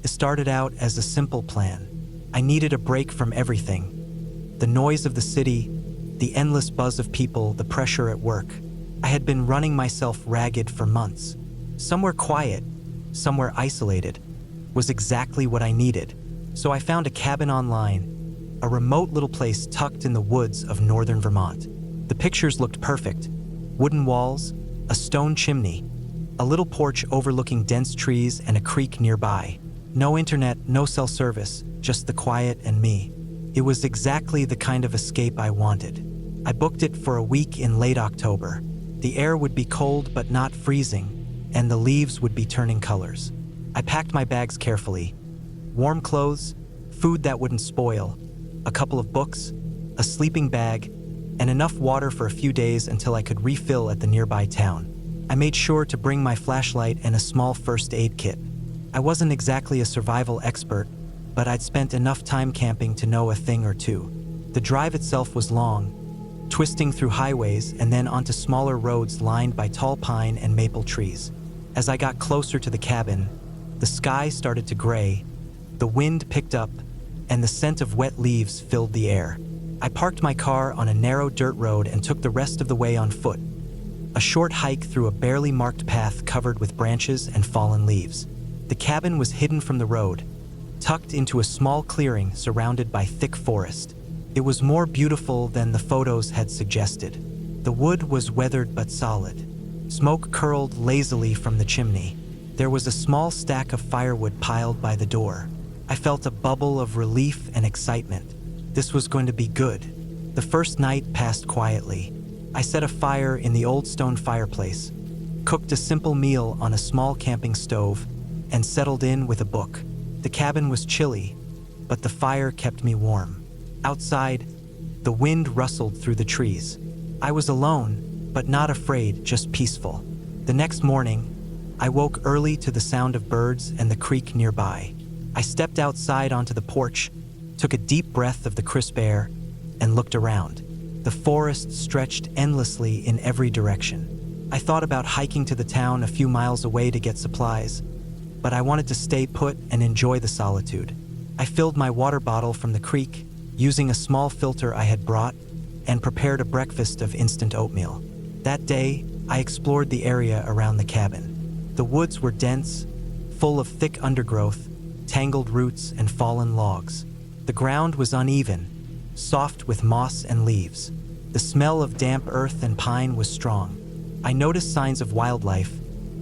It started out as a simple plan. I needed a break from everything. The noise of the city, the endless buzz of people, the pressure at work. I had been running myself ragged for months. Somewhere quiet, somewhere isolated, was exactly what I needed. So I found a cabin online, a remote little place tucked in the woods of northern Vermont. The pictures looked perfect. Wooden walls, a stone chimney, a little porch overlooking dense trees and a creek nearby. No internet, no cell service, just the quiet and me. It was exactly the kind of escape I wanted. I booked it for a week in late October. The air would be cold but not freezing, and the leaves would be turning colors. I packed my bags carefully. Warm clothes, food that wouldn't spoil, a couple of books, a sleeping bag, and enough water for a few days until I could refill at the nearby town. I made sure to bring my flashlight and a small first aid kit. I wasn't exactly a survival expert, but I'd spent enough time camping to know a thing or two. The drive itself was long, twisting through highways and then onto smaller roads lined by tall pine and maple trees. As I got closer to the cabin, the sky started to gray, the wind picked up, and the scent of wet leaves filled the air. I parked my car on a narrow dirt road and took the rest of the way on foot. A short hike through a barely marked path covered with branches and fallen leaves. The cabin was hidden from the road, tucked into a small clearing surrounded by thick forest. It was more beautiful than the photos had suggested. The wood was weathered but solid. Smoke curled lazily from the chimney. There was a small stack of firewood piled by the door. I felt a bubble of relief and excitement. This was going to be good. The first night passed quietly. I set a fire in the old stone fireplace, cooked a simple meal on a small camping stove, and settled in with a book. The cabin was chilly, but the fire kept me warm. Outside, the wind rustled through the trees. I was alone, but not afraid, just peaceful. The next morning, I woke early to the sound of birds and the creek nearby. I stepped outside onto the porch, took a deep breath of the crisp air, and looked around. The forest stretched endlessly in every direction. I thought about hiking to the town a few miles away to get supplies, but I wanted to stay put and enjoy the solitude. I filled my water bottle from the creek, using a small filter I had brought, and prepared a breakfast of instant oatmeal. That day, I explored the area around the cabin. The woods were dense, full of thick undergrowth, tangled roots, and fallen logs. The ground was uneven, soft with moss and leaves. The smell of damp earth and pine was strong. I noticed signs of wildlife,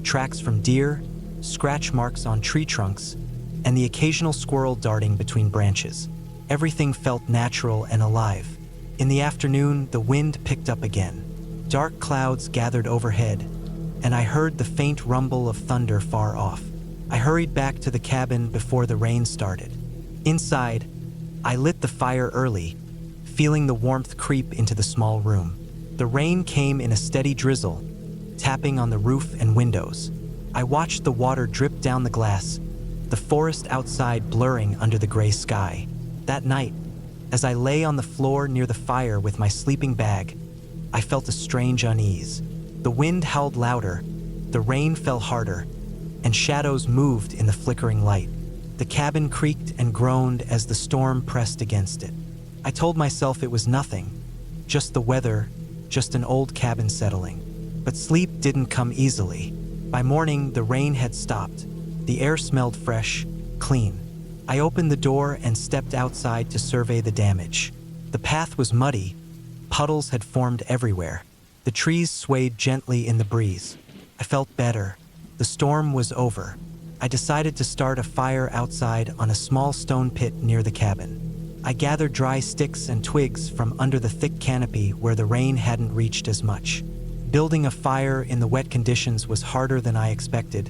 tracks from deer, scratch marks on tree trunks, and the occasional squirrel darting between branches. Everything felt natural and alive. In the afternoon, the wind picked up again. Dark clouds gathered overhead, and I heard the faint rumble of thunder far off. I hurried back to the cabin before the rain started. Inside, I lit the fire early, feeling the warmth creep into the small room. The rain came in a steady drizzle, tapping on the roof and windows. I watched the water drip down the glass, the forest outside blurring under the gray sky. That night, as I lay on the floor near the fire with my sleeping bag, I felt a strange unease. The wind howled louder, the rain fell harder, and shadows moved in the flickering light. The cabin creaked and groaned as the storm pressed against it. I told myself it was nothing, just the weather, just an old cabin settling. But sleep didn't come easily. By morning, the rain had stopped. The air smelled fresh, clean. I opened the door and stepped outside to survey the damage. The path was muddy. Puddles had formed everywhere. The trees swayed gently in the breeze. I felt better. The storm was over. I decided to start a fire outside on a small stone pit near the cabin. I gathered dry sticks and twigs from under the thick canopy where the rain hadn't reached as much. Building a fire in the wet conditions was harder than I expected,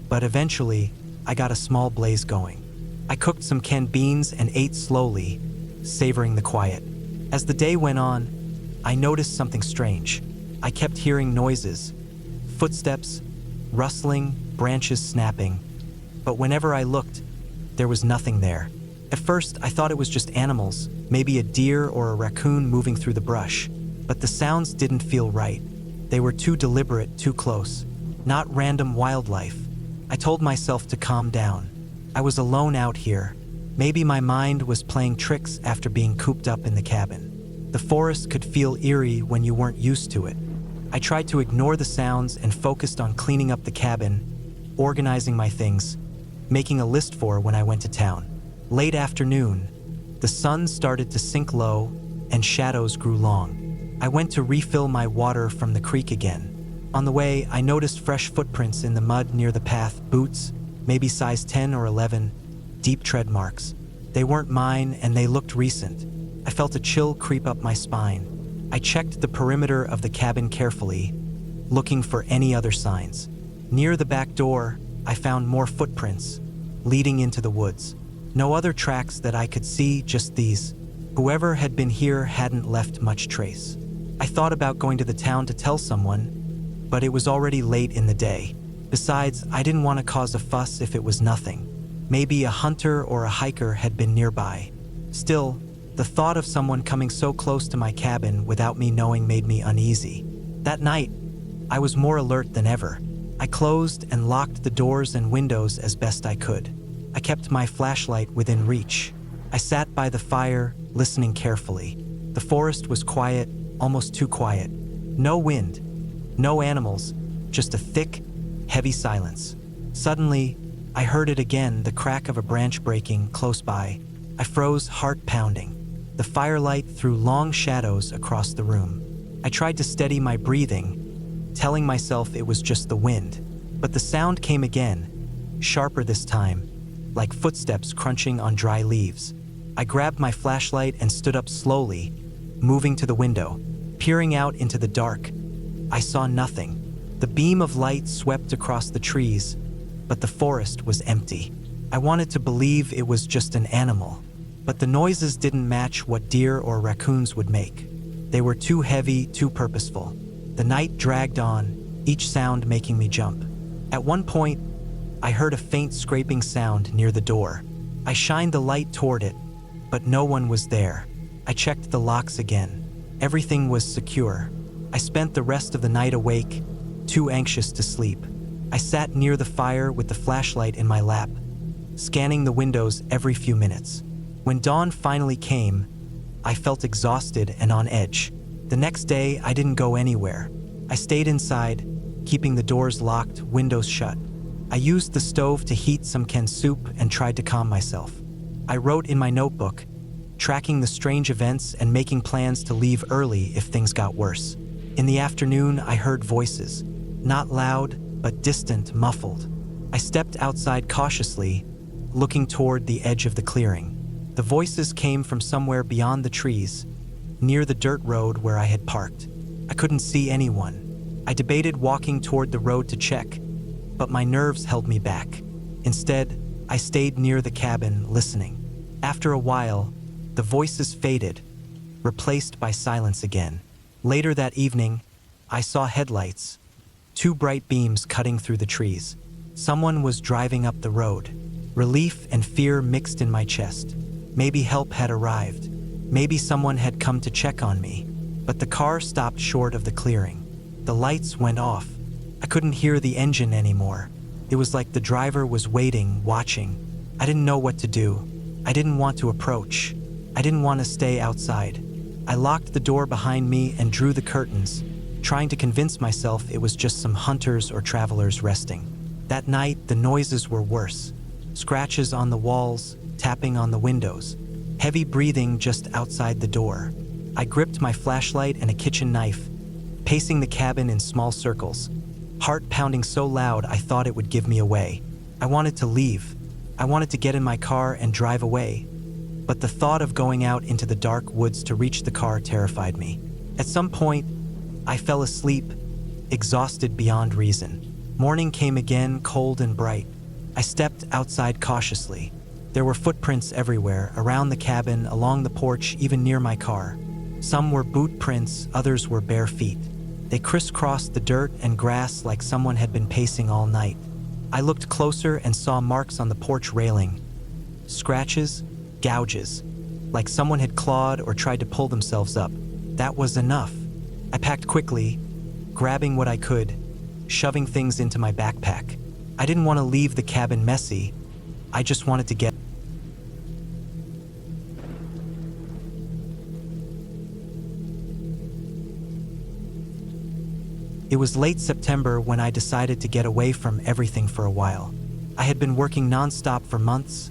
but eventually, I got a small blaze going. I cooked some canned beans and ate slowly, savoring the quiet. As the day went on, I noticed something strange. I kept hearing noises, footsteps, rustling, branches snapping, but whenever I looked, there was nothing there. At first, I thought it was just animals, maybe a deer or a raccoon moving through the brush, but the sounds didn't feel right. They were too deliberate, too close, not random wildlife. I told myself to calm down. I was alone out here. Maybe my mind was playing tricks after being cooped up in the cabin. The forest could feel eerie when you weren't used to it. I tried to ignore the sounds and focused on cleaning up the cabin, organizing my things, making a list for when I went to town. Late afternoon, the sun started to sink low and shadows grew long. I went to refill my water from the creek again. On the way, I noticed fresh footprints in the mud near the path, boots, maybe size 10 or 11, deep tread marks. They weren't mine and they looked recent. I felt a chill creep up my spine. I checked the perimeter of the cabin carefully, looking for any other signs. Near the back door, I found more footprints, leading into the woods. No other tracks that I could see, just these. Whoever had been here hadn't left much trace. I thought about going to the town to tell someone, but it was already late in the day. Besides, I didn't want to cause a fuss if it was nothing. Maybe a hunter or a hiker had been nearby. Still, the thought of someone coming so close to my cabin without me knowing made me uneasy. That night, I was more alert than ever. I closed and locked the doors and windows as best I could. I kept my flashlight within reach. I sat by the fire, listening carefully. The forest was quiet, almost too quiet. No wind, no animals, just a thick, heavy silence. Suddenly, I heard it again, the crack of a branch breaking close by. I froze, heart pounding. The firelight threw long shadows across the room. I tried to steady my breathing, telling myself it was just the wind. But the sound came again, sharper this time, like footsteps crunching on dry leaves. I grabbed my flashlight and stood up slowly, moving to the window. Peering out into the dark, I saw nothing. The beam of light swept across the trees, but the forest was empty. I wanted to believe it was just an animal, but the noises didn't match what deer or raccoons would make. They were too heavy, too purposeful. The night dragged on, each sound making me jump. At one point, I heard a faint scraping sound near the door. I shined the light toward it, but no one was there. I checked the locks again. Everything was secure. I spent the rest of the night awake, too anxious to sleep. I sat near the fire with the flashlight in my lap, scanning the windows every few minutes. When dawn finally came, I felt exhausted and on edge. The next day, I didn't go anywhere. I stayed inside, keeping the doors locked, windows shut. I used the stove to heat some canned soup and tried to calm myself. I wrote in my notebook, tracking the strange events and making plans to leave early if things got worse. In the afternoon, I heard voices, not loud, but distant, muffled. I stepped outside cautiously, looking toward the edge of the clearing. The voices came from somewhere beyond the trees, near the dirt road where I had parked. I couldn't see anyone. I debated walking toward the road to check, but my nerves held me back. Instead, I stayed near the cabin, listening. After a while, the voices faded, replaced by silence again. Later that evening, I saw headlights, two bright beams cutting through the trees. Someone was driving up the road. Relief and fear mixed in my chest. Maybe help had arrived. Maybe someone had come to check on me. But the car stopped short of the clearing. The lights went off. I couldn't hear the engine anymore. It was like the driver was waiting, watching. I didn't know what to do. I didn't want to approach. I didn't want to stay outside. I locked the door behind me and drew the curtains, trying to convince myself it was just some hunters or travelers resting. That night, the noises were worse. Scratches on the walls, tapping on the windows, heavy breathing just outside the door. I gripped my flashlight and a kitchen knife, pacing the cabin in small circles, heart pounding so loud I thought it would give me away. I wanted to leave. I wanted to get in my car and drive away. But the thought of going out into the dark woods to reach the car terrified me. At some point, I fell asleep, exhausted beyond reason. Morning came again, cold and bright. I stepped outside cautiously. There were footprints everywhere, around the cabin, along the porch, even near my car. Some were boot prints, others were bare feet. They crisscrossed the dirt and grass like someone had been pacing all night. I looked closer and saw marks on the porch railing. Scratches, gouges, like someone had clawed or tried to pull themselves up. That was enough. I packed quickly, grabbing what I could, shoving things into my backpack. I didn't want to leave the cabin messy. I just wanted to get. It was late September when I decided to get away from everything for a while. I had been working nonstop for months,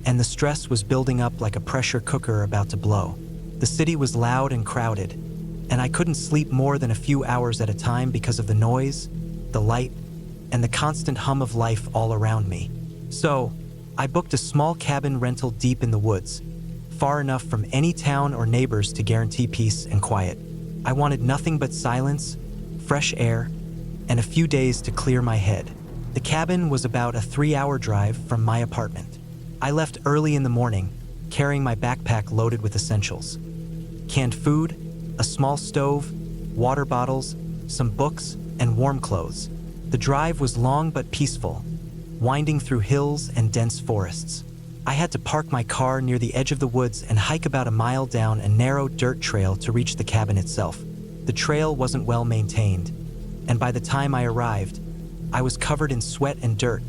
and the stress was building up like a pressure cooker about to blow. The city was loud and crowded, and I couldn't sleep more than a few hours at a time because of the noise, the light, and the constant hum of life all around me. So, I booked a small cabin rental deep in the woods, far enough from any town or neighbors to guarantee peace and quiet. I wanted nothing but silence, fresh air, and a few days to clear my head. The cabin was about a 3-hour drive from my apartment. I left early in the morning, carrying my backpack loaded with essentials. Canned food, a small stove, water bottles, some books, and warm clothes. The drive was long but peaceful, winding through hills and dense forests. I had to park my car near the edge of the woods and hike about a mile down a narrow dirt trail to reach the cabin itself. The trail wasn't well maintained, and by the time I arrived, I was covered in sweat and dirt.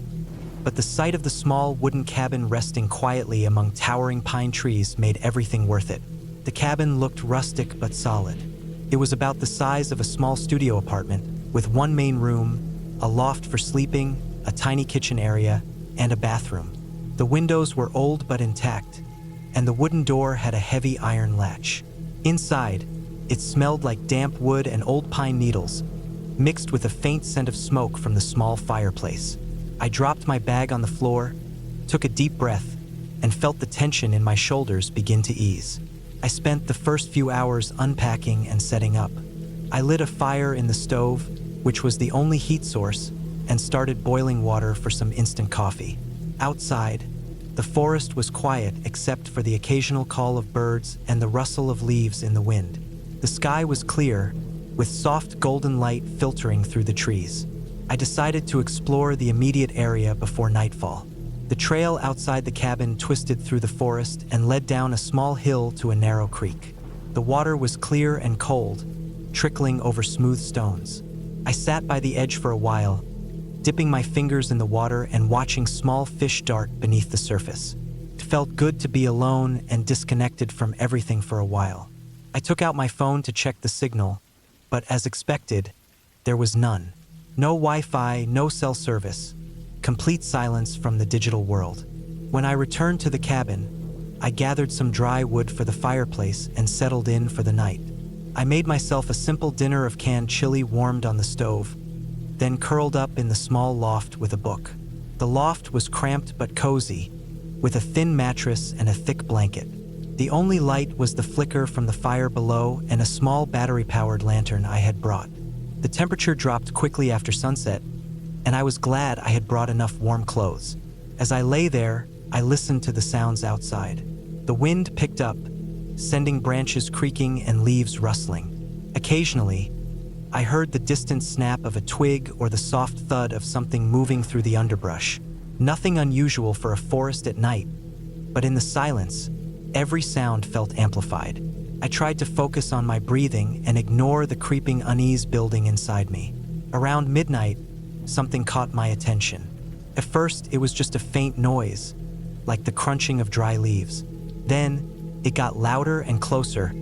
But the sight of the small wooden cabin resting quietly among towering pine trees made everything worth it. The cabin looked rustic but solid. It was about the size of a small studio apartment, with one main room, a loft for sleeping, a tiny kitchen area, and a bathroom. The windows were old but intact, and the wooden door had a heavy iron latch. Inside, it smelled like damp wood and old pine needles, mixed with a faint scent of smoke from the small fireplace. I dropped my bag on the floor, took a deep breath, and felt the tension in my shoulders begin to ease. I spent the first few hours unpacking and setting up. I lit a fire in the stove, which was the only heat source, and started boiling water for some instant coffee. Outside, the forest was quiet except for the occasional call of birds and the rustle of leaves in the wind. The sky was clear, with soft golden light filtering through the trees. I decided to explore the immediate area before nightfall. The trail outside the cabin twisted through the forest and led down a small hill to a narrow creek. The water was clear and cold, trickling over smooth stones. I sat by the edge for a while, dipping my fingers in the water and watching small fish dart beneath the surface. It felt good to be alone and disconnected from everything for a while. I took out my phone to check the signal, but as expected, there was none. No Wi-Fi, no cell service, complete silence from the digital world. When I returned to the cabin, I gathered some dry wood for the fireplace and settled in for the night. I made myself a simple dinner of canned chili warmed on the stove, then curled up in the small loft with a book. The loft was cramped but cozy, with a thin mattress and a thick blanket. The only light was the flicker from the fire below and a small battery-powered lantern I had brought. The temperature dropped quickly after sunset, and I was glad I had brought enough warm clothes. As I lay there, I listened to the sounds outside. The wind picked up, sending branches creaking and leaves rustling. Occasionally, I heard the distant snap of a twig or the soft thud of something moving through the underbrush. Nothing unusual for a forest at night, but in the silence, every sound felt amplified. I tried to focus on my breathing and ignore the creeping unease building inside me. Around midnight, something caught my attention. At first, it was just a faint noise, like the crunching of dry leaves. Then, it got louder and closer,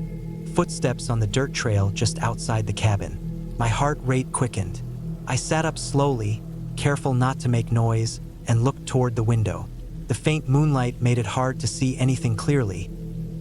footsteps on the dirt trail just outside the cabin. My heart rate quickened. I sat up slowly, careful not to make noise, and looked toward the window. The faint moonlight made it hard to see anything clearly,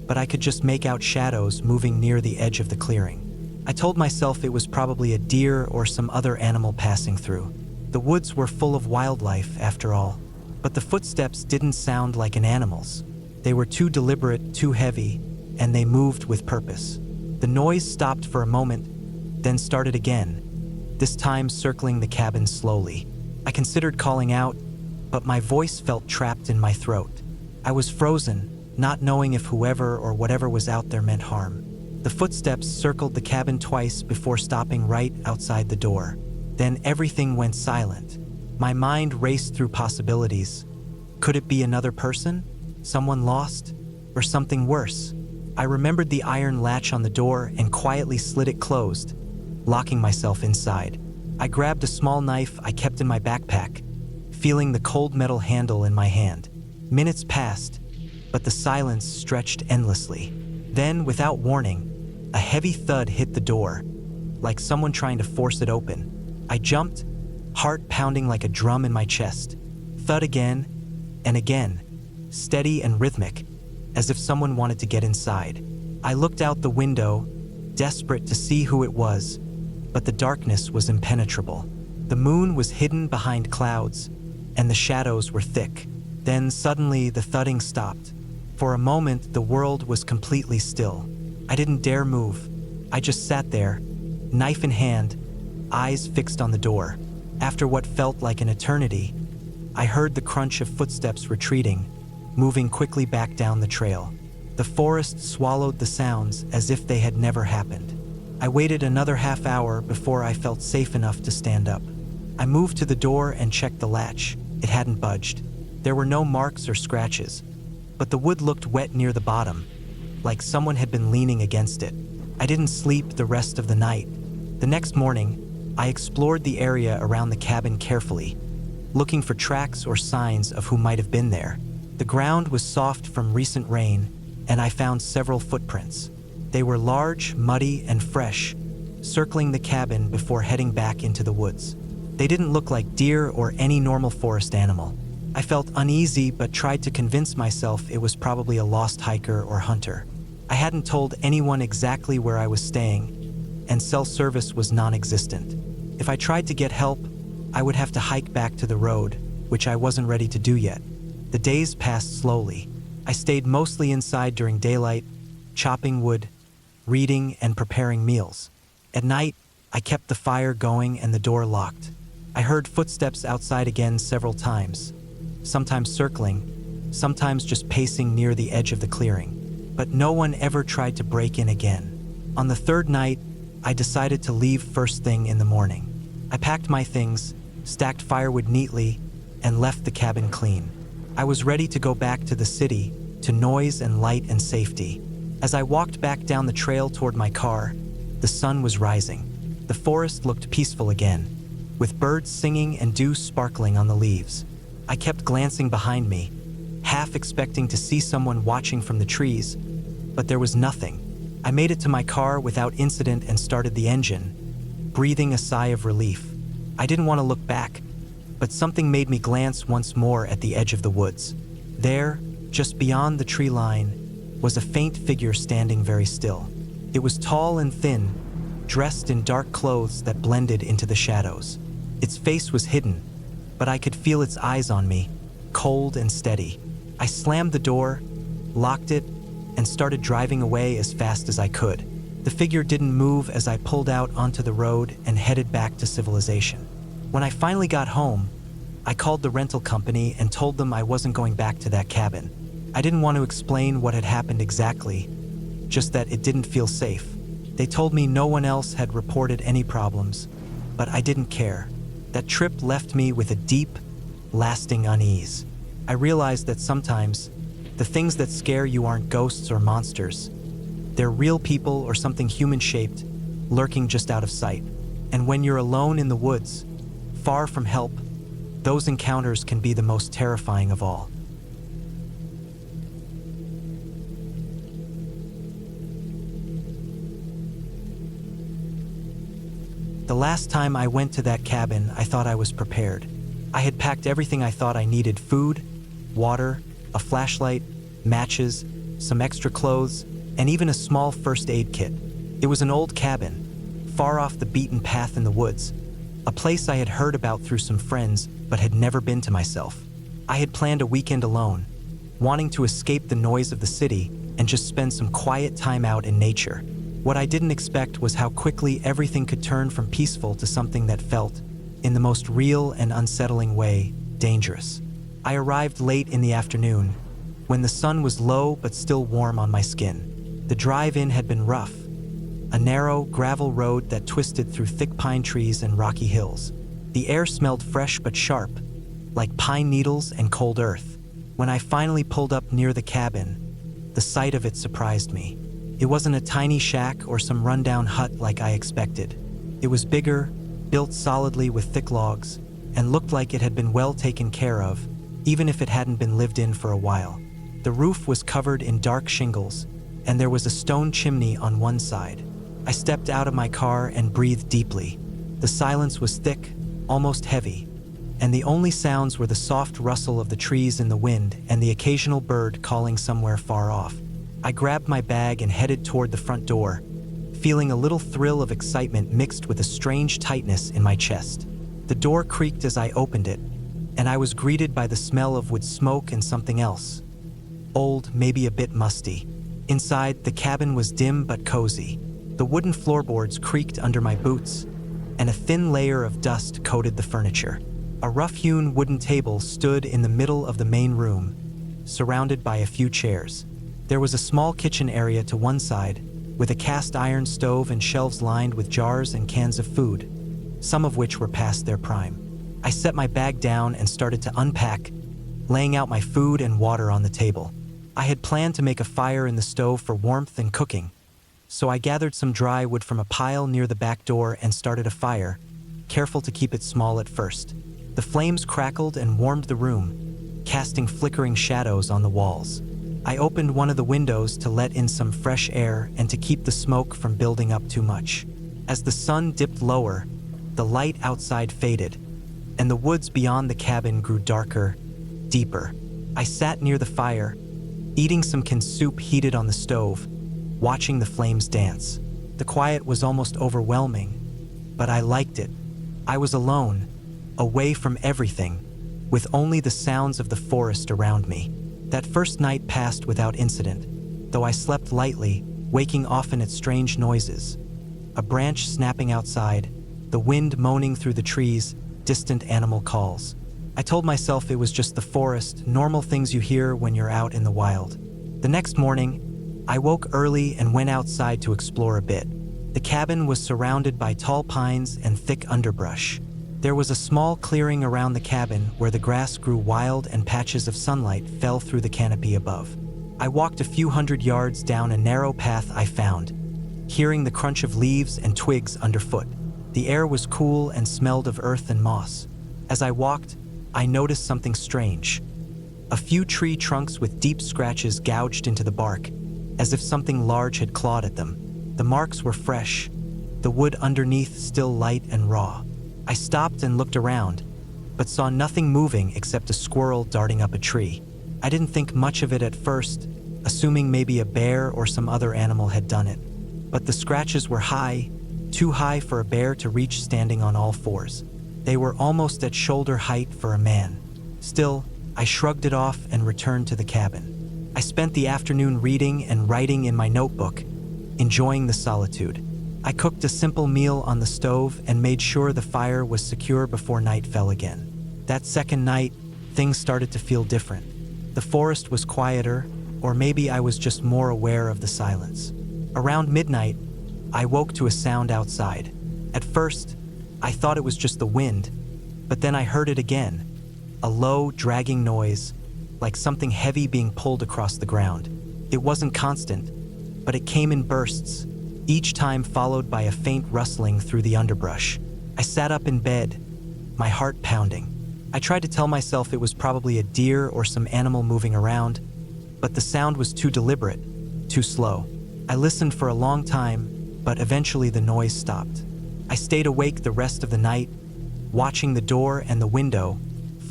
but I could just make out shadows moving near the edge of the clearing. I told myself it was probably a deer or some other animal passing through. The woods were full of wildlife, after all, but the footsteps didn't sound like an animal's. They were too deliberate, too heavy, and they moved with purpose. The noise stopped for a moment, then started again, this time circling the cabin slowly. I considered calling out, but my voice felt trapped in my throat. I was frozen, not knowing if whoever or whatever was out there meant harm. The footsteps circled the cabin twice before stopping right outside the door. Then everything went silent. My mind raced through possibilities. Could it be another person? Someone lost? Or something worse? I remembered the iron latch on the door and quietly slid it closed, locking myself inside. I grabbed a small knife I kept in my backpack, feeling the cold metal handle in my hand. Minutes passed, but the silence stretched endlessly. Then, without warning, a heavy thud hit the door, like someone trying to force it open. I jumped, heart pounding like a drum in my chest. Thud again, and again, steady and rhythmic, as if someone wanted to get inside. I looked out the window, desperate to see who it was, but the darkness was impenetrable. The moon was hidden behind clouds, and the shadows were thick. Then suddenly the thudding stopped. For a moment, the world was completely still. I didn't dare move. I just sat there, knife in hand, eyes fixed on the door. After what felt like an eternity, I heard the crunch of footsteps retreating, moving quickly back down the trail. The forest swallowed the sounds as if they had never happened. I waited another half hour before I felt safe enough to stand up. I moved to the door and checked the latch. It hadn't budged. There were no marks or scratches, but the wood looked wet near the bottom, like someone had been leaning against it. I didn't sleep the rest of the night. The next morning, I explored the area around the cabin carefully, looking for tracks or signs of who might have been there. The ground was soft from recent rain, and I found several footprints. They were large, muddy, and fresh, circling the cabin before heading back into the woods. They didn't look like deer or any normal forest animal. I felt uneasy but tried to convince myself it was probably a lost hiker or hunter. I hadn't told anyone exactly where I was staying, and cell service was non-existent. If I tried to get help, I would have to hike back to the road, which I wasn't ready to do yet. The days passed slowly. I stayed mostly inside during daylight, chopping wood, reading, and preparing meals. At night, I kept the fire going and the door locked. I heard footsteps outside again several times, sometimes circling, sometimes just pacing near the edge of the clearing. But no one ever tried to break in again. On the third night, I decided to leave first thing in the morning. I packed my things, stacked firewood neatly, and left the cabin clean. I was ready to go back to the city, to noise and light and safety. As I walked back down the trail toward my car, the sun was rising. The forest looked peaceful again, with birds singing and dew sparkling on the leaves. I kept glancing behind me, half expecting to see someone watching from the trees, but there was nothing. I made it to my car without incident and started the engine, breathing a sigh of relief. I didn't want to look back, but something made me glance once more at the edge of the woods. There, just beyond the tree line, was a faint figure standing very still. It was tall and thin, dressed in dark clothes that blended into the shadows. Its face was hidden, but I could feel its eyes on me, cold and steady. I slammed the door, locked it, and started driving away as fast as I could. The figure didn't move as I pulled out onto the road and headed back to civilization. When I finally got home, I called the rental company and told them I wasn't going back to that cabin. I didn't want to explain what had happened exactly, just that it didn't feel safe. They told me no one else had reported any problems, but I didn't care. That trip left me with a deep, lasting unease. I realized that sometimes, the things that scare you aren't ghosts or monsters. They're real people or something human-shaped, lurking just out of sight. And when you're alone in the woods, far from help, those encounters can be the most terrifying of all. The last time I went to that cabin, I thought I was prepared. I had packed everything I thought I needed: food, water, a flashlight, matches, some extra clothes, and even a small first aid kit. It was an old cabin, far off the beaten path in the woods, a place I had heard about through some friends but had never been to myself. I had planned a weekend alone, wanting to escape the noise of the city and just spend some quiet time out in nature. What I didn't expect was how quickly everything could turn from peaceful to something that felt, in the most real and unsettling way, dangerous. I arrived late in the afternoon, when the sun was low but still warm on my skin. The drive-in had been rough, a narrow, gravel road that twisted through thick pine trees and rocky hills. The air smelled fresh but sharp, like pine needles and cold earth. When I finally pulled up near the cabin, the sight of it surprised me. It wasn't a tiny shack or some rundown hut like I expected. It was bigger, built solidly with thick logs, and looked like it had been well taken care of, even if it hadn't been lived in for a while. The roof was covered in dark shingles, and there was a stone chimney on one side. I stepped out of my car and breathed deeply. The silence was thick, almost heavy, and the only sounds were the soft rustle of the trees in the wind and the occasional bird calling somewhere far off. I grabbed my bag and headed toward the front door, feeling a little thrill of excitement mixed with a strange tightness in my chest. The door creaked as I opened it, and I was greeted by the smell of wood smoke and something else. Old, maybe a bit musty. Inside, the cabin was dim but cozy. The wooden floorboards creaked under my boots, and a thin layer of dust coated the furniture. A rough-hewn wooden table stood in the middle of the main room, surrounded by a few chairs. There was a small kitchen area to one side, with a cast-iron stove and shelves lined with jars and cans of food, some of which were past their prime. I set my bag down and started to unpack, laying out my food and water on the table. I had planned to make a fire in the stove for warmth and cooking, so I gathered some dry wood from a pile near the back door and started a fire, careful to keep it small at first. The flames crackled and warmed the room, casting flickering shadows on the walls. I opened one of the windows to let in some fresh air and to keep the smoke from building up too much. As the sun dipped lower, the light outside faded, and the woods beyond the cabin grew darker, deeper. I sat near the fire, eating some canned soup heated on the stove, watching the flames dance. The quiet was almost overwhelming, but I liked it. I was alone, away from everything, with only the sounds of the forest around me. That first night passed without incident, though I slept lightly, waking often at strange noises. A branch snapping outside, the wind moaning through the trees, distant animal calls. I told myself it was just the forest, normal things you hear when you're out in the wild. The next morning, I woke early and went outside to explore a bit. The cabin was surrounded by tall pines and thick underbrush. There was a small clearing around the cabin where the grass grew wild and patches of sunlight fell through the canopy above. I walked a few hundred yards down a narrow path I found, hearing the crunch of leaves and twigs underfoot. The air was cool and smelled of earth and moss. As I walked, I noticed something strange. A few tree trunks with deep scratches gouged into the bark, as if something large had clawed at them. The marks were fresh, the wood underneath still light and raw. I stopped and looked around, but saw nothing moving except a squirrel darting up a tree. I didn't think much of it at first, assuming maybe a bear or some other animal had done it. But the scratches were high, too high for a bear to reach standing on all fours. They were almost at shoulder height for a man. Still, I shrugged it off and returned to the cabin. I spent the afternoon reading and writing in my notebook, enjoying the solitude. I cooked a simple meal on the stove and made sure the fire was secure before night fell again. That second night, things started to feel different. The forest was quieter, or maybe I was just more aware of the silence. Around midnight, I woke to a sound outside. At first, I thought it was just the wind, but then I heard it again. A low, dragging noise, like something heavy being pulled across the ground. It wasn't constant, but it came in bursts, each time followed by a faint rustling through the underbrush. I sat up in bed, my heart pounding. I tried to tell myself it was probably a deer or some animal moving around, but the sound was too deliberate, too slow. I listened for a long time, but eventually the noise stopped. I stayed awake the rest of the night, watching the door and the window,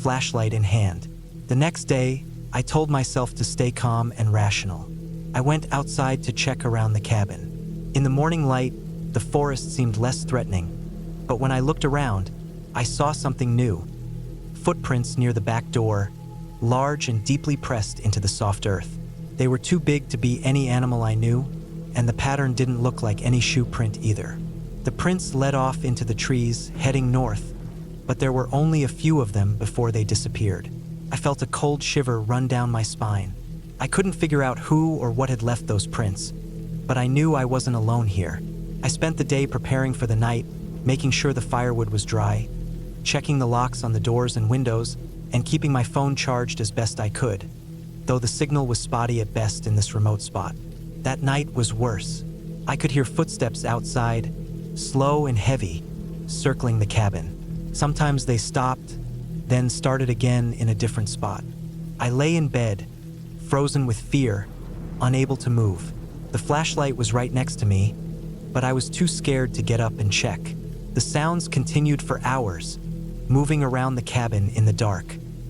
flashlight in hand. The next day, I told myself to stay calm and rational. I went outside to check around the cabin. In the morning light, the forest seemed less threatening, but when I looked around, I saw something new. Footprints near the back door, large and deeply pressed into the soft earth. They were too big to be any animal I knew, and the pattern didn't look like any shoe print either. The prints led off into the trees, heading north, but there were only a few of them before they disappeared. I felt a cold shiver run down my spine. I couldn't figure out who or what had left those prints, but I knew I wasn't alone here. I spent the day preparing for the night, making sure the firewood was dry, checking the locks on the doors and windows, and keeping my phone charged as best I could, though the signal was spotty at best in this remote spot. That night was worse. I could hear footsteps outside, slow and heavy, circling the cabin. Sometimes they stopped, then started again in a different spot. I lay in bed, frozen with fear, unable to move. The flashlight was right next to me, but I was too scared to get up and check. The sounds continued for hours, moving around the cabin in the dark.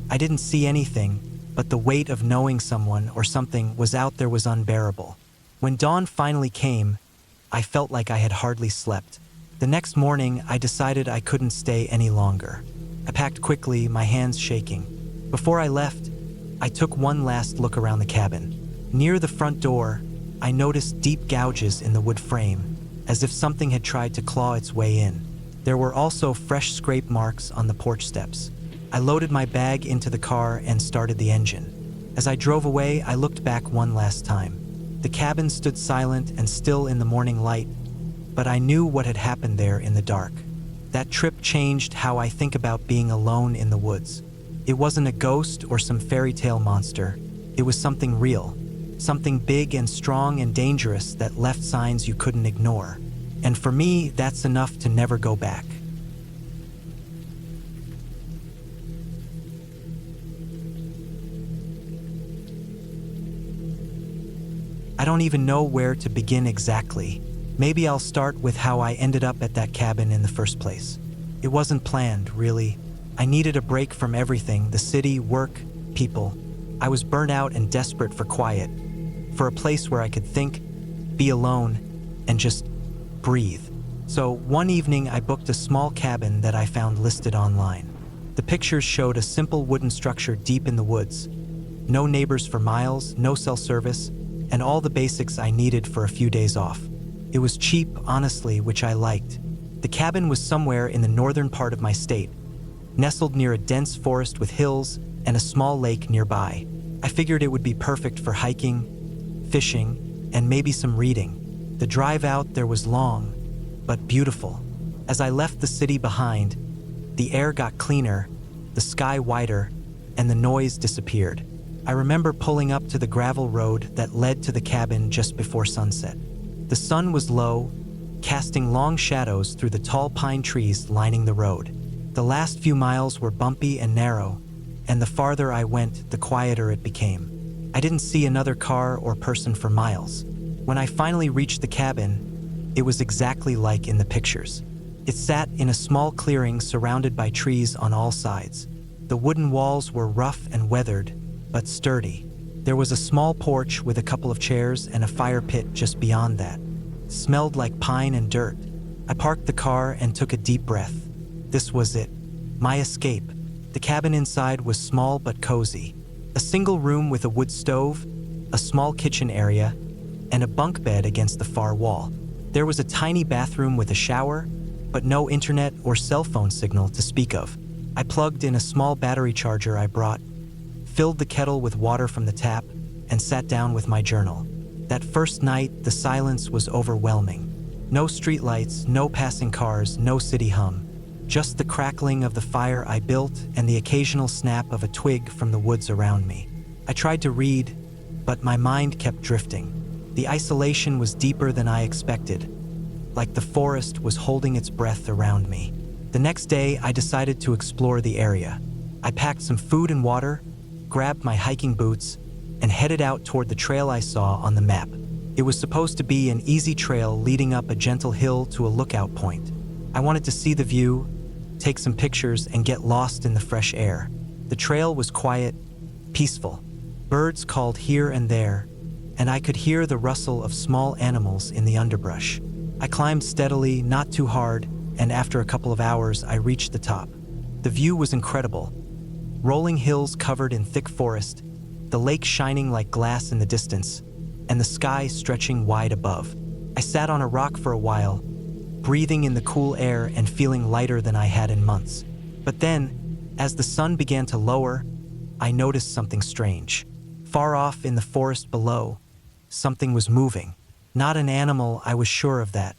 I didn't see anything, but the weight of knowing someone or something was out there was unbearable. When dawn finally came, I felt like I had hardly slept. The next morning, I decided I couldn't stay any longer. I packed quickly, my hands shaking. Before I left, I took one last look around the cabin. Near the front door, I noticed deep gouges in the wood frame, as if something had tried to claw its way in. There were also fresh scrape marks on the porch steps. I loaded my bag into the car and started the engine. As I drove away, I looked back one last time. The cabin stood silent and still in the morning light, but I knew what had happened there in the dark. That trip changed how I think about being alone in the woods. It wasn't a ghost or some fairy tale monster. It was something real, something big and strong and dangerous that left signs you couldn't ignore. And for me, that's enough to never go back. I don't even know where to begin exactly. Maybe I'll start with how I ended up at that cabin in the first place. It wasn't planned, really. I needed a break from everything, the city, work, people. I was burnt out and desperate for quiet, for a place where I could think, be alone, and just breathe. So one evening I booked a small cabin that I found listed online. The pictures showed a simple wooden structure deep in the woods. No neighbors for miles, no cell service, and all the basics I needed for a few days off. It was cheap, honestly, which I liked. The cabin was somewhere in the northern part of my state, nestled near a dense forest with hills and a small lake nearby. I figured it would be perfect for hiking, fishing, and maybe some reading. The drive out there was long, but beautiful. As I left the city behind, the air got cleaner, the sky wider, and the noise disappeared. I remember pulling up to the gravel road that led to the cabin just before sunset. The sun was low, casting long shadows through the tall pine trees lining the road. The last few miles were bumpy and narrow, and the farther I went, the quieter it became. I didn't see another car or person for miles. When I finally reached the cabin, it was exactly like in the pictures. It sat in a small clearing surrounded by trees on all sides. The wooden walls were rough and weathered, but sturdy. There was a small porch with a couple of chairs and a fire pit just beyond that. It smelled like pine and dirt. I parked the car and took a deep breath. This was it, my escape. The cabin inside was small but cozy. A single room with a wood stove, a small kitchen area, and a bunk bed against the far wall. There was a tiny bathroom with a shower, but no internet or cell phone signal to speak of. I plugged in a small battery charger I brought, filled the kettle with water from the tap, and sat down with my journal. That first night, the silence was overwhelming. No streetlights, no passing cars, no city hum. Just the crackling of the fire I built and the occasional snap of a twig from the woods around me. I tried to read, but my mind kept drifting. The isolation was deeper than I expected, like the forest was holding its breath around me. The next day, I decided to explore the area. I packed some food and water, grabbed my hiking boots, and headed out toward the trail I saw on the map. It was supposed to be an easy trail leading up a gentle hill to a lookout point. I wanted to see the view, take some pictures, and get lost in the fresh air. The trail was quiet, peaceful. Birds called here and there, and I could hear the rustle of small animals in the underbrush. I climbed steadily, not too hard, and after a couple of hours, I reached the top. The view was incredible. Rolling hills covered in thick forest, the lake shining like glass in the distance, and the sky stretching wide above. I sat on a rock for a while, breathing in the cool air and feeling lighter than I had in months. But then, as the sun began to lower, I noticed something strange. Far off in the forest below, something was moving. Not an animal, I was sure of that.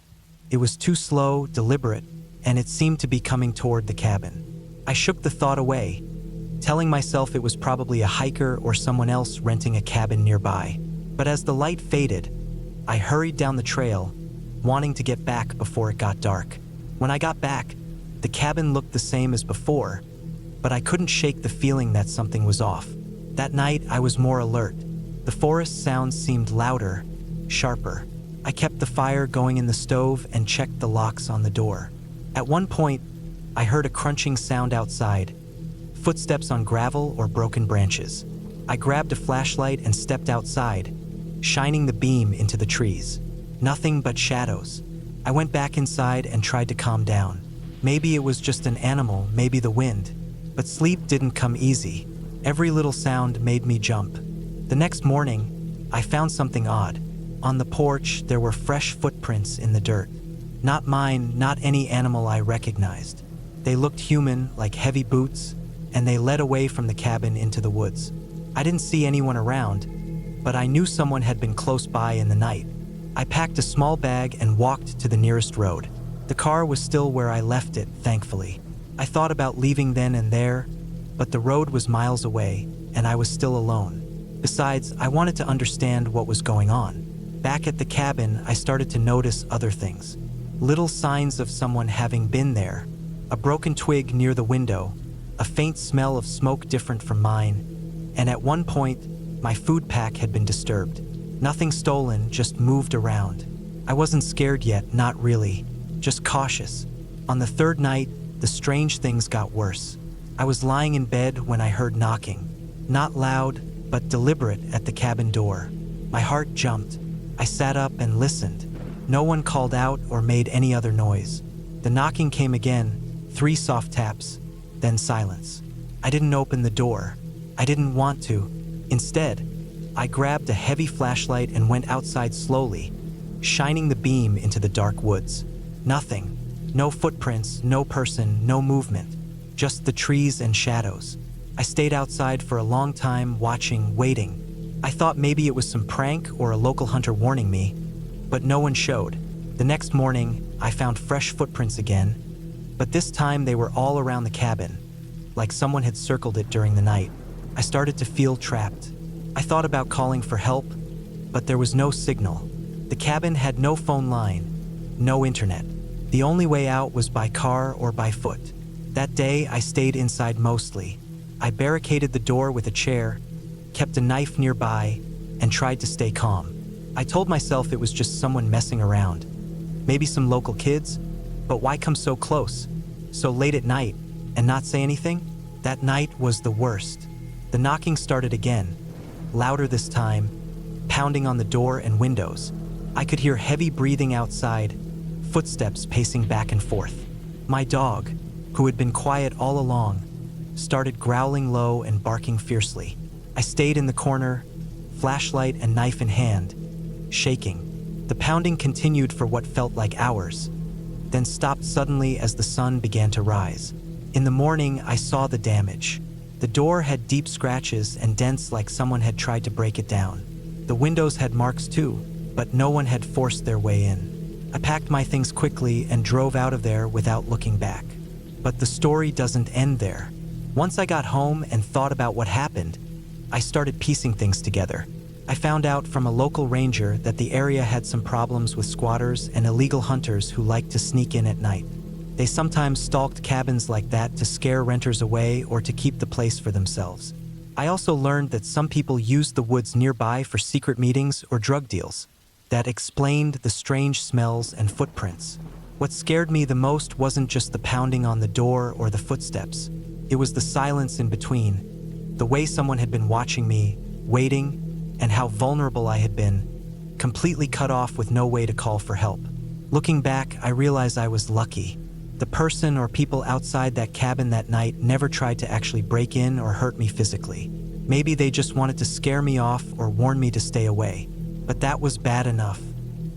It was too slow, deliberate, and it seemed to be coming toward the cabin. I shook the thought away, telling myself it was probably a hiker or someone else renting a cabin nearby. But as the light faded, I hurried down the trail, wanting to get back before it got dark. When I got back, the cabin looked the same as before, but I couldn't shake the feeling that something was off. That night, I was more alert. The forest sounds seemed louder, sharper. I kept the fire going in the stove and checked the locks on the door. At one point, I heard a crunching sound outside, footsteps on gravel or broken branches. I grabbed a flashlight and stepped outside, shining the beam into the trees. Nothing but shadows. I went back inside and tried to calm down. Maybe it was just an animal, maybe the wind. But sleep didn't come easy. Every little sound made me jump. The next morning, I found something odd. On the porch, there were fresh footprints in the dirt. Not mine, not any animal I recognized. They looked human, like heavy boots, and they led away from the cabin into the woods. I didn't see anyone around, but I knew someone had been close by in the night. I packed a small bag and walked to the nearest road. The car was still where I left it, thankfully. I thought about leaving then and there, but the road was miles away, and I was still alone. Besides, I wanted to understand what was going on. Back at the cabin, I started to notice other things. Little signs of someone having been there. A broken twig near the window, a faint smell of smoke different from mine, and at one point, my food pack had been disturbed. Nothing stolen, just moved around. I wasn't scared yet, not really, just cautious. On the third night, the strange things got worse. I was lying in bed when I heard knocking. Not loud, but deliberate at the cabin door. My heart jumped. I sat up and listened. No one called out or made any other noise. The knocking came again, 3 soft taps, then silence. I didn't open the door. I didn't want to. Instead, I grabbed a heavy flashlight and went outside slowly, shining the beam into the dark woods. Nothing. No footprints, no person, no movement. Just the trees and shadows. I stayed outside for a long time, watching, waiting. I thought maybe it was some prank or a local hunter warning me, but no one showed. The next morning, I found fresh footprints again, but this time they were all around the cabin, like someone had circled it during the night. I started to feel trapped. I thought about calling for help, but there was no signal. The cabin had no phone line, no internet. The only way out was by car or by foot. That day, I stayed inside mostly. I barricaded the door with a chair, kept a knife nearby, and tried to stay calm. I told myself it was just someone messing around. Maybe some local kids, but why come so close, so late at night, and not say anything? That night was the worst. The knocking started again, louder this time, pounding on the door and windows. I could hear heavy breathing outside, footsteps pacing back and forth. My dog, who had been quiet all along, started growling low and barking fiercely. I stayed in the corner, flashlight and knife in hand, shaking. The pounding continued for what felt like hours, then stopped suddenly as the sun began to rise. In the morning, I saw the damage. The door had deep scratches and dents like someone had tried to break it down. The windows had marks too, but no one had forced their way in. I packed my things quickly and drove out of there without looking back. But the story doesn't end there. Once I got home and thought about what happened, I started piecing things together. I found out from a local ranger that the area had some problems with squatters and illegal hunters who liked to sneak in at night. They sometimes stalked cabins like that to scare renters away or to keep the place for themselves. I also learned that some people used the woods nearby for secret meetings or drug deals. That explained the strange smells and footprints. What scared me the most wasn't just the pounding on the door or the footsteps. It was the silence in between, the way someone had been watching me, waiting, and how vulnerable I had been, completely cut off with no way to call for help. Looking back, I realized I was lucky. The person or people outside that cabin that night never tried to actually break in or hurt me physically. Maybe they just wanted to scare me off or warn me to stay away. But that was bad enough.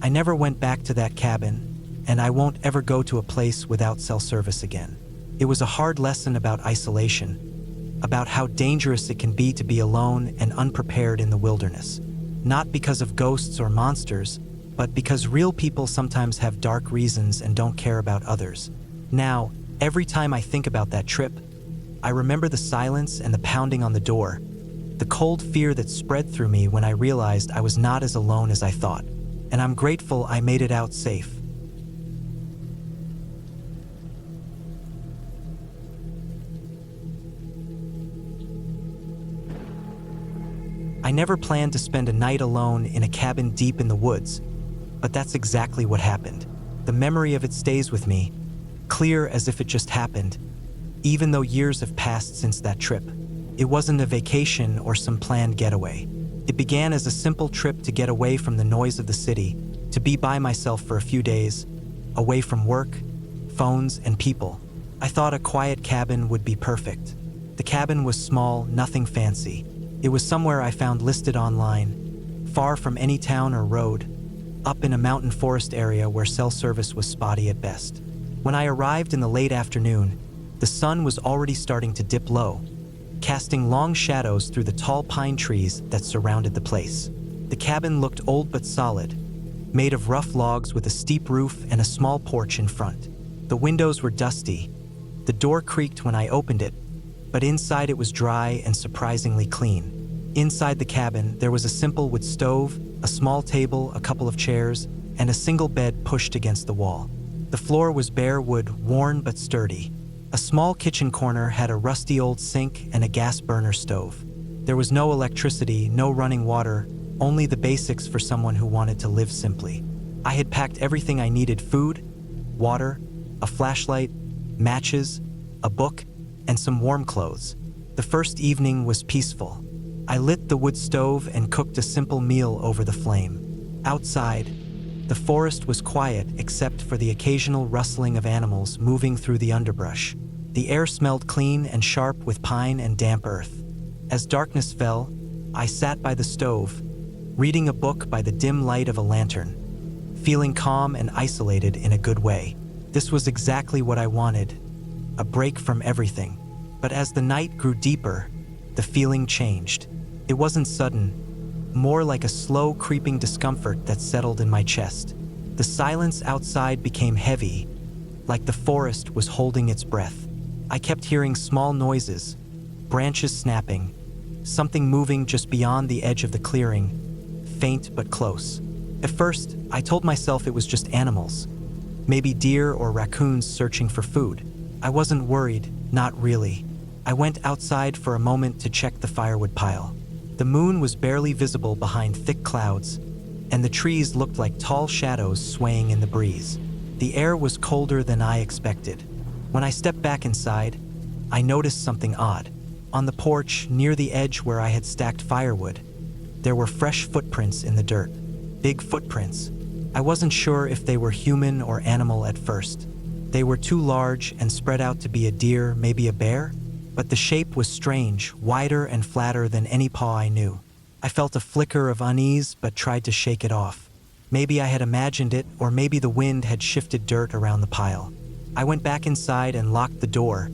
I never went back to that cabin, and I won't ever go to a place without cell service again. It was a hard lesson about isolation, about how dangerous it can be to be alone and unprepared in the wilderness. Not because of ghosts or monsters, but because real people sometimes have dark reasons and don't care about others. Now, every time I think about that trip, I remember the silence and the pounding on the door, the cold fear that spread through me when I realized I was not as alone as I thought. And I'm grateful I made it out safe. I never planned to spend a night alone in a cabin deep in the woods, but that's exactly what happened. The memory of it stays with me, clear as if it just happened, even though years have passed since that trip. It wasn't a vacation or some planned getaway. It began as a simple trip to get away from the noise of the city, to be by myself for a few days, away from work, phones, and people. I thought a quiet cabin would be perfect. The cabin was small, nothing fancy. It was somewhere I found listed online, far from any town or road, up in a mountain forest area where cell service was spotty at best. When I arrived in the late afternoon, the sun was already starting to dip low, casting long shadows through the tall pine trees that surrounded the place. The cabin looked old but solid, made of rough logs with a steep roof and a small porch in front. The windows were dusty. The door creaked when I opened it, but inside it was dry and surprisingly clean. Inside the cabin, there was a simple wood stove, a small table, a couple of chairs, and a single bed pushed against the wall. The floor was bare wood, worn but sturdy. A small kitchen corner had a rusty old sink and a gas burner stove. There was no electricity, no running water, only the basics for someone who wanted to live simply. I had packed everything I needed: food, water, a flashlight, matches, a book, and some warm clothes. The first evening was peaceful. I lit the wood stove and cooked a simple meal over the flame. Outside, the forest was quiet except for the occasional rustling of animals moving through the underbrush. The air smelled clean and sharp with pine and damp earth. As darkness fell, I sat by the stove, reading a book by the dim light of a lantern, feeling calm and isolated in a good way. This was exactly what I wanted, a break from everything. But as the night grew deeper, the feeling changed. It wasn't sudden, more like a slow creeping discomfort that settled in my chest. The silence outside became heavy, like the forest was holding its breath. I kept hearing small noises, branches snapping, something moving just beyond the edge of the clearing, faint but close. At first, I told myself it was just animals, maybe deer or raccoons searching for food. I wasn't worried, not really. I went outside for a moment to check the firewood pile. The moon was barely visible behind thick clouds, and the trees looked like tall shadows swaying in the breeze. The air was colder than I expected. When I stepped back inside, I noticed something odd. On the porch, near the edge where I had stacked firewood, there were fresh footprints in the dirt. Big footprints. I wasn't sure if they were human or animal at first. They were too large and spread out to be a deer, maybe a bear, but the shape was strange, wider and flatter than any paw I knew. I felt a flicker of unease but tried to shake it off. Maybe I had imagined it, or maybe the wind had shifted dirt around the pile. I went back inside and locked the door,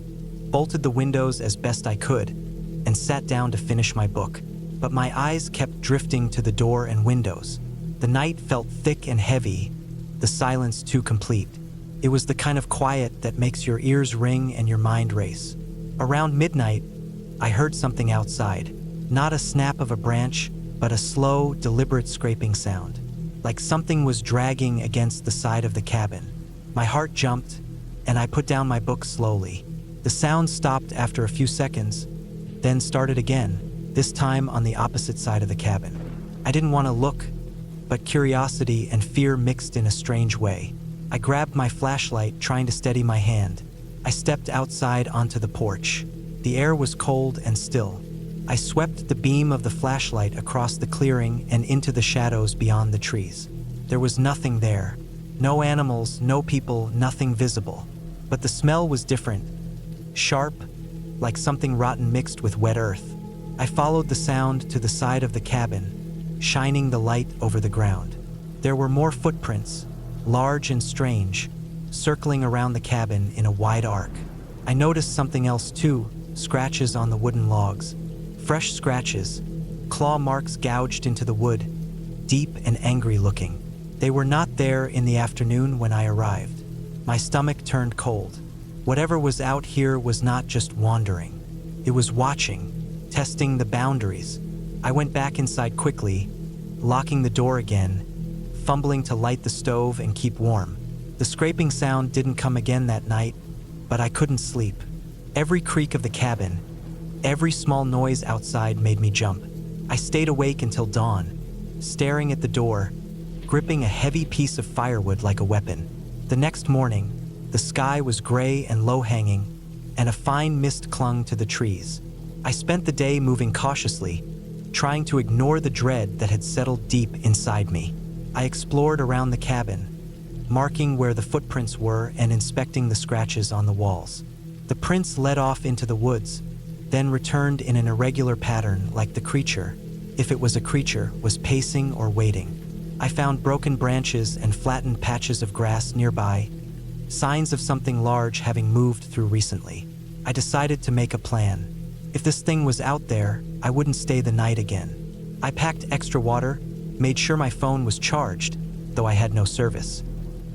bolted the windows as best I could, and sat down to finish my book. But my eyes kept drifting to the door and windows. The night felt thick and heavy, the silence too complete. It was the kind of quiet that makes your ears ring and your mind race. Around midnight, I heard something outside. Not a snap of a branch, but a slow, deliberate scraping sound, like something was dragging against the side of the cabin. My heart jumped, and I put down my book slowly. The sound stopped after a few seconds, then started again, this time on the opposite side of the cabin. I didn't want to look, but curiosity and fear mixed in a strange way. I grabbed my flashlight, trying to steady my hand. I stepped outside onto the porch. The air was cold and still. I swept the beam of the flashlight across the clearing and into the shadows beyond the trees. There was nothing there. No animals, no people, nothing visible. But the smell was different. Sharp, like something rotten mixed with wet earth. I followed the sound to the side of the cabin, shining the light over the ground. There were more footprints, large and strange, circling around the cabin in a wide arc. I noticed something else too, scratches on the wooden logs. Fresh scratches, claw marks gouged into the wood, deep and angry looking. They were not there in the afternoon when I arrived. My stomach turned cold. Whatever was out here was not just wandering. It was watching, testing the boundaries. I went back inside quickly, locking the door again, fumbling to light the stove and keep warm. The scraping sound didn't come again that night, but I couldn't sleep. Every creak of the cabin, every small noise outside made me jump. I stayed awake until dawn, staring at the door, gripping a heavy piece of firewood like a weapon. The next morning, the sky was gray and low-hanging, and a fine mist clung to the trees. I spent the day moving cautiously, trying to ignore the dread that had settled deep inside me. I explored around the cabin, marking where the footprints were and inspecting the scratches on the walls. The prints led off into the woods, then returned in an irregular pattern like the creature, if it was a creature, was pacing or waiting. I found broken branches and flattened patches of grass nearby, signs of something large having moved through recently. I decided to make a plan. If this thing was out there, I wouldn't stay the night again. I packed extra water, made sure my phone was charged, though I had no service,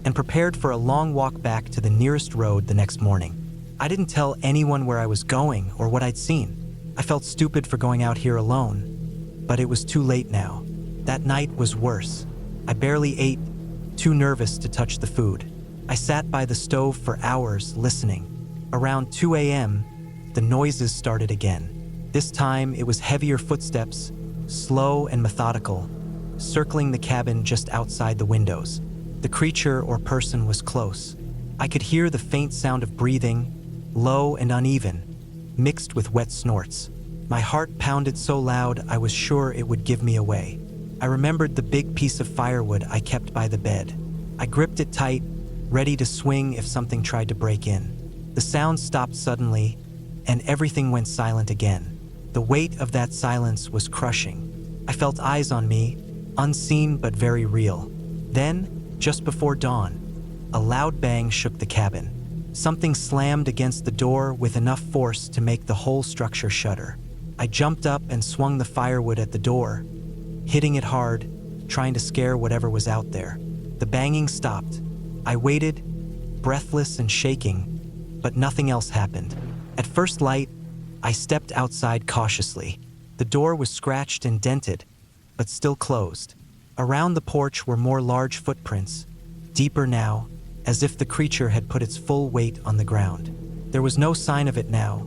and prepared for a long walk back to the nearest road the next morning. I didn't tell anyone where I was going or what I'd seen. I felt stupid for going out here alone, but it was too late now. That night was worse. I barely ate, too nervous to touch the food. I sat by the stove for hours listening. Around 2 a.m., the noises started again. This time it was heavier footsteps, slow and methodical, circling the cabin just outside the windows. The creature or person was close. I could hear the faint sound of breathing, low and uneven, mixed with wet snorts. My heart pounded so loud I was sure it would give me away. I remembered the big piece of firewood I kept by the bed. I gripped it tight, ready to swing if something tried to break in. The sound stopped suddenly, and everything went silent again. The weight of that silence was crushing. I felt eyes on me, unseen but very real. Then, just before dawn, a loud bang shook the cabin. Something slammed against the door with enough force to make the whole structure shudder. I jumped up and swung the firewood at the door, hitting it hard, trying to scare whatever was out there. The banging stopped. I waited, breathless and shaking, but nothing else happened. At first light, I stepped outside cautiously. The door was scratched and dented, but still closed. Around the porch were more large footprints, deeper now, as if the creature had put its full weight on the ground. There was no sign of it now,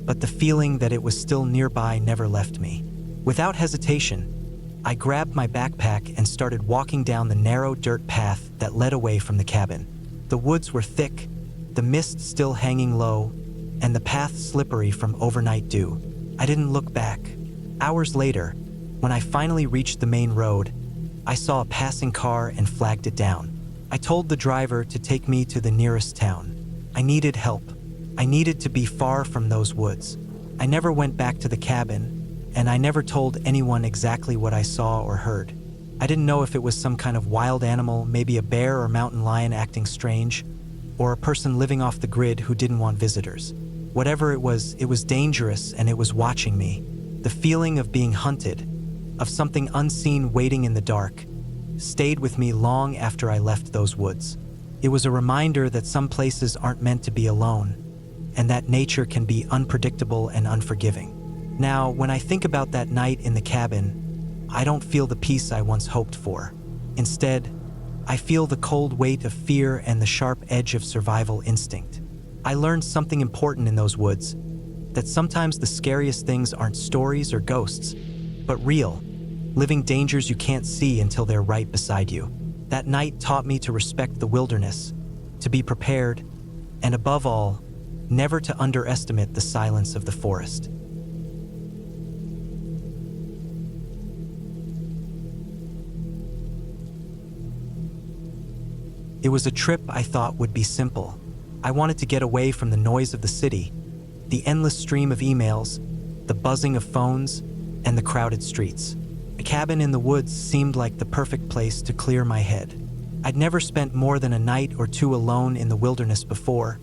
but the feeling that it was still nearby never left me. Without hesitation, I grabbed my backpack and started walking down the narrow dirt path that led away from the cabin. The woods were thick, the mist still hanging low, and the path slippery from overnight dew. I didn't look back. Hours later, when I finally reached the main road, I saw a passing car and flagged it down. I told the driver to take me to the nearest town. I needed help. I needed to be far from those woods. I never went back to the cabin, and I never told anyone exactly what I saw or heard. I didn't know if it was some kind of wild animal, maybe a bear or mountain lion acting strange, or a person living off the grid who didn't want visitors. Whatever it was dangerous and it was watching me. The feeling of being hunted, of something unseen waiting in the dark, stayed with me long after I left those woods. It was a reminder that some places aren't meant to be alone, and that nature can be unpredictable and unforgiving. Now, when I think about that night in the cabin, I don't feel the peace I once hoped for. Instead, I feel the cold weight of fear and the sharp edge of survival instinct. I learned something important in those woods, that sometimes the scariest things aren't stories or ghosts, but real, living dangers you can't see until they're right beside you. That night taught me to respect the wilderness, to be prepared, and above all, never to underestimate the silence of the forest. It was a trip I thought would be simple. I wanted to get away from the noise of the city, the endless stream of emails, the buzzing of phones, and the crowded streets. A cabin in the woods seemed like the perfect place to clear my head. I'd never spent more than a night or two alone in the wilderness before,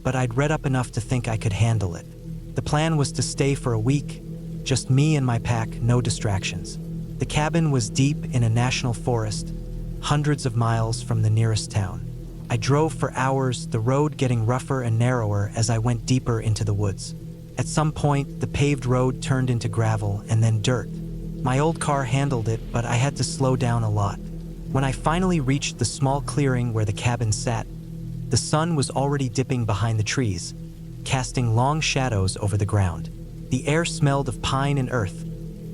but I'd read up enough to think I could handle it. The plan was to stay for a week, just me and my pack, no distractions. The cabin was deep in a national forest, hundreds of miles from the nearest town. I drove for hours, the road getting rougher and narrower as I went deeper into the woods. At some point, the paved road turned into gravel and then dirt. My old car handled it, but I had to slow down a lot. When I finally reached the small clearing where the cabin sat, the sun was already dipping behind the trees, casting long shadows over the ground. The air smelled of pine and earth,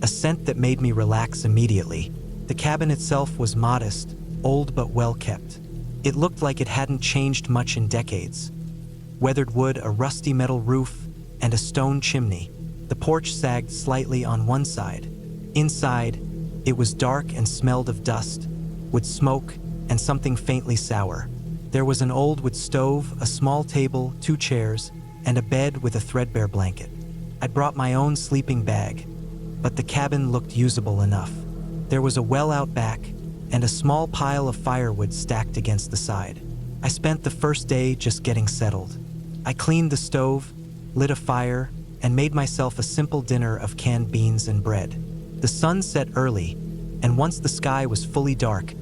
a scent that made me relax immediately. The cabin itself was modest, old but well kept. It looked like it hadn't changed much in decades. Weathered wood, a rusty metal roof, and a stone chimney. The porch sagged slightly on one side. Inside, it was dark and smelled of dust, with smoke and something faintly sour. There was an old wood stove, a small table, 2 chairs, and a bed with a threadbare blanket. I'd brought my own sleeping bag, but the cabin looked usable enough. There was a well out back, and a small pile of firewood stacked against the side. I spent the first day just getting settled. I cleaned the stove, lit a fire, and made myself a simple dinner of canned beans and bread. The sun set early, and once the sky was fully dark,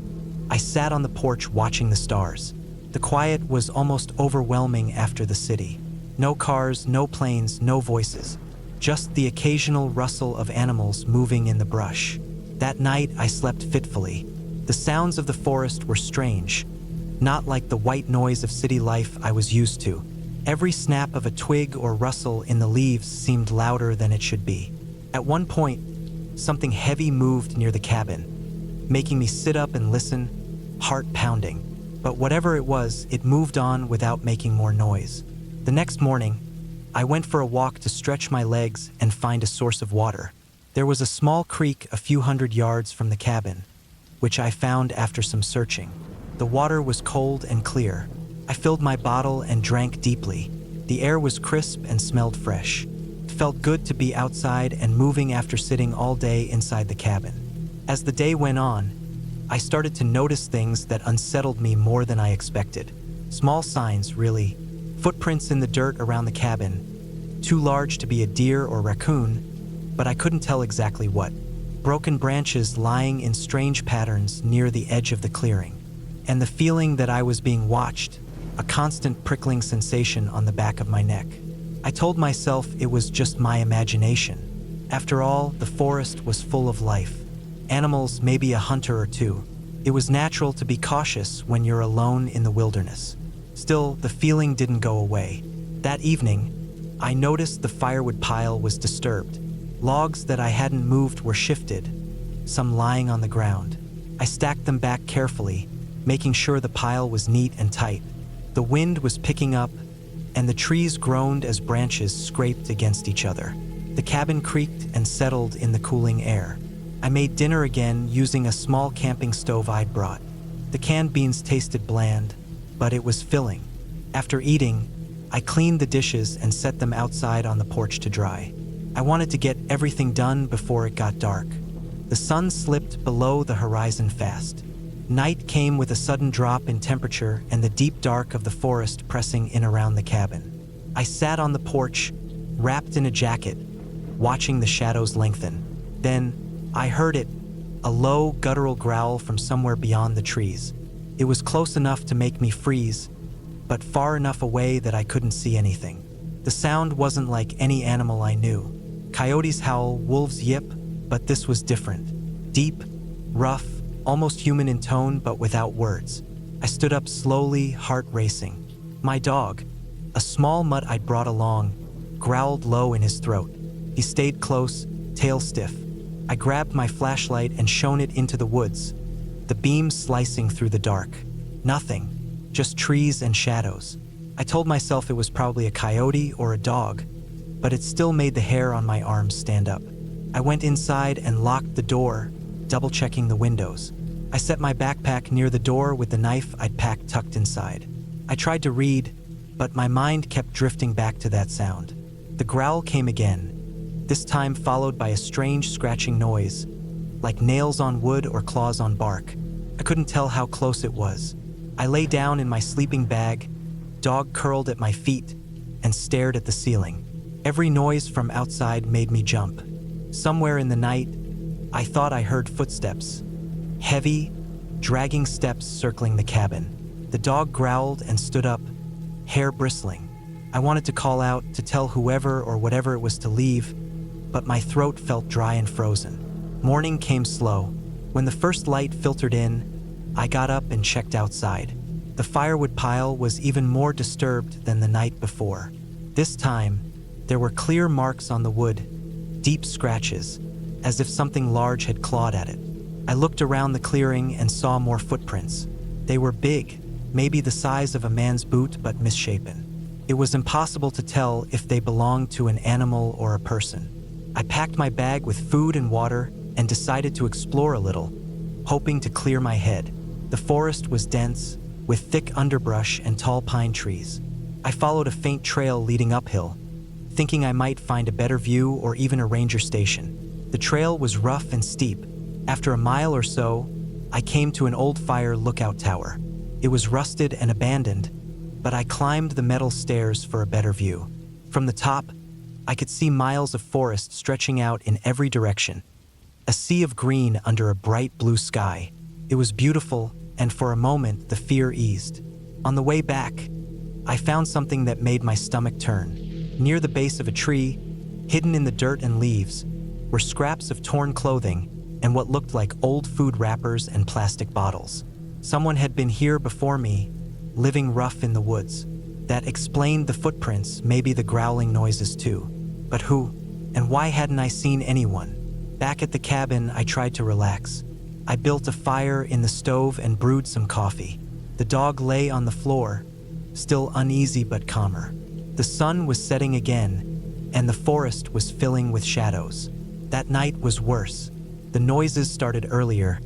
I sat on the porch watching the stars. The quiet was almost overwhelming after the city. No cars, no planes, no voices. Just the occasional rustle of animals moving in the brush. That night, I slept fitfully. The sounds of the forest were strange, not like the white noise of city life I was used to. Every snap of a twig or rustle in the leaves seemed louder than it should be. At one point, something heavy moved near the cabin, making me sit up and listen, heart pounding. But whatever it was, it moved on without making more noise. The next morning, I went for a walk to stretch my legs and find a source of water. There was a small creek a few hundred yards from the cabin, which I found after some searching. The water was cold and clear. I filled my bottle and drank deeply. The air was crisp and smelled fresh. It felt good to be outside and moving after sitting all day inside the cabin. As the day went on, I started to notice things that unsettled me more than I expected. Small signs, really. Footprints in the dirt around the cabin, too large to be a deer or raccoon, but I couldn't tell exactly what. Broken branches lying in strange patterns near the edge of the clearing, and the feeling that I was being watched, a constant prickling sensation on the back of my neck. I told myself it was just my imagination. After all, the forest was full of life. Animals, maybe a hunter or two. It was natural to be cautious when you're alone in the wilderness. Still, the feeling didn't go away. That evening, I noticed the firewood pile was disturbed. Logs that I hadn't moved were shifted, some lying on the ground. I stacked them back carefully, making sure the pile was neat and tight. The wind was picking up, and the trees groaned as branches scraped against each other. The cabin creaked and settled in the cooling air. I made dinner again using a small camping stove I'd brought. The canned beans tasted bland, but it was filling. After eating, I cleaned the dishes and set them outside on the porch to dry. I wanted to get everything done before it got dark. The sun slipped below the horizon fast. Night came with a sudden drop in temperature and the deep dark of the forest pressing in around the cabin. I sat on the porch, wrapped in a jacket, watching the shadows lengthen. Then, I heard it, a low, guttural growl from somewhere beyond the trees. It was close enough to make me freeze, but far enough away that I couldn't see anything. The sound wasn't like any animal I knew. Coyotes howl, wolves yip, but this was different. Deep, rough, almost human in tone, but without words. I stood up slowly, heart racing. My dog, a small mutt I'd brought along, growled low in his throat. He stayed close, tail stiff. I grabbed my flashlight and shone it into the woods, the beam slicing through the dark. Nothing, just trees and shadows. I told myself it was probably a coyote or a dog, but it still made the hair on my arms stand up. I went inside and locked the door, double-checking the windows. I set my backpack near the door with the knife I'd packed tucked inside. I tried to read, but my mind kept drifting back to that sound. The growl came again, this time followed by a strange scratching noise, like nails on wood or claws on bark. I couldn't tell how close it was. I lay down in my sleeping bag, dog curled at my feet, and stared at the ceiling. Every noise from outside made me jump. Somewhere in the night, I thought I heard footsteps. Heavy, dragging steps circling the cabin. The dog growled and stood up, hair bristling. I wanted to call out to tell whoever or whatever it was to leave, but my throat felt dry and frozen. Morning came slow. When the first light filtered in, I got up and checked outside. The firewood pile was even more disturbed than the night before. This time, there were clear marks on the wood, deep scratches. as if something large had clawed at it. I looked around the clearing and saw more footprints. They were big, maybe the size of a man's boot but misshapen. It was impossible to tell if they belonged to an animal or a person. I packed my bag with food and water and decided to explore a little, hoping to clear my head. The forest was dense, with thick underbrush and tall pine trees. I followed a faint trail leading uphill, thinking I might find a better view or even a ranger station. The trail was rough and steep. After a mile or so, I came to an old fire lookout tower. It was rusted and abandoned, but I climbed the metal stairs for a better view. From the top, I could see miles of forest stretching out in every direction, a sea of green under a bright blue sky. It was beautiful, and for a moment the fear eased. On the way back, I found something that made my stomach turn. Near the base of a tree, hidden in the dirt and leaves, were scraps of torn clothing and what looked like old food wrappers and plastic bottles. Someone had been here before me, living rough in the woods. That explained the footprints, maybe the growling noises too. But who, and why hadn't I seen anyone? Back at the cabin, I tried to relax. I built a fire in the stove and brewed some coffee. The dog lay on the floor, still uneasy but calmer. The sun was setting again, and the forest was filling with shadows. That night was worse. The noises started earlier.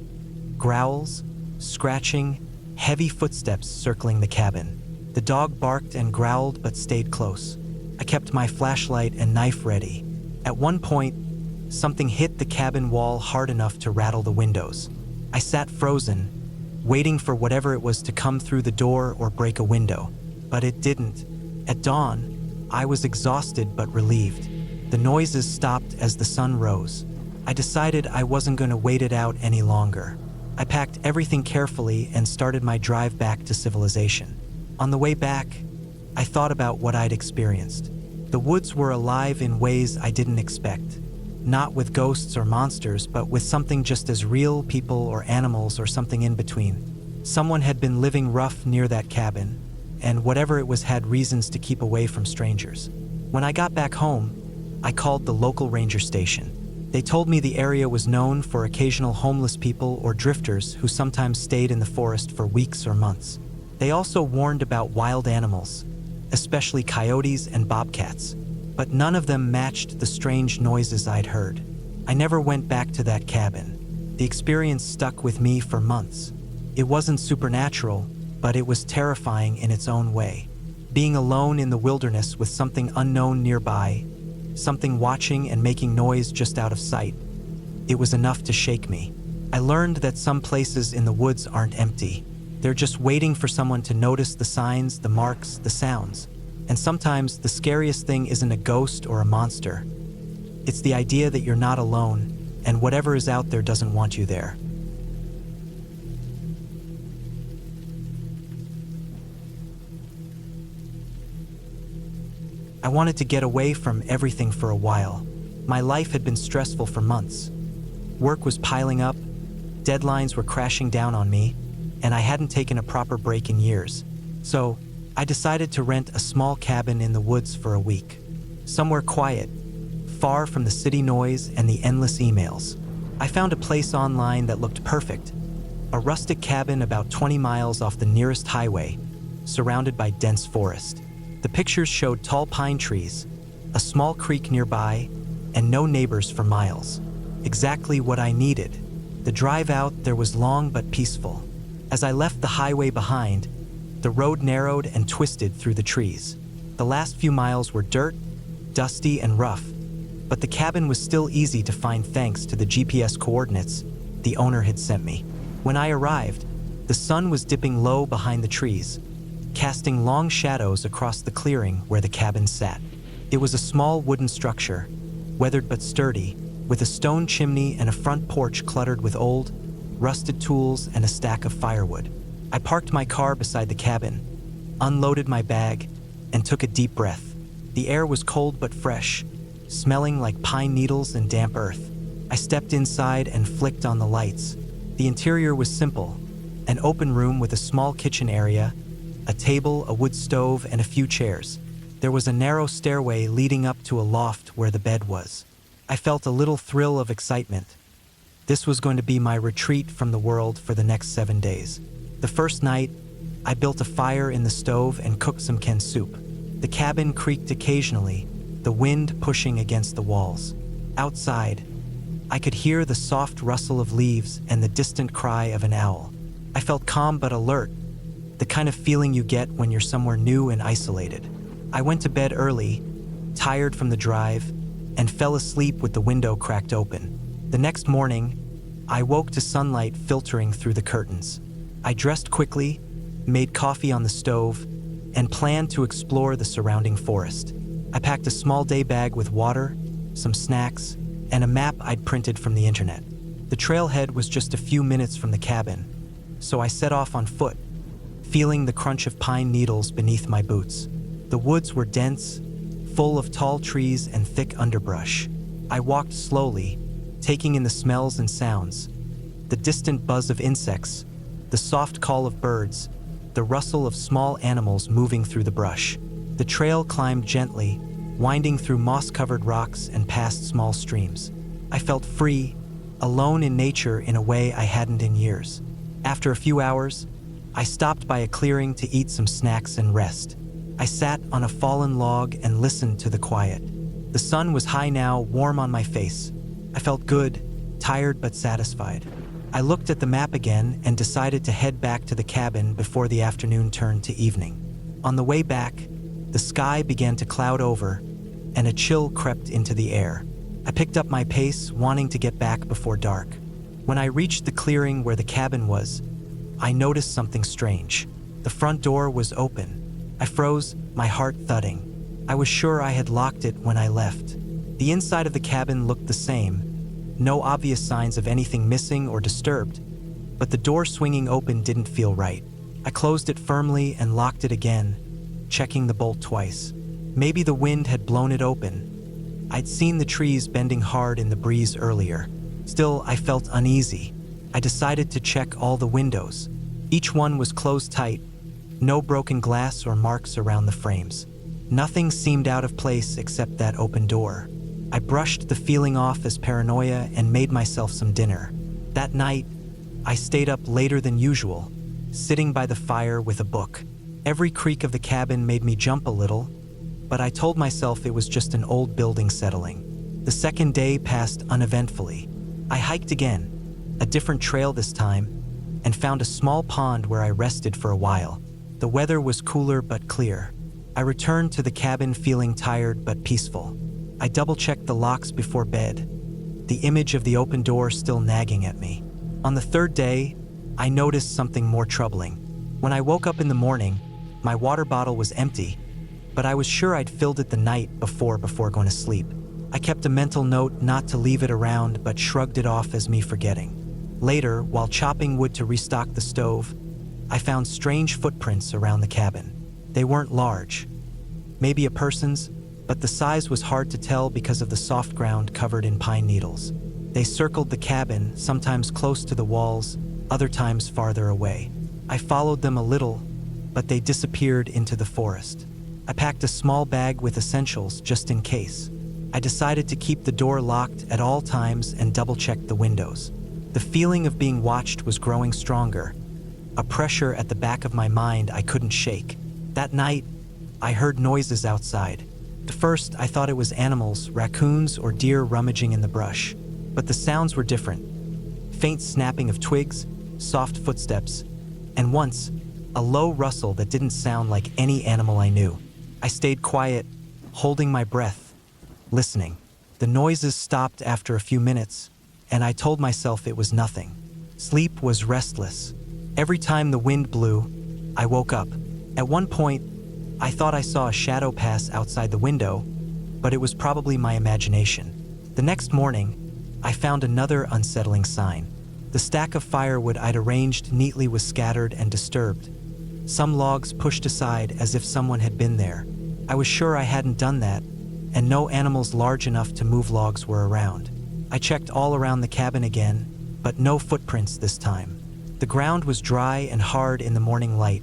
Growls, scratching, heavy footsteps circling the cabin. The dog barked and growled but stayed close. I kept my flashlight and knife ready. At one point, something hit the cabin wall hard enough to rattle the windows. I sat frozen, waiting for whatever it was to come through the door or break a window. But it didn't. At dawn, I was exhausted but relieved. The noises stopped as the sun rose. I decided I wasn't going to wait it out any longer. I packed everything carefully and started my drive back to civilization. On the way back, I thought about what I'd experienced. The woods were alive in ways I didn't expect. Not with ghosts or monsters, but with something just as real, people or animals or something in between. Someone had been living rough near that cabin, and whatever it was had reasons to keep away from strangers. When I got back home, I called the local ranger station. They told me the area was known for occasional homeless people or drifters who sometimes stayed in the forest for weeks or months. They also warned about wild animals, especially coyotes and bobcats, but none of them matched the strange noises I'd heard. I never went back to that cabin. The experience stuck with me for months. It wasn't supernatural, but it was terrifying in its own way. Being alone in the wilderness with something unknown nearby, something watching and making noise just out of sight, it was enough to shake me. I learned that some places in the woods aren't empty. They're just waiting for someone to notice the signs, the marks, the sounds. And sometimes the scariest thing isn't a ghost or a monster. It's the idea that you're not alone, and whatever is out there doesn't want you there. I wanted to get away from everything for a while. My life had been stressful for months. Work was piling up, deadlines were crashing down on me, and I hadn't taken a proper break in years. So, I decided to rent a small cabin in the woods for a week. Somewhere quiet, far from the city noise and the endless emails. I found a place online that looked perfect. A rustic cabin about 20 miles off the nearest highway, surrounded by dense forest. The pictures showed tall pine trees, a small creek nearby, and no neighbors for miles. Exactly what I needed. The drive out there was long but peaceful. As I left the highway behind, the road narrowed and twisted through the trees. The last few miles were dirt, dusty and rough, but the cabin was still easy to find thanks to the GPS coordinates the owner had sent me. When I arrived, the sun was dipping low behind the trees, casting long shadows across the clearing where the cabin sat. It was a small wooden structure, weathered but sturdy, with a stone chimney and a front porch cluttered with old, rusted tools and a stack of firewood. I parked my car beside the cabin, unloaded my bag, and took a deep breath. The air was cold but fresh, smelling like pine needles and damp earth. I stepped inside and flicked on the lights. The interior was simple, an open room with a small kitchen area, a table, a wood stove, and a few chairs. There was a narrow stairway leading up to a loft where the bed was. I felt a little thrill of excitement. This was going to be my retreat from the world for the next 7 days. The first night, I built a fire in the stove and cooked some canned soup. The cabin creaked occasionally, the wind pushing against the walls. Outside, I could hear the soft rustle of leaves and the distant cry of an owl. I felt calm but alert, the kind of feeling you get when you're somewhere new and isolated. I went to bed early, tired from the drive, and fell asleep with the window cracked open. The next morning, I woke to sunlight filtering through the curtains. I dressed quickly, made coffee on the stove, and planned to explore the surrounding forest. I packed a small day bag with water, some snacks, and a map I'd printed from the internet. The trailhead was just a few minutes from the cabin, so I set off on foot, feeling the crunch of pine needles beneath my boots. The woods were dense, full of tall trees and thick underbrush. I walked slowly, taking in the smells and sounds, the distant buzz of insects, the soft call of birds, the rustle of small animals moving through the brush. The trail climbed gently, winding through moss-covered rocks and past small streams. I felt free, alone in nature in a way I hadn't in years. After a few hours, I stopped by a clearing to eat some snacks and rest. I sat on a fallen log and listened to the quiet. The sun was high now, warm on my face. I felt good, tired but satisfied. I looked at the map again and decided to head back to the cabin before the afternoon turned to evening. On the way back, the sky began to cloud over, and a chill crept into the air. I picked up my pace, wanting to get back before dark. When I reached the clearing where the cabin was, I noticed something strange. The front door was open. I froze, my heart thudding. I was sure I had locked it when I left. The inside of the cabin looked the same, no obvious signs of anything missing or disturbed, but the door swinging open didn't feel right. I closed it firmly and locked it again, checking the bolt twice. Maybe the wind had blown it open. I'd seen the trees bending hard in the breeze earlier. Still, I felt uneasy. I decided to check all the windows. Each one was closed tight, no broken glass or marks around the frames. Nothing seemed out of place except that open door. I brushed the feeling off as paranoia and made myself some dinner. That night, I stayed up later than usual, sitting by the fire with a book. Every creak of the cabin made me jump a little, but I told myself it was just an old building settling. The second day passed uneventfully. I hiked again, a different trail this time, and found a small pond where I rested for a while. The weather was cooler but clear. I returned to the cabin feeling tired but peaceful. I double-checked the locks before bed, the image of the open door still nagging at me. On the third day, I noticed something more troubling. When I woke up in the morning, my water bottle was empty, but I was sure I'd filled it the night before going to sleep. I kept a mental note not to leave it around but shrugged it off as me forgetting. Later, while chopping wood to restock the stove, I found strange footprints around the cabin. They weren't large, maybe a person's, but the size was hard to tell because of the soft ground covered in pine needles. They circled the cabin, sometimes close to the walls, other times farther away. I followed them a little, but they disappeared into the forest. I packed a small bag with essentials just in case. I decided to keep the door locked at all times and double-checked the windows. The feeling of being watched was growing stronger, a pressure at the back of my mind I couldn't shake. That night, I heard noises outside. At first, I thought it was animals, raccoons or deer rummaging in the brush, but the sounds were different. Faint snapping of twigs, soft footsteps, and once, a low rustle that didn't sound like any animal I knew. I stayed quiet, holding my breath, listening. The noises stopped after a few minutes, and I told myself it was nothing. Sleep was restless. Every time the wind blew, I woke up. At one point, I thought I saw a shadow pass outside the window, but it was probably my imagination. The next morning, I found another unsettling sign. The stack of firewood I'd arranged neatly was scattered and disturbed. Some logs pushed aside as if someone had been there. I was sure I hadn't done that, and no animals large enough to move logs were around. I checked all around the cabin again, but no footprints this time. The ground was dry and hard in the morning light,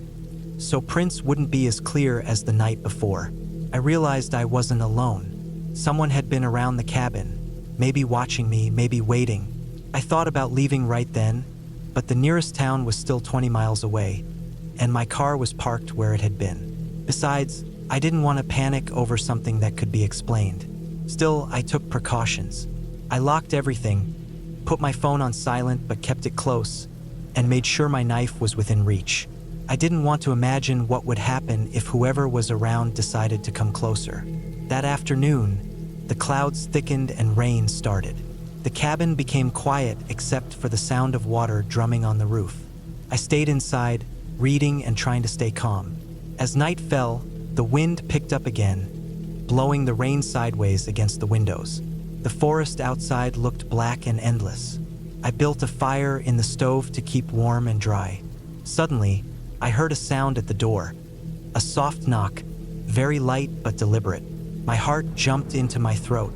so prints wouldn't be as clear as the night before. I realized I wasn't alone. Someone had been around the cabin, maybe watching me, maybe waiting. I thought about leaving right then, but the nearest town was still 20 miles away, and my car was parked where it had been. Besides, I didn't want to panic over something that could be explained. Still, I took precautions. I locked everything, put my phone on silent but kept it close, and made sure my knife was within reach. I didn't want to imagine what would happen if whoever was around decided to come closer. That afternoon, the clouds thickened and rain started. The cabin became quiet except for the sound of water drumming on the roof. I stayed inside, reading and trying to stay calm. As night fell, the wind picked up again, blowing the rain sideways against the windows. The forest outside looked black and endless. I built a fire in the stove to keep warm and dry. Suddenly, I heard a sound at the door. A soft knock, very light but deliberate. My heart jumped into my throat.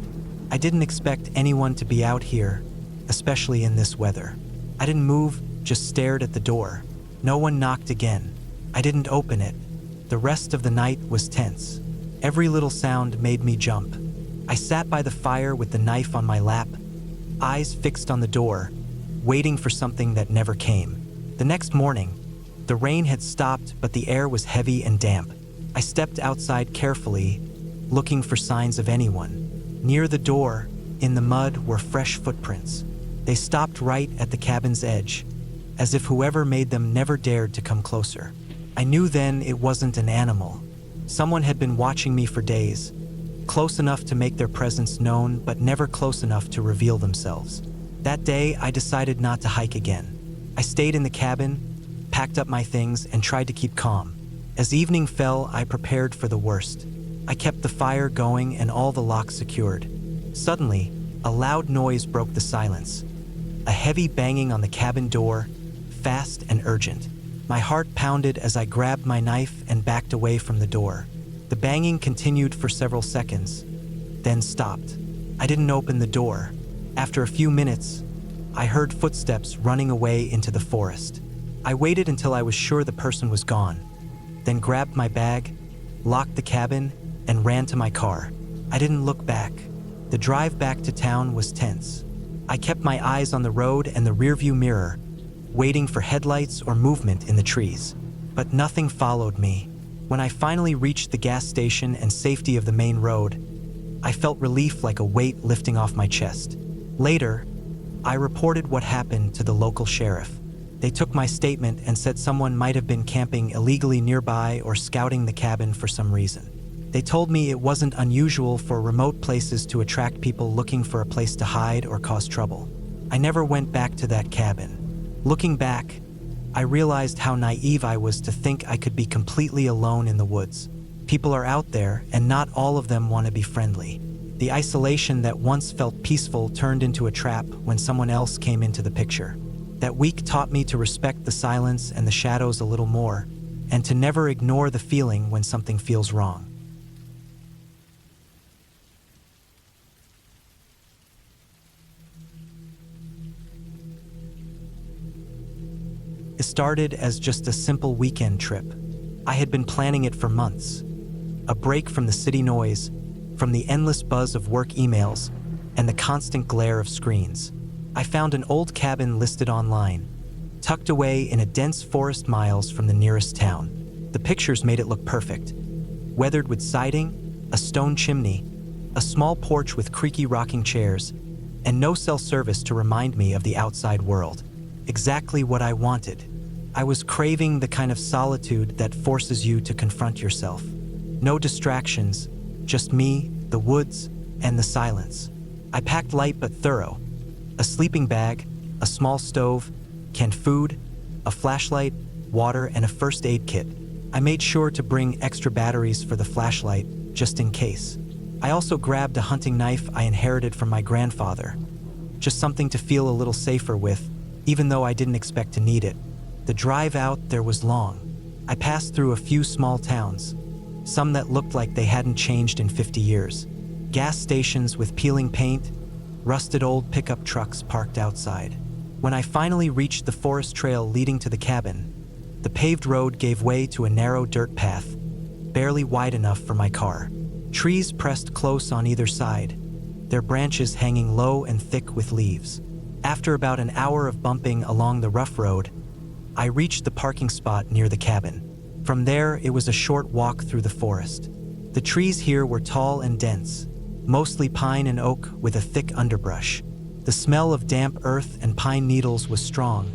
I didn't expect anyone to be out here, especially in this weather. I didn't move, just stared at the door. No one knocked again. I didn't open it. The rest of the night was tense. Every little sound made me jump. I sat by the fire with the knife on my lap, eyes fixed on the door, waiting for something that never came. The next morning, the rain had stopped, but the air was heavy and damp. I stepped outside carefully, looking for signs of anyone. Near the door, in the mud, were fresh footprints. They stopped right at the cabin's edge, as if whoever made them never dared to come closer. I knew then it wasn't an animal. Someone had been watching me for days, close enough to make their presence known, but never close enough to reveal themselves. That day, I decided not to hike again. I stayed in the cabin, packed up my things, and tried to keep calm. As evening fell, I prepared for the worst. I kept the fire going and all the locks secured. Suddenly, a loud noise broke the silence. A heavy banging on the cabin door, fast and urgent. My heart pounded as I grabbed my knife and backed away from the door. The banging continued for several seconds, then stopped. I didn't open the door. After a few minutes, I heard footsteps running away into the forest. I waited until I was sure the person was gone, then grabbed my bag, locked the cabin, and ran to my car. I didn't look back. The drive back to town was tense. I kept my eyes on the road and the rearview mirror, waiting for headlights or movement in the trees. But nothing followed me. When I finally reached the gas station and safety of the main road, I felt relief like a weight lifting off my chest. Later, I reported what happened to the local sheriff. They took my statement and said someone might have been camping illegally nearby or scouting the cabin for some reason. They told me it wasn't unusual for remote places to attract people looking for a place to hide or cause trouble. I never went back to that cabin. Looking back, I realized how naive I was to think I could be completely alone in the woods. People are out there, and not all of them want to be friendly. The isolation that once felt peaceful turned into a trap when someone else came into the picture. That week taught me to respect the silence and the shadows a little more, and to never ignore the feeling when something feels wrong. It started as just a simple weekend trip. I had been planning it for months. A break from the city noise, from the endless buzz of work emails, and the constant glare of screens. I found an old cabin listed online, tucked away in a dense forest miles from the nearest town. The pictures made it look perfect. Weathered with siding, a stone chimney, a small porch with creaky rocking chairs, and no cell service to remind me of the outside world. Exactly what I wanted. I was craving the kind of solitude that forces you to confront yourself. No distractions, just me, the woods, and the silence. I packed light but thorough. A sleeping bag, a small stove, canned food, a flashlight, water, and a first aid kit. I made sure to bring extra batteries for the flashlight, just in case. I also grabbed a hunting knife I inherited from my grandfather. Just something to feel a little safer with, even though I didn't expect to need it. The drive out there was long. I passed through a few small towns, some that looked like they hadn't changed in 50 years. Gas stations with peeling paint, rusted old pickup trucks parked outside. When I finally reached the forest trail leading to the cabin, the paved road gave way to a narrow dirt path, barely wide enough for my car. Trees pressed close on either side, their branches hanging low and thick with leaves. After about an hour of bumping along the rough road, I reached the parking spot near the cabin. From there, it was a short walk through the forest. The trees here were tall and dense, mostly pine and oak with a thick underbrush. The smell of damp earth and pine needles was strong,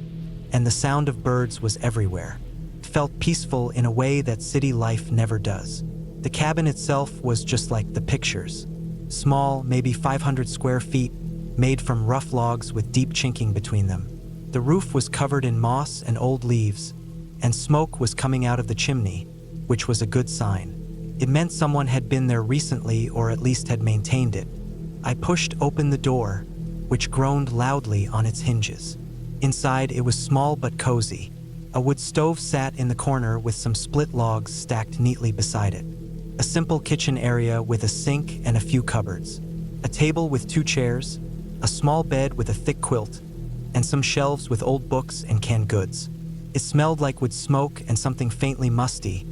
and the sound of birds was everywhere. It felt peaceful in a way that city life never does. The cabin itself was just like the pictures. Small, maybe 500 square feet, made from rough logs with deep chinking between them. The roof was covered in moss and old leaves, and smoke was coming out of the chimney, which was a good sign. It meant someone had been there recently or at least had maintained it. I pushed open the door, which groaned loudly on its hinges. Inside, it was small but cozy. A wood stove sat in the corner with some split logs stacked neatly beside it. A simple kitchen area with a sink and a few cupboards. A table with 2 chairs, a small bed with a thick quilt, and some shelves with old books and canned goods. It smelled like wood smoke and something faintly musty,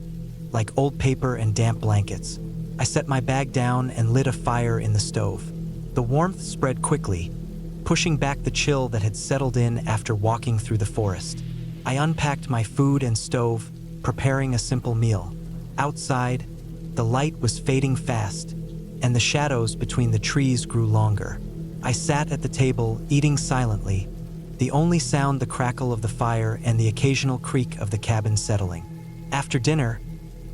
like old paper and damp blankets. I set my bag down and lit a fire in the stove. The warmth spread quickly, pushing back the chill that had settled in after walking through the forest. I unpacked my food and stove, preparing a simple meal. Outside, the light was fading fast, and the shadows between the trees grew longer. I sat at the table, eating silently, the only sound the crackle of the fire and the occasional creak of the cabin settling. After dinner,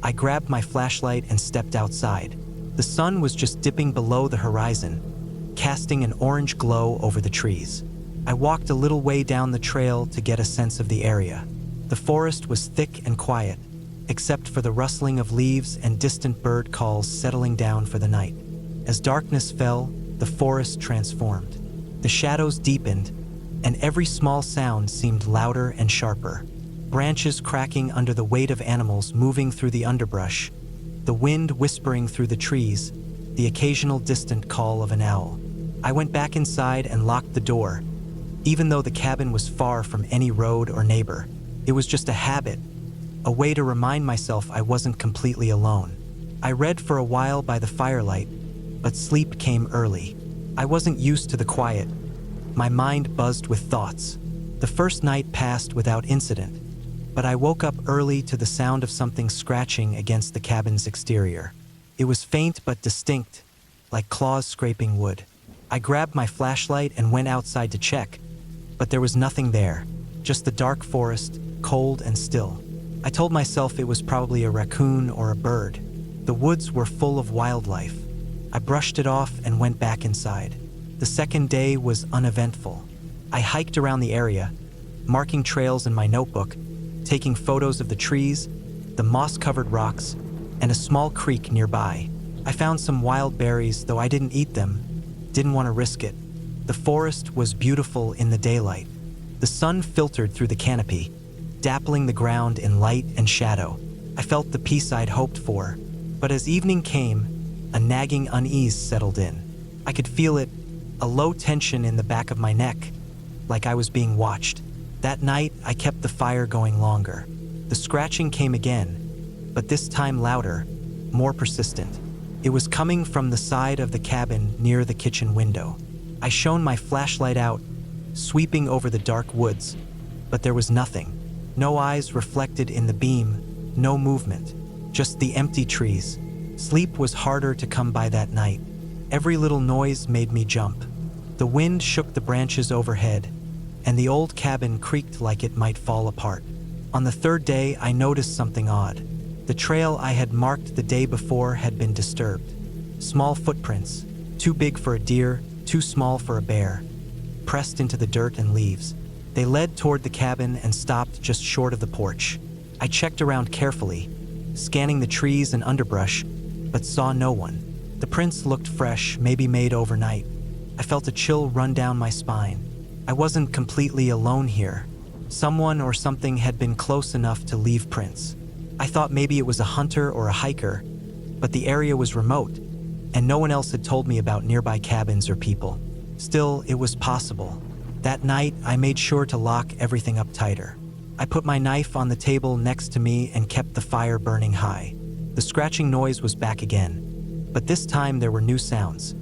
I grabbed my flashlight and stepped outside. The sun was just dipping below the horizon, casting an orange glow over the trees. I walked a little way down the trail to get a sense of the area. The forest was thick and quiet, except for the rustling of leaves and distant bird calls settling down for the night. As darkness fell, the forest transformed. The shadows deepened, and every small sound seemed louder and sharper. Branches cracking under the weight of animals moving through the underbrush, the wind whispering through the trees, the occasional distant call of an owl. I went back inside and locked the door. Even though the cabin was far from any road or neighbor, it was just a habit, a way to remind myself I wasn't completely alone. I read for a while by the firelight, but sleep came early. I wasn't used to the quiet. My mind buzzed with thoughts. The first night passed without incident, but I woke up early to the sound of something scratching against the cabin's exterior. It was faint but distinct, like claws scraping wood. I grabbed my flashlight and went outside to check, but there was nothing there, just the dark forest, cold and still. I told myself it was probably a raccoon or a bird. The woods were full of wildlife. I brushed it off and went back inside. The second day was uneventful. I hiked around the area, marking trails in my notebook, taking photos of the trees, the moss-covered rocks, and a small creek nearby. I found some wild berries, though I didn't eat them. Didn't want to risk it. The forest was beautiful in the daylight. The sun filtered through the canopy, dappling the ground in light and shadow. I felt the peace I'd hoped for, but as evening came, a nagging unease settled in. I could feel it, a low tension in the back of my neck, like I was being watched. That night, I kept the fire going longer. The scratching came again, but this time louder, more persistent. It was coming from the side of the cabin near the kitchen window. I shone my flashlight out, sweeping over the dark woods, but there was nothing. No eyes reflected in the beam, no movement, just the empty trees. Sleep was harder to come by that night. Every little noise made me jump. The wind shook the branches overhead, and the old cabin creaked like it might fall apart. On the third day, I noticed something odd. The trail I had marked the day before had been disturbed. Small footprints, too big for a deer, too small for a bear, pressed into the dirt and leaves. They led toward the cabin and stopped just short of the porch. I checked around carefully, scanning the trees and underbrush, but saw no one. The prints looked fresh, maybe made overnight. I felt a chill run down my spine. I wasn't completely alone here. Someone or something had been close enough to leave prints. I thought maybe it was a hunter or a hiker, but the area was remote, and no one else had told me about nearby cabins or people. Still, it was possible. That night, I made sure to lock everything up tighter. I put my knife on the table next to me and kept the fire burning high. The scratching noise was back again, but this time there were new sounds.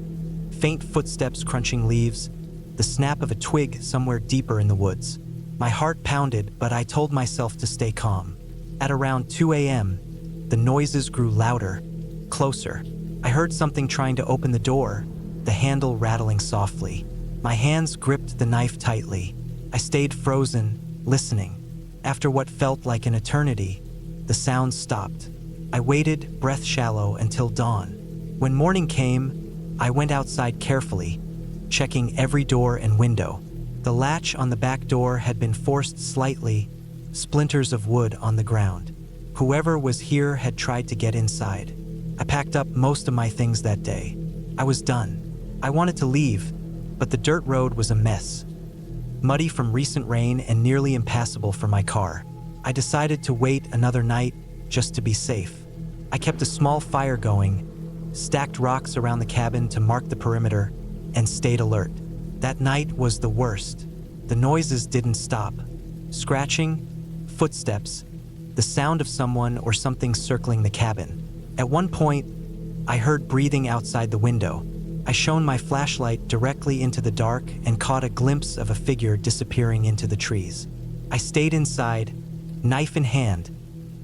faint footsteps crunching leaves, the snap of a twig somewhere deeper in the woods. My heart pounded, but I told myself to stay calm. At around 2 a.m., the noises grew louder, closer. I heard something trying to open the door, the handle rattling softly. My hands gripped the knife tightly. I stayed frozen, listening. After what felt like an eternity, the sound stopped. I waited, breath shallow, until dawn. When morning came, I went outside carefully, checking every door and window. The latch on the back door had been forced slightly, splinters of wood on the ground. Whoever was here had tried to get inside. I packed up most of my things that day. I was done. I wanted to leave, but the dirt road was a mess. Muddy from recent rain and nearly impassable for my car. I decided to wait another night just to be safe. I kept a small fire going, stacked rocks around the cabin to mark the perimeter, and stayed alert. That night was the worst. The noises didn't stop. Scratching, footsteps, the sound of someone or something circling the cabin. At one point, I heard breathing outside the window. I shone my flashlight directly into the dark and caught a glimpse of a figure disappearing into the trees. I stayed inside, knife in hand,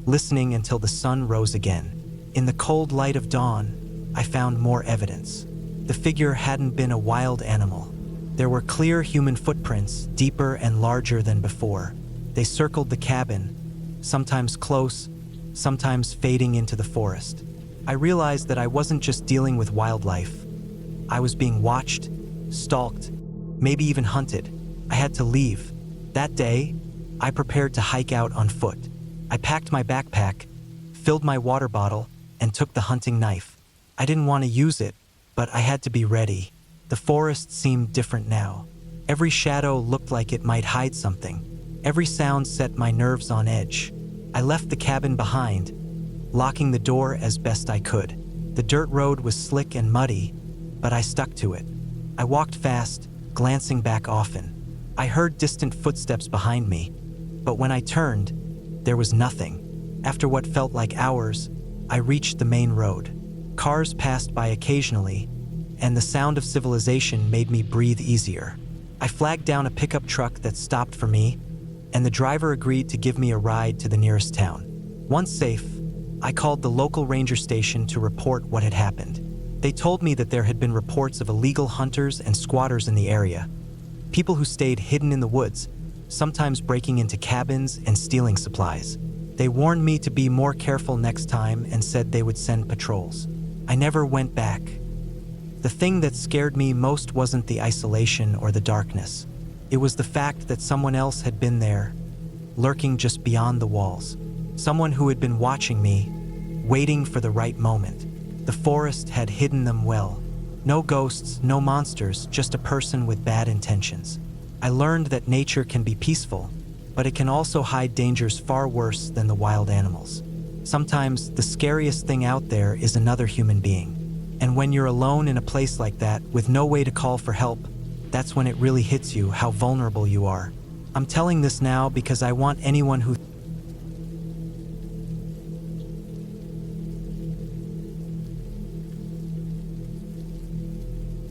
listening until the sun rose again. In the cold light of dawn, I found more evidence. The figure hadn't been a wild animal. There were clear human footprints, deeper and larger than before. They circled the cabin, sometimes close, sometimes fading into the forest. I realized that I wasn't just dealing with wildlife. I was being watched, stalked, maybe even hunted. I had to leave. That day, I prepared to hike out on foot. I packed my backpack, filled my water bottle, and took the hunting knife. I didn't want to use it, but I had to be ready. The forest seemed different now. Every shadow looked like it might hide something. Every sound set my nerves on edge. I left the cabin behind, locking the door as best I could. The dirt road was slick and muddy, but I stuck to it. I walked fast, glancing back often. I heard distant footsteps behind me, but when I turned, there was nothing. After what felt like hours, I reached the main road. Cars passed by occasionally, and the sound of civilization made me breathe easier. I flagged down a pickup truck that stopped for me, and the driver agreed to give me a ride to the nearest town. Once safe, I called the local ranger station to report what had happened. They told me that there had been reports of illegal hunters and squatters in the area, people who stayed hidden in the woods, sometimes breaking into cabins and stealing supplies. They warned me to be more careful next time and said they would send patrols. I never went back. The thing that scared me most wasn't the isolation or the darkness. It was the fact that someone else had been there, lurking just beyond the walls. Someone who had been watching me, waiting for the right moment. The forest had hidden them well. No ghosts, no monsters, just a person with bad intentions. I learned that nature can be peaceful, but it can also hide dangers far worse than the wild animals. Sometimes the scariest thing out there is another human being. And when you're alone in a place like that, with no way to call for help, that's when it really hits you how vulnerable you are. I'm telling this now because I want anyone who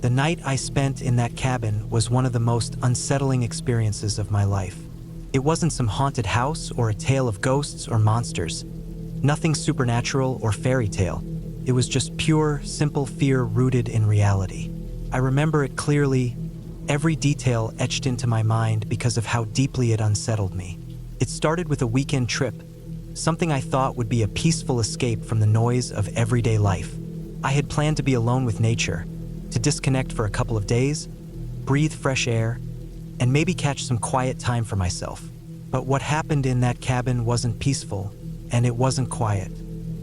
The night I spent in that cabin was one of the most unsettling experiences of my life. It wasn't some haunted house or a tale of ghosts or monsters. Nothing supernatural or fairy tale. It was just pure, simple fear rooted in reality. I remember it clearly, every detail etched into my mind because of how deeply it unsettled me. It started with a weekend trip, something I thought would be a peaceful escape from the noise of everyday life. I had planned to be alone with nature, to disconnect for a couple of days, breathe fresh air, and maybe catch some quiet time for myself. But what happened in that cabin wasn't peaceful, and it wasn't quiet.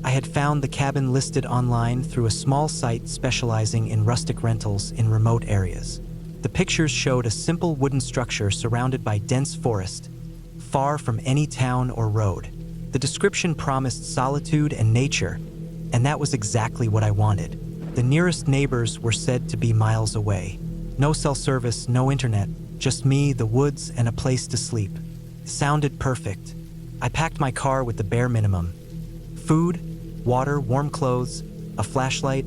I had found the cabin listed online through a small site specializing in rustic rentals in remote areas. The pictures showed a simple wooden structure surrounded by dense forest, far from any town or road. The description promised solitude and nature, and that was exactly what I wanted. The nearest neighbors were said to be miles away. No cell service, no internet, just me, the woods, and a place to sleep. Sounded perfect. I packed my car with the bare minimum. Food, water, warm clothes, a flashlight,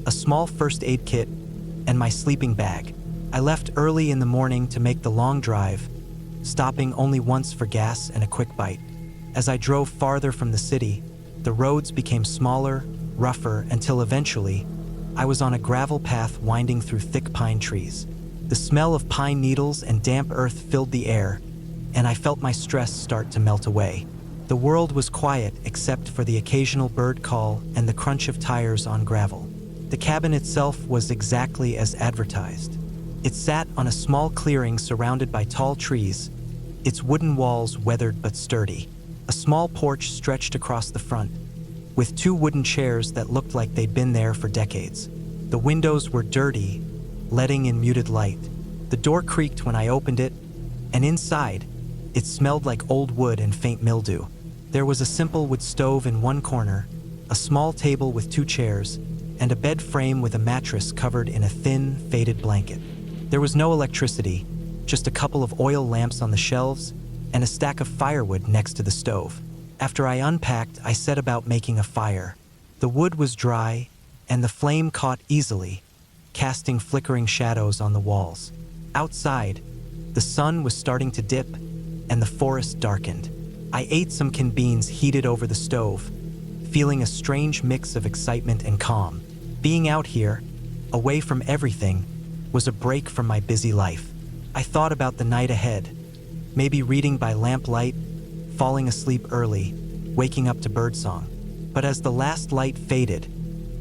a small first aid kit, and my sleeping bag. I left early in the morning to make the long drive, stopping only once for gas and a quick bite. As I drove farther from the city, the roads became smaller, rougher, until eventually, I was on a gravel path winding through thick pine trees. The smell of pine needles and damp earth filled the air, and I felt my stress start to melt away. The world was quiet except for the occasional bird call and the crunch of tires on gravel. The cabin itself was exactly as advertised. It sat on a small clearing surrounded by tall trees, its wooden walls weathered but sturdy. A small porch stretched across the front, with 2 wooden chairs that looked like they'd been there for decades. The windows were dirty, letting in muted light. The door creaked when I opened it, and inside, it smelled like old wood and faint mildew. There was a simple wood stove in one corner, a small table with 2 chairs, and a bed frame with a mattress covered in a thin, faded blanket. There was no electricity, just a couple of oil lamps on the shelves and a stack of firewood next to the stove. After I unpacked, I set about making a fire. The wood was dry, and the flame caught easily, casting flickering shadows on the walls. Outside, the sun was starting to dip, and the forest darkened. I ate some canned beans heated over the stove, feeling a strange mix of excitement and calm. Being out here, away from everything, was a break from my busy life. I thought about the night ahead, maybe reading by lamplight, falling asleep early, waking up to birdsong. But as the last light faded,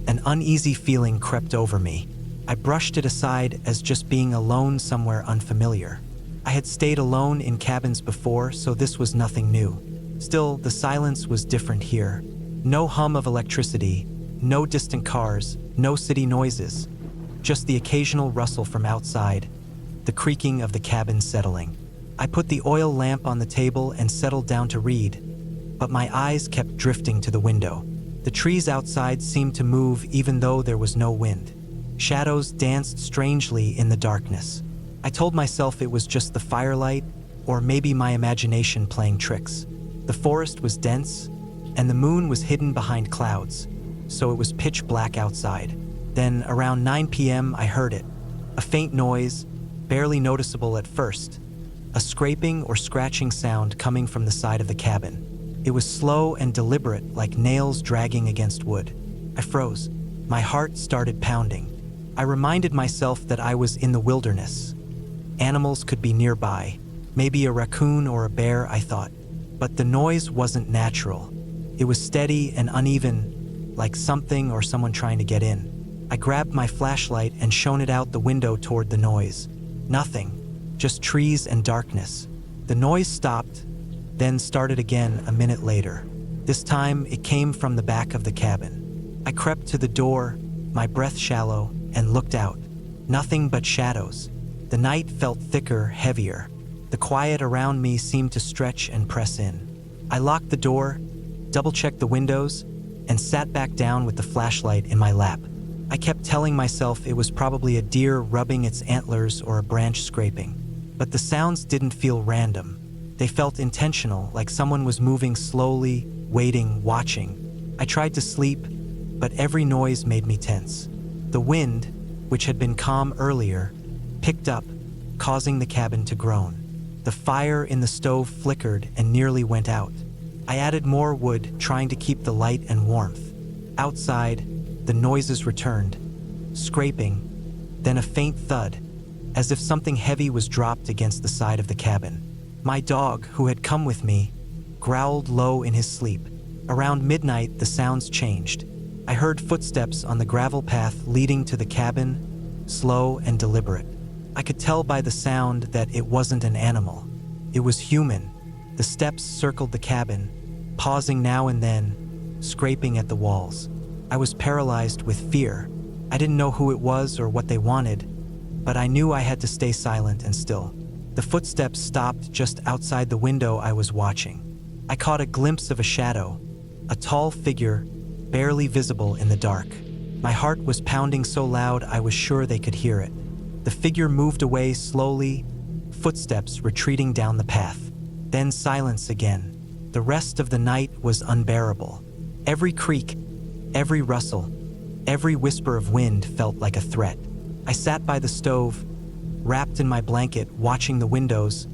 an uneasy feeling crept over me. I brushed it aside as just being alone somewhere unfamiliar. I had stayed alone in cabins before, so this was nothing new. Still, the silence was different here. No hum of electricity, no distant cars, no city noises, just the occasional rustle from outside, the creaking of the cabin settling. I put the oil lamp on the table and settled down to read, but my eyes kept drifting to the window. The trees outside seemed to move even though there was no wind. Shadows danced strangely in the darkness. I told myself it was just the firelight, or maybe my imagination playing tricks. The forest was dense, and the moon was hidden behind clouds, so it was pitch black outside. Then, around 9 p.m., I heard it. A faint noise, barely noticeable at first. A scraping or scratching sound coming from the side of the cabin. It was slow and deliberate, like nails dragging against wood. I froze. My heart started pounding. I reminded myself that I was in the wilderness. Animals could be nearby. Maybe a raccoon or a bear, I thought. But the noise wasn't natural. It was steady and uneven, like something or someone trying to get in. I grabbed my flashlight and shone it out the window toward the noise. Nothing. Just trees and darkness. The noise stopped, then started again a minute later. This time, it came from the back of the cabin. I crept to the door, my breath shallow, and looked out. Nothing but shadows. The night felt thicker, heavier. The quiet around me seemed to stretch and press in. I locked the door, double-checked the windows, and sat back down with the flashlight in my lap. I kept telling myself it was probably a deer rubbing its antlers or a branch scraping. But the sounds didn't feel random. They felt intentional, like someone was moving slowly, waiting, watching. I tried to sleep, but every noise made me tense. The wind, which had been calm earlier, picked up, causing the cabin to groan. The fire in the stove flickered and nearly went out. I added more wood, trying to keep the light and warmth. Outside, the noises returned, scraping, then a faint thud, as if something heavy was dropped against the side of the cabin. My dog, who had come with me, growled low in his sleep. Around midnight, the sounds changed. I heard footsteps on the gravel path leading to the cabin, slow and deliberate. I could tell by the sound that it wasn't an animal. It was human. The steps circled the cabin, pausing now and then, scraping at the walls. I was paralyzed with fear. I didn't know who it was or what they wanted, but I knew I had to stay silent and still. The footsteps stopped just outside the window I was watching. I caught a glimpse of a shadow, a tall figure, barely visible in the dark. My heart was pounding so loud I was sure they could hear it. The figure moved away slowly, footsteps retreating down the path. Then silence again. The rest of the night was unbearable. Every creak, every rustle, every whisper of wind felt like a threat. I sat by the stove, wrapped in my blanket, watching the windows,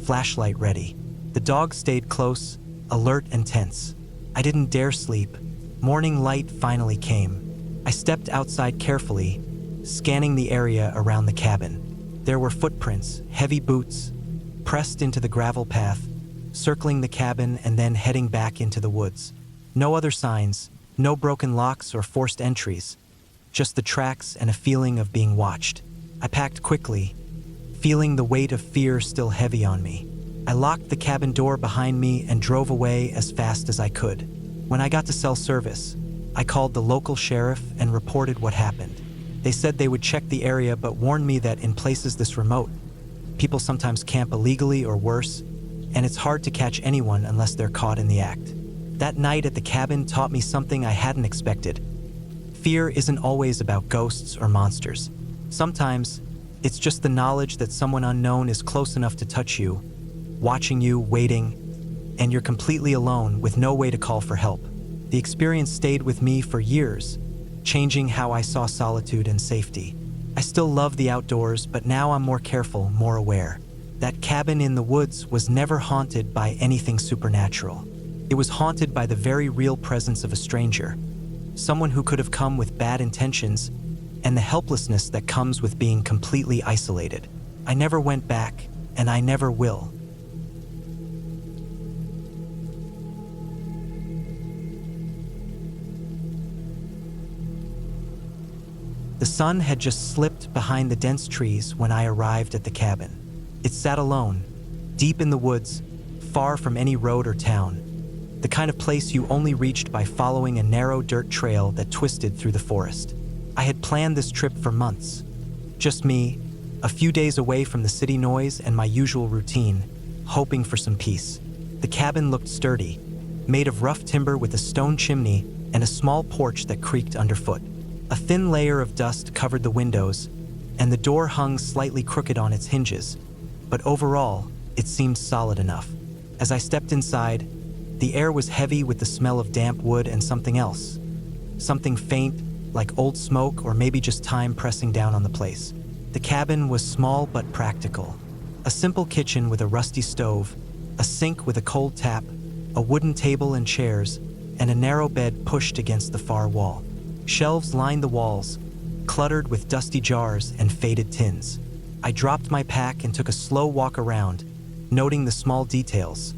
flashlight ready. The dog stayed close, alert and tense. I didn't dare sleep. Morning light finally came. I stepped outside carefully, scanning the area around the cabin. There were footprints, heavy boots, pressed into the gravel path, circling the cabin and then heading back into the woods. No other signs, no broken locks or forced entries, just the tracks and a feeling of being watched. I packed quickly, feeling the weight of fear still heavy on me. I locked the cabin door behind me and drove away as fast as I could. When I got to cell service, I called the local sheriff and reported what happened. They said they would check the area but warned me that in places this remote, people sometimes camp illegally or worse, and it's hard to catch anyone unless they're caught in the act. That night at the cabin taught me something I hadn't expected. Fear isn't always about ghosts or monsters. Sometimes, it's just the knowledge that someone unknown is close enough to touch you, watching you, waiting, and you're completely alone with no way to call for help. The experience stayed with me for years, changing how I saw solitude and safety. I still love the outdoors, but now I'm more careful, more aware. That cabin in the woods was never haunted by anything supernatural. It was haunted by the very real presence of a stranger, someone who could have come with bad intentions, and the helplessness that comes with being completely isolated. I never went back, and I never will. The sun had just slipped behind the dense trees when I arrived at the cabin. It sat alone, deep in the woods, far from any road or town, the kind of place you only reached by following a narrow dirt trail that twisted through the forest. I had planned this trip for months. Just me, a few days away from the city noise and my usual routine, hoping for some peace. The cabin looked sturdy, made of rough timber with a stone chimney and a small porch that creaked underfoot. A thin layer of dust covered the windows, and the door hung slightly crooked on its hinges, but overall, it seemed solid enough. As I stepped inside, the air was heavy with the smell of damp wood and something else. Something faint, like old smoke or maybe just time pressing down on the place. The cabin was small but practical. A simple kitchen with a rusty stove, a sink with a cold tap, a wooden table and chairs, and a narrow bed pushed against the far wall. Shelves lined the walls, cluttered with dusty jars and faded tins. I dropped my pack and took a slow walk around, noting the small details.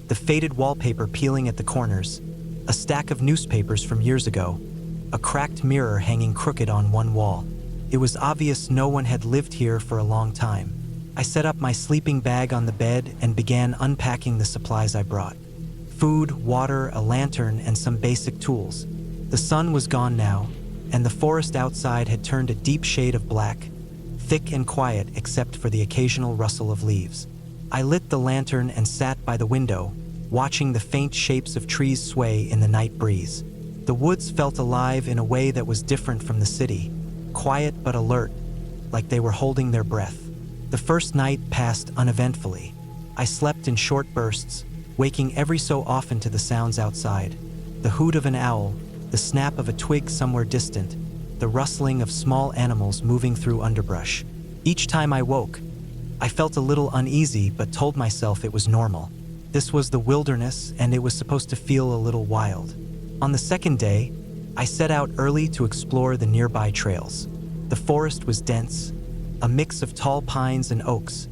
The faded wallpaper peeling at the corners, a stack of newspapers from years ago, a cracked mirror hanging crooked on one wall. It was obvious no one had lived here for a long time. I set up my sleeping bag on the bed and began unpacking the supplies I brought. Food, water, a lantern, and some basic tools. The sun was gone now, and the forest outside had turned a deep shade of black, thick and quiet except for the occasional rustle of leaves. I lit the lantern and sat by the window, watching the faint shapes of trees sway in the night breeze. The woods felt alive in a way that was different from the city, quiet but alert, like they were holding their breath. The first night passed uneventfully. I slept in short bursts, waking every so often to the sounds outside. The hoot of an owl, the snap of a twig somewhere distant, the rustling of small animals moving through underbrush. Each time I woke, I felt a little uneasy but told myself it was normal. This was the wilderness and it was supposed to feel a little wild. On the second day, I set out early to explore the nearby trails. The forest was dense, a mix of tall pines and oaks,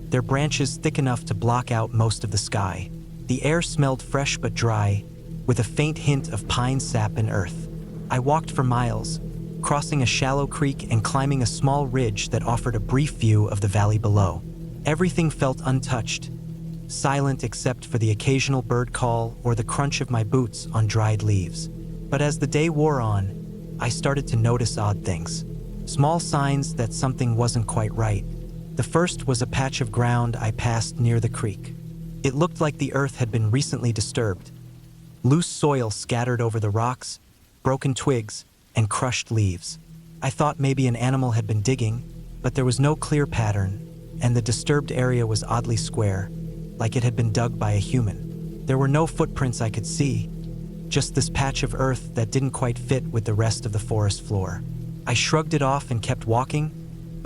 their branches thick enough to block out most of the sky. The air smelled fresh but dry, with a faint hint of pine sap and earth. I walked for miles, crossing a shallow creek and climbing a small ridge that offered a brief view of the valley below. Everything felt untouched, silent except for the occasional bird call or the crunch of my boots on dried leaves. But as the day wore on, I started to notice odd things. Small signs that something wasn't quite right. The first was a patch of ground I passed near the creek. It looked like the earth had been recently disturbed. Loose soil scattered over the rocks, broken twigs, and crushed leaves. I thought maybe an animal had been digging, but there was no clear pattern, and the disturbed area was oddly square, like it had been dug by a human. There were no footprints I could see, just this patch of earth that didn't quite fit with the rest of the forest floor. I shrugged it off and kept walking,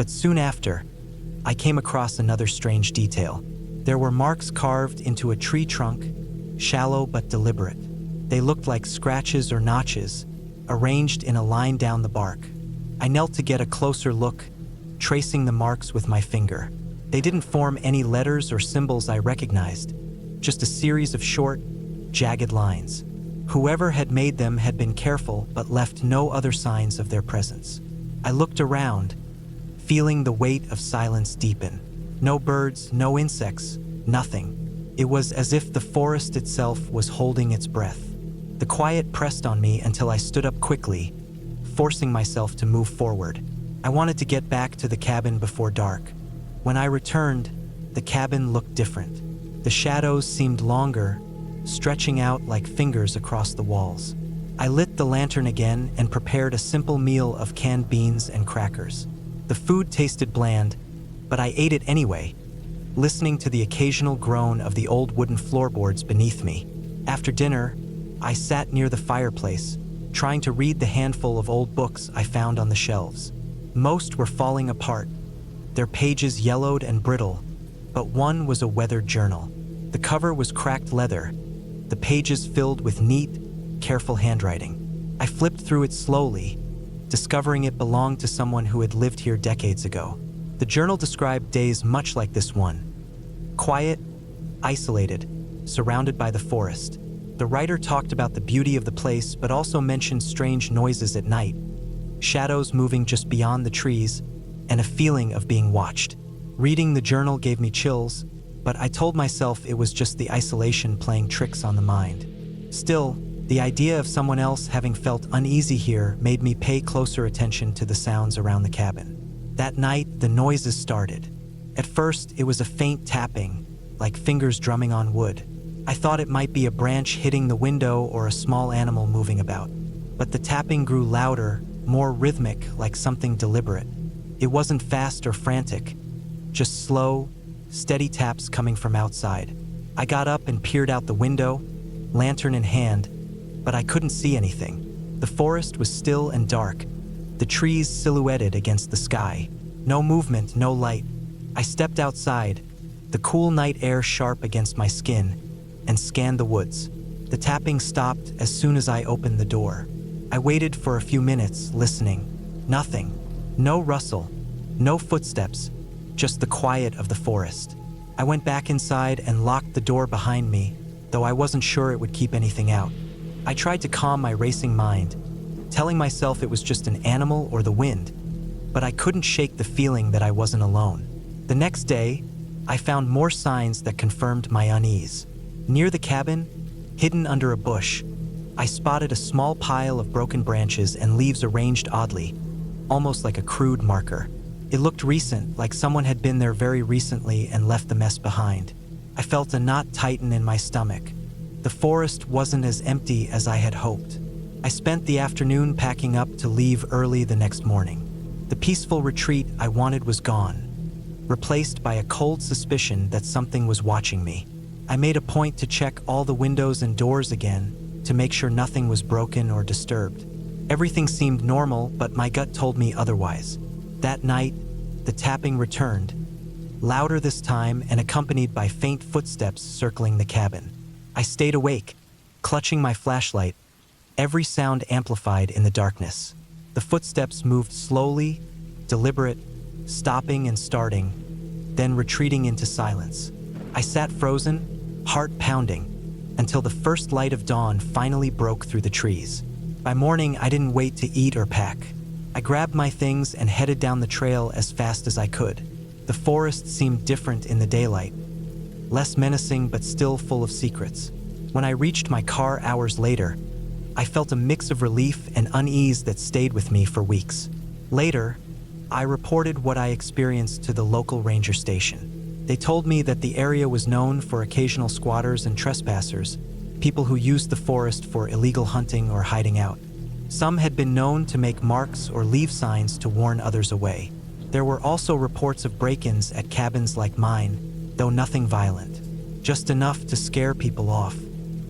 But soon after, I came across another strange detail. There were marks carved into a tree trunk, shallow but deliberate. They looked like scratches or notches, arranged in a line down the bark. I knelt to get a closer look, tracing the marks with my finger. They didn't form any letters or symbols I recognized, just a series of short, jagged lines. Whoever had made them had been careful but left no other signs of their presence. I looked around, feeling the weight of silence deepen. No birds, no insects, nothing. It was as if the forest itself was holding its breath. The quiet pressed on me until I stood up quickly, forcing myself to move forward. I wanted to get back to the cabin before dark. When I returned, the cabin looked different. The shadows seemed longer, stretching out like fingers across the walls. I lit the lantern again and prepared a simple meal of canned beans and crackers. The food tasted bland, but I ate it anyway, listening to the occasional groan of the old wooden floorboards beneath me. After dinner, I sat near the fireplace, trying to read the handful of old books I found on the shelves. Most were falling apart, their pages yellowed and brittle, but one was a weathered journal. The cover was cracked leather, the pages filled with neat, careful handwriting. I flipped through it slowly, discovering it belonged to someone who had lived here decades ago. The journal described days much like this one. Quiet, isolated, surrounded by the forest. The writer talked about the beauty of the place but also mentioned strange noises at night, shadows moving just beyond the trees, and a feeling of being watched. Reading the journal gave me chills, but I told myself it was just the isolation playing tricks on the mind. Still, the idea of someone else having felt uneasy here made me pay closer attention to the sounds around the cabin. That night, the noises started. At first, it was a faint tapping, like fingers drumming on wood. I thought it might be a branch hitting the window or a small animal moving about. But the tapping grew louder, more rhythmic, like something deliberate. It wasn't fast or frantic, just slow, steady taps coming from outside. I got up and peered out the window, lantern in hand, but I couldn't see anything. The forest was still and dark, the trees silhouetted against the sky. No movement, no light. I stepped outside, the cool night air sharp against my skin, and scanned the woods. The tapping stopped as soon as I opened the door. I waited for a few minutes, listening. Nothing. No rustle, no footsteps, just the quiet of the forest. I went back inside and locked the door behind me, though I wasn't sure it would keep anything out. I tried to calm my racing mind, telling myself it was just an animal or the wind, but I couldn't shake the feeling that I wasn't alone. The next day, I found more signs that confirmed my unease. Near the cabin, hidden under a bush, I spotted a small pile of broken branches and leaves arranged oddly, almost like a crude marker. It looked recent, like someone had been there very recently and left the mess behind. I felt a knot tighten in my stomach. The forest wasn't as empty as I had hoped. I spent the afternoon packing up to leave early the next morning. The peaceful retreat I wanted was gone, replaced by a cold suspicion that something was watching me. I made a point to check all the windows and doors again to make sure nothing was broken or disturbed. Everything seemed normal, but my gut told me otherwise. That night, the tapping returned, louder this time and accompanied by faint footsteps circling the cabin. I stayed awake, clutching my flashlight, every sound amplified in the darkness. The footsteps moved slowly, deliberate, stopping and starting, then retreating into silence. I sat frozen, heart pounding, until the first light of dawn finally broke through the trees. By morning, I didn't wait to eat or pack. I grabbed my things and headed down the trail as fast as I could. The forest seemed different in the daylight, less menacing but still full of secrets. When I reached my car hours later, I felt a mix of relief and unease that stayed with me for weeks. Later, I reported what I experienced to the local ranger station. They told me that the area was known for occasional squatters and trespassers, people who used the forest for illegal hunting or hiding out. Some had been known to make marks or leave signs to warn others away. There were also reports of break-ins at cabins like mine, though nothing violent, just enough to scare people off.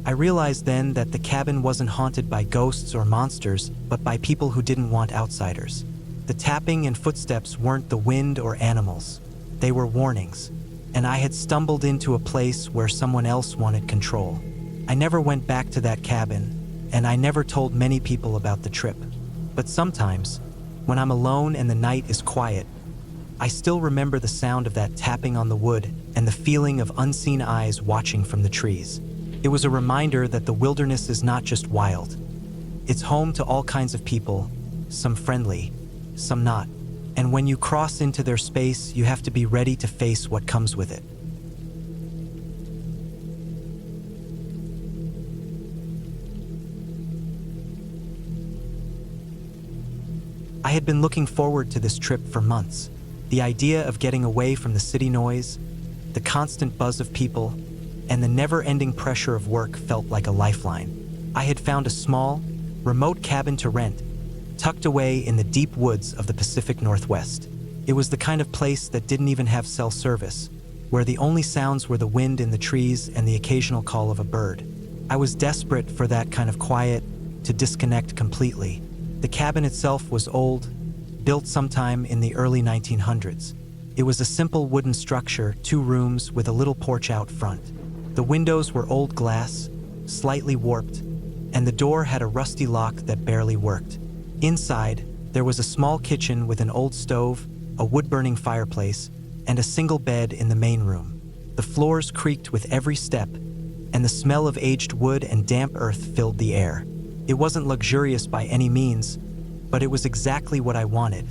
I realized then that the cabin wasn't haunted by ghosts or monsters, but by people who didn't want outsiders. The tapping and footsteps weren't the wind or animals. They were warnings, and I had stumbled into a place where someone else wanted control. I never went back to that cabin, and I never told many people about the trip. But sometimes, when I'm alone and the night is quiet, I still remember the sound of that tapping on the wood and the feeling of unseen eyes watching from the trees. It was a reminder that the wilderness is not just wild. It's home to all kinds of people, some friendly, some not. And when you cross into their space, you have to be ready to face what comes with it. I had been looking forward to this trip for months. The idea of getting away from the city noise, the constant buzz of people, and the never-ending pressure of work felt like a lifeline. I had found a small, remote cabin to rent, tucked away in the deep woods of the Pacific Northwest. It was the kind of place that didn't even have cell service, where the only sounds were the wind in the trees and the occasional call of a bird. I was desperate for that kind of quiet, to disconnect completely. The cabin itself was old, built sometime in the early 1900s. It was a simple wooden structure, 2 rooms with a little porch out front. The windows were old glass, slightly warped, and the door had a rusty lock that barely worked. Inside, there was a small kitchen with an old stove, a wood-burning fireplace, and a single bed in the main room. The floors creaked with every step, and the smell of aged wood and damp earth filled the air. It wasn't luxurious by any means, but it was exactly what I wanted.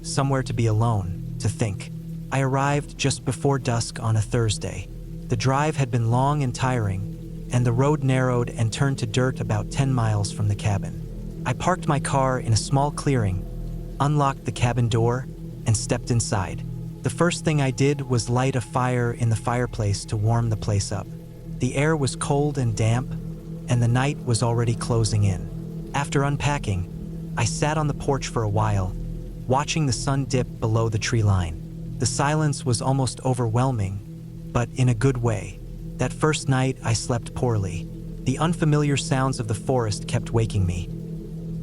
Somewhere to be alone, to think. I arrived just before dusk on a Thursday. The drive had been long and tiring, and the road narrowed and turned to dirt about 10 miles from the cabin. I parked my car in a small clearing, unlocked the cabin door, and stepped inside. The first thing I did was light a fire in the fireplace to warm the place up. The air was cold and damp, and the night was already closing in. After unpacking, I sat on the porch for a while, watching the sun dip below the tree line. The silence was almost overwhelming, but in a good way. That first night, I slept poorly. The unfamiliar sounds of the forest kept waking me.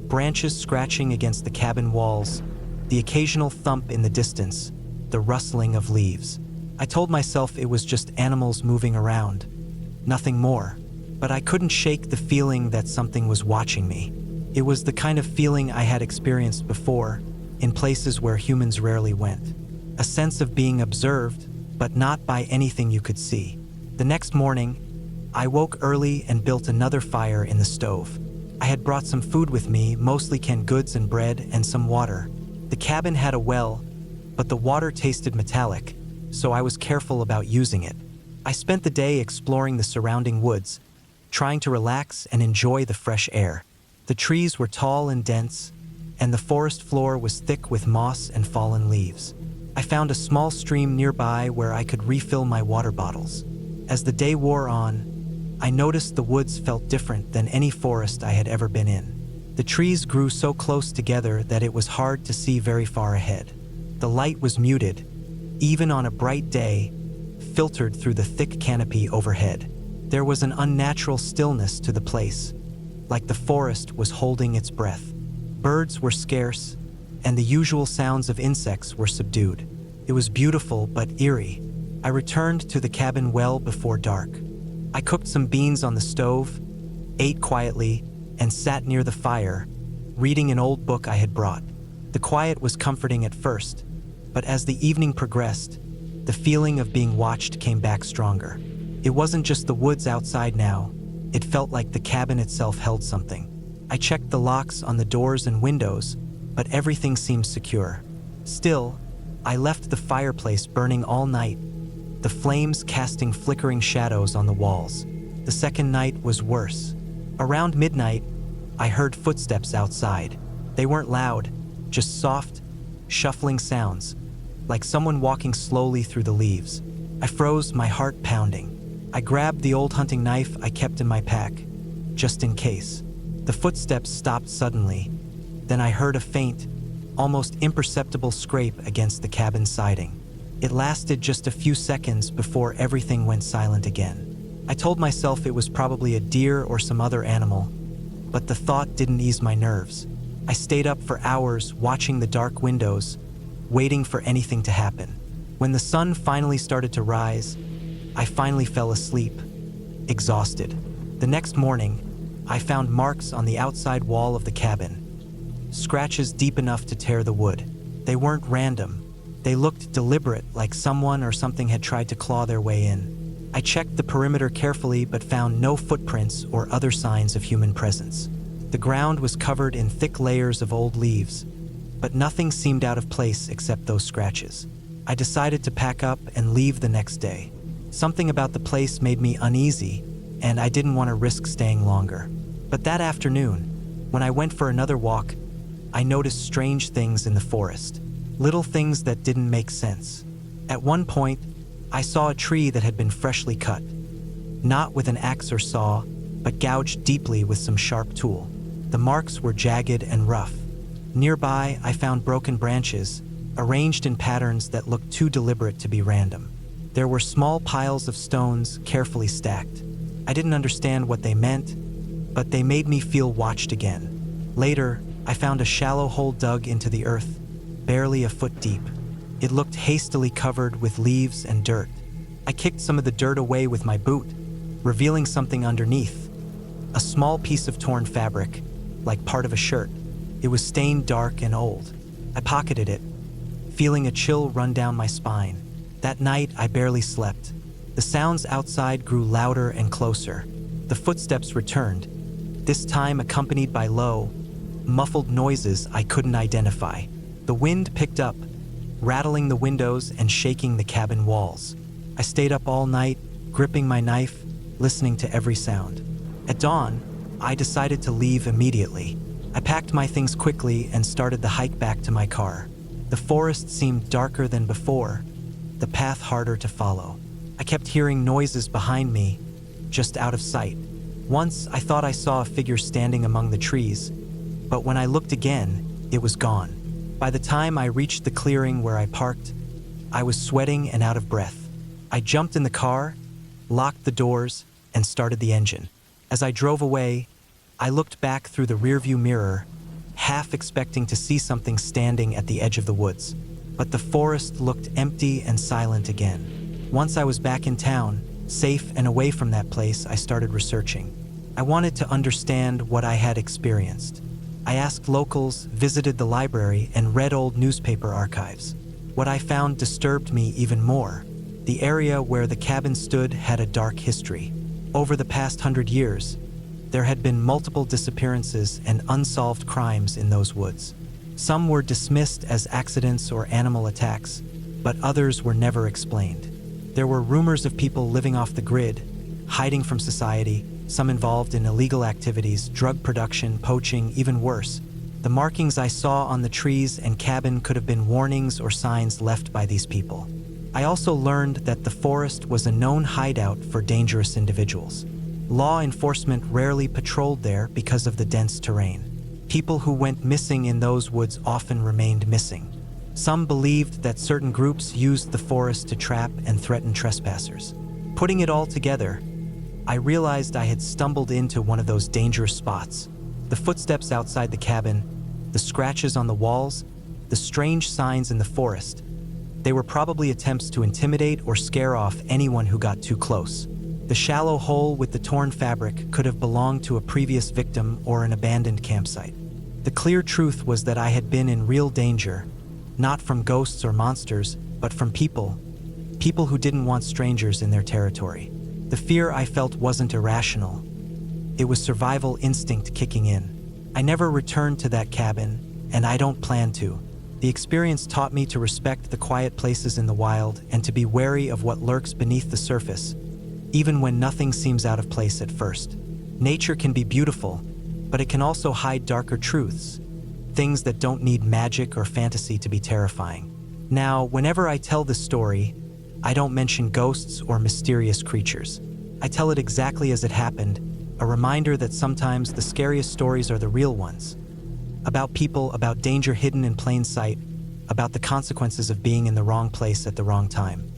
Branches scratching against the cabin walls, the occasional thump in the distance, the rustling of leaves. I told myself it was just animals moving around, nothing more. But I couldn't shake the feeling that something was watching me. It was the kind of feeling I had experienced before, in places where humans rarely went. A sense of being observed, but not by anything you could see. The next morning, I woke early and built another fire in the stove. I had brought some food with me, mostly canned goods and bread and some water. The cabin had a well, but the water tasted metallic, so I was careful about using it. I spent the day exploring the surrounding woods, trying to relax and enjoy the fresh air. The trees were tall and dense, and the forest floor was thick with moss and fallen leaves. I found a small stream nearby where I could refill my water bottles. As the day wore on, I noticed the woods felt different than any forest I had ever been in. The trees grew so close together that it was hard to see very far ahead. The light was muted, even on a bright day, filtered through the thick canopy overhead. There was an unnatural stillness to the place, like the forest was holding its breath. Birds were scarce, and the usual sounds of insects were subdued. It was beautiful but eerie. I returned to the cabin well before dark. I cooked some beans on the stove, ate quietly, and sat near the fire, reading an old book I had brought. The quiet was comforting at first, but as the evening progressed, the feeling of being watched came back stronger. It wasn't just the woods outside now. It felt like the cabin itself held something. I checked the locks on the doors and windows, but everything seemed secure. Still, I left the fireplace burning all night, the flames casting flickering shadows on the walls. The second night was worse. Around midnight, I heard footsteps outside. They weren't loud, just soft, shuffling sounds, like someone walking slowly through the leaves. I froze, my heart pounding. I grabbed the old hunting knife I kept in my pack, just in case. The footsteps stopped suddenly. Then I heard a faint, almost imperceptible scrape against the cabin siding. It lasted just a few seconds before everything went silent again. I told myself it was probably a deer or some other animal, but the thought didn't ease my nerves. I stayed up for hours watching the dark windows, waiting for anything to happen. When the sun finally started to rise, I finally fell asleep, exhausted. The next morning, I found marks on the outside wall of the cabin, scratches deep enough to tear the wood. They weren't random. They looked deliberate, like someone or something had tried to claw their way in. I checked the perimeter carefully but found no footprints or other signs of human presence. The ground was covered in thick layers of old leaves, but nothing seemed out of place except those scratches. I decided to pack up and leave the next day. Something about the place made me uneasy, and I didn't want to risk staying longer. But that afternoon, when I went for another walk, I noticed strange things in the forest. Little things that didn't make sense. At one point, I saw a tree that had been freshly cut. Not with an axe or saw, but gouged deeply with some sharp tool. The marks were jagged and rough. Nearby, I found broken branches, arranged in patterns that looked too deliberate to be random. There were small piles of stones carefully stacked. I didn't understand what they meant, but they made me feel watched again. Later, I found a shallow hole dug into the earth, barely a foot deep. It looked hastily covered with leaves and dirt. I kicked some of the dirt away with my boot, revealing something underneath. A small piece of torn fabric, like part of a shirt. It was stained dark and old. I pocketed it, feeling a chill run down my spine. That night, I barely slept. The sounds outside grew louder and closer. The footsteps returned, this time accompanied by low, muffled noises I couldn't identify. The wind picked up, rattling the windows and shaking the cabin walls. I stayed up all night, gripping my knife, listening to every sound. At dawn, I decided to leave immediately. I packed my things quickly and started the hike back to my car. The forest seemed darker than before, the path harder to follow. I kept hearing noises behind me, just out of sight. Once, I thought I saw a figure standing among the trees, but when I looked again, it was gone. By the time I reached the clearing where I parked, I was sweating and out of breath. I jumped in the car, locked the doors, and started the engine. As I drove away, I looked back through the rearview mirror, half expecting to see something standing at the edge of the woods. But the forest looked empty and silent again. Once I was back in town, safe and away from that place, I started researching. I wanted to understand what I had experienced. I asked locals, visited the library, and read old newspaper archives. What I found disturbed me even more. The area where the cabin stood had a dark history. Over the past 100 years, there had been multiple disappearances and unsolved crimes in those woods. Some were dismissed as accidents or animal attacks, but others were never explained. There were rumors of people living off the grid, hiding from society, some involved in illegal activities, drug production, poaching, even worse. The markings I saw on the trees and cabin could have been warnings or signs left by these people. I also learned that the forest was a known hideout for dangerous individuals. Law enforcement rarely patrolled there because of the dense terrain. People who went missing in those woods often remained missing. Some believed that certain groups used the forest to trap and threaten trespassers. Putting it all together, I realized I had stumbled into one of those dangerous spots. The footsteps outside the cabin, the scratches on the walls, the strange signs in the forest. They were probably attempts to intimidate or scare off anyone who got too close. The shallow hole with the torn fabric could have belonged to a previous victim or an abandoned campsite. The clear truth was that I had been in real danger, not from ghosts or monsters, but from people who didn't want strangers in their territory. The fear I felt wasn't irrational. It was survival instinct kicking in. I never returned to that cabin, and I don't plan to. The experience taught me to respect the quiet places in the wild and to be wary of what lurks beneath the surface, even when nothing seems out of place at first. Nature can be beautiful, but it can also hide darker truths, things that don't need magic or fantasy to be terrifying. Now, whenever I tell this story, I don't mention ghosts or mysterious creatures. I tell it exactly as it happened, a reminder that sometimes the scariest stories are the real ones. About people, about danger hidden in plain sight, about the consequences of being in the wrong place at the wrong time.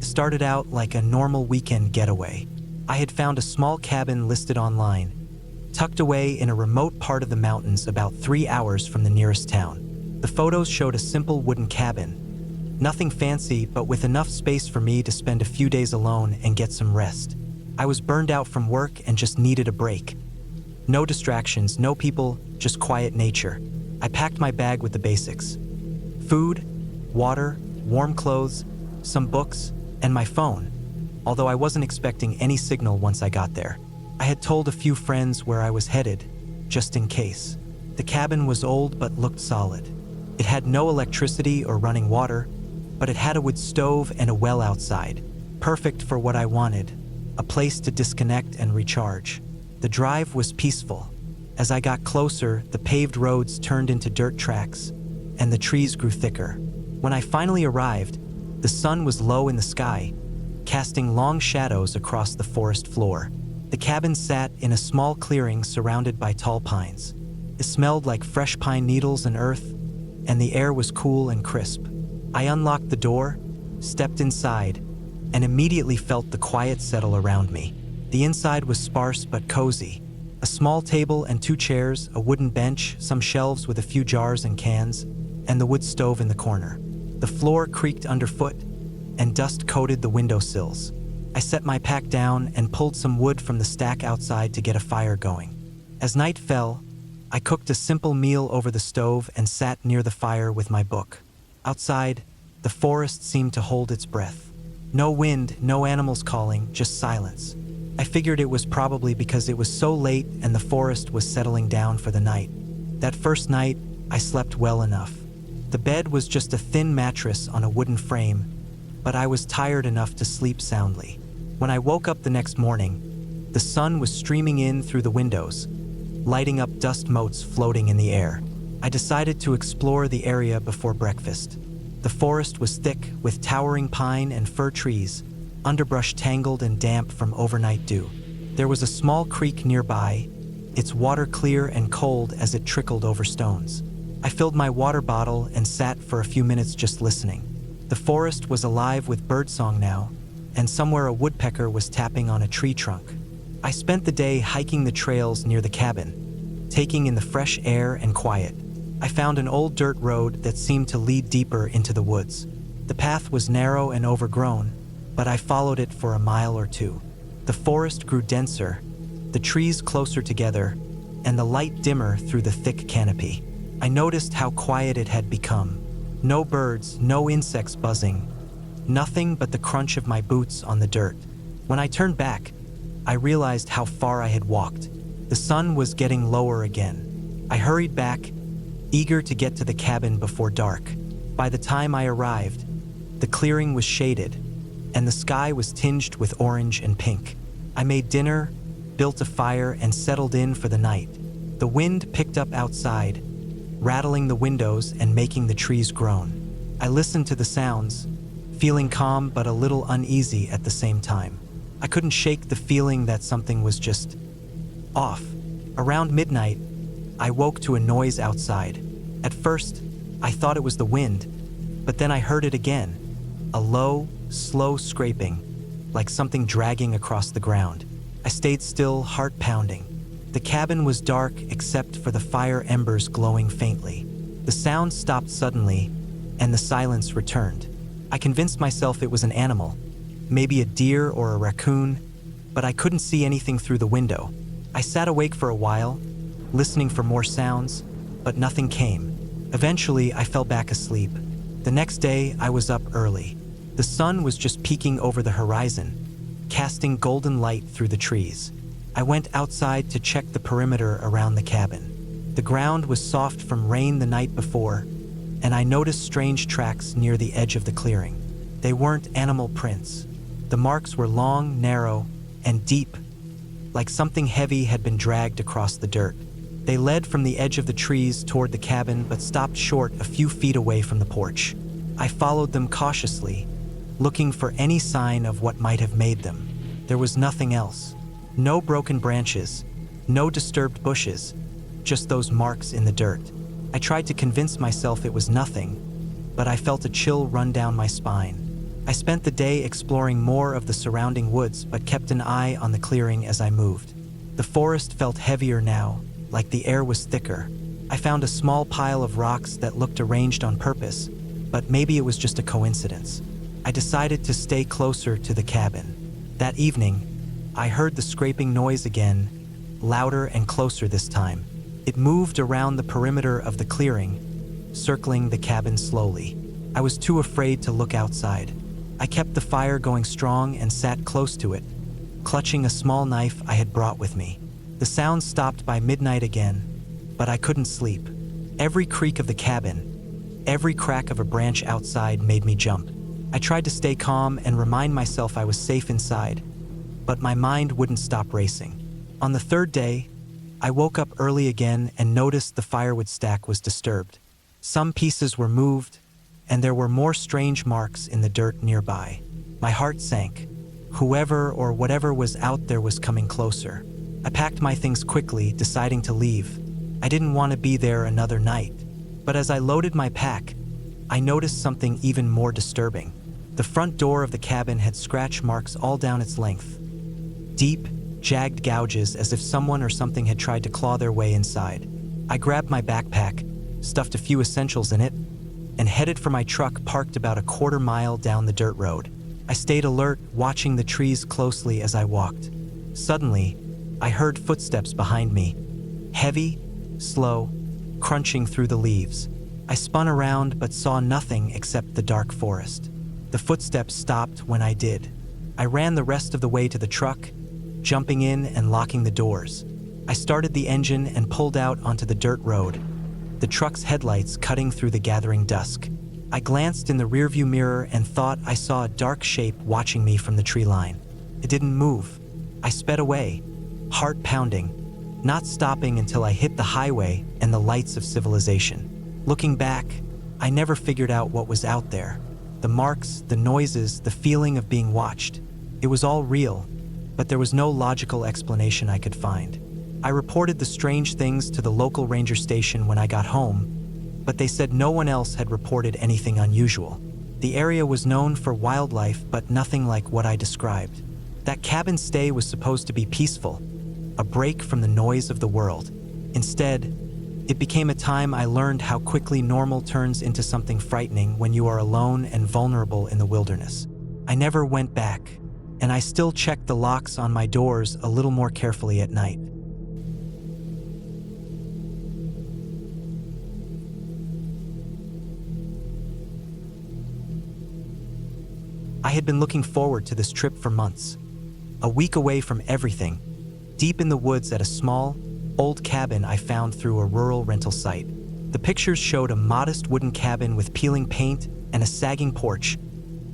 It started out like a normal weekend getaway. I had found a small cabin listed online, tucked away in a remote part of the mountains about 3 hours from the nearest town. The photos showed a simple wooden cabin. Nothing fancy, but with enough space for me to spend a few days alone and get some rest. I was burned out from work and just needed a break. No distractions, no people, just quiet nature. I packed my bag with the basics: food, water, warm clothes, some books, and my phone, although I wasn't expecting any signal once I got there. I had told a few friends where I was headed, just in case. The cabin was old but looked solid. It had no electricity or running water, but it had a wood stove and a well outside, perfect for what I wanted, a place to disconnect and recharge. The drive was peaceful. As I got closer, the paved roads turned into dirt tracks, and the trees grew thicker. When I finally arrived, the sun was low in the sky, casting long shadows across the forest floor. The cabin sat in a small clearing surrounded by tall pines. It smelled like fresh pine needles and earth, and the air was cool and crisp. I unlocked the door, stepped inside, and immediately felt the quiet settle around me. The inside was sparse but cozy. A small table and 2 chairs, a wooden bench, some shelves with a few jars and cans, and the wood stove in the corner. The floor creaked underfoot, and dust coated the windowsills. I set my pack down and pulled some wood from the stack outside to get a fire going. As night fell, I cooked a simple meal over the stove and sat near the fire with my book. Outside, the forest seemed to hold its breath. No wind, no animals calling, just silence. I figured it was probably because it was so late and the forest was settling down for the night. That first night, I slept well enough. The bed was just a thin mattress on a wooden frame, but I was tired enough to sleep soundly. When I woke up the next morning, the sun was streaming in through the windows, lighting up dust motes floating in the air. I decided to explore the area before breakfast. The forest was thick with towering pine and fir trees, underbrush tangled and damp from overnight dew. There was a small creek nearby, its water clear and cold as it trickled over stones. I filled my water bottle and sat for a few minutes just listening. The forest was alive with birdsong now, and somewhere a woodpecker was tapping on a tree trunk. I spent the day hiking the trails near the cabin, taking in the fresh air and quiet. I found an old dirt road that seemed to lead deeper into the woods. The path was narrow and overgrown, but I followed it for a mile or two. The forest grew denser, the trees closer together, and the light dimmer through the thick canopy. I noticed how quiet it had become. No birds, no insects buzzing, nothing but the crunch of my boots on the dirt. When I turned back, I realized how far I had walked. The sun was getting lower again. I hurried back, eager to get to the cabin before dark. By the time I arrived, the clearing was shaded, and the sky was tinged with orange and pink. I made dinner, built a fire, and settled in for the night. The wind picked up outside, rattling the windows and making the trees groan. I listened to the sounds, feeling calm but a little uneasy at the same time. I couldn't shake the feeling that something was just off. Around midnight, I woke to a noise outside. At first, I thought it was the wind, but then I heard it again, a low, slow scraping, like something dragging across the ground. I stayed still, heart pounding. The cabin was dark except for the fire embers glowing faintly. The sound stopped suddenly, and the silence returned. I convinced myself it was an animal, maybe a deer or a raccoon, but I couldn't see anything through the window. I sat awake for a while, listening for more sounds, but nothing came. Eventually, I fell back asleep. The next day, I was up early. The sun was just peeking over the horizon, casting golden light through the trees. I went outside to check the perimeter around the cabin. The ground was soft from rain the night before, and I noticed strange tracks near the edge of the clearing. They weren't animal prints. The marks were long, narrow, and deep, like something heavy had been dragged across the dirt. They led from the edge of the trees toward the cabin but stopped short a few feet away from the porch. I followed them cautiously, looking for any sign of what might have made them. There was nothing else. No broken branches, no disturbed bushes, just those marks in the dirt. I tried to convince myself it was nothing, but I felt a chill run down my spine. I spent the day exploring more of the surrounding woods but kept an eye on the clearing as I moved. The forest felt heavier now, like the air was thicker. I found a small pile of rocks that looked arranged on purpose, but maybe it was just a coincidence. I decided to stay closer to the cabin. That evening, I heard the scraping noise again, louder and closer this time. It moved around the perimeter of the clearing, circling the cabin slowly. I was too afraid to look outside. I kept the fire going strong and sat close to it, clutching a small knife I had brought with me. The sound stopped by midnight again, but I couldn't sleep. Every creak of the cabin, every crack of a branch outside made me jump. I tried to stay calm and remind myself I was safe inside, but my mind wouldn't stop racing. On the third day, I woke up early again and noticed the firewood stack was disturbed. Some pieces were moved, and there were more strange marks in the dirt nearby. My heart sank. Whoever or whatever was out there was coming closer. I packed my things quickly, deciding to leave. I didn't want to be there another night. But as I loaded my pack, I noticed something even more disturbing. The front door of the cabin had scratch marks all down its length. Deep, jagged gouges as if someone or something had tried to claw their way inside. I grabbed my backpack, stuffed a few essentials in it, and headed for my truck parked about a quarter mile down the dirt road. I stayed alert, watching the trees closely as I walked. Suddenly, I heard footsteps behind me, heavy, slow, crunching through the leaves. I spun around but saw nothing except the dark forest. The footsteps stopped when I did. I ran the rest of the way to the truck, jumping in and locking the doors. I started the engine and pulled out onto the dirt road, the truck's headlights cutting through the gathering dusk. I glanced in the rearview mirror and thought I saw a dark shape watching me from the tree line. It didn't move. I sped away, heart pounding, not stopping until I hit the highway and the lights of civilization. Looking back, I never figured out what was out there. The marks, the noises, the feeling of being watched. It was all real, but there was no logical explanation I could find. I reported the strange things to the local ranger station when I got home, but they said no one else had reported anything unusual. The area was known for wildlife, but nothing like what I described. That cabin stay was supposed to be peaceful, a break from the noise of the world. Instead, it became a time I learned how quickly normal turns into something frightening when you are alone and vulnerable in the wilderness. I never went back, and I still check the locks on my doors a little more carefully at night. I had been looking forward to this trip for months. A week away from everything, deep in the woods at a small, old cabin I found through a rural rental site. The pictures showed a modest wooden cabin with peeling paint and a sagging porch,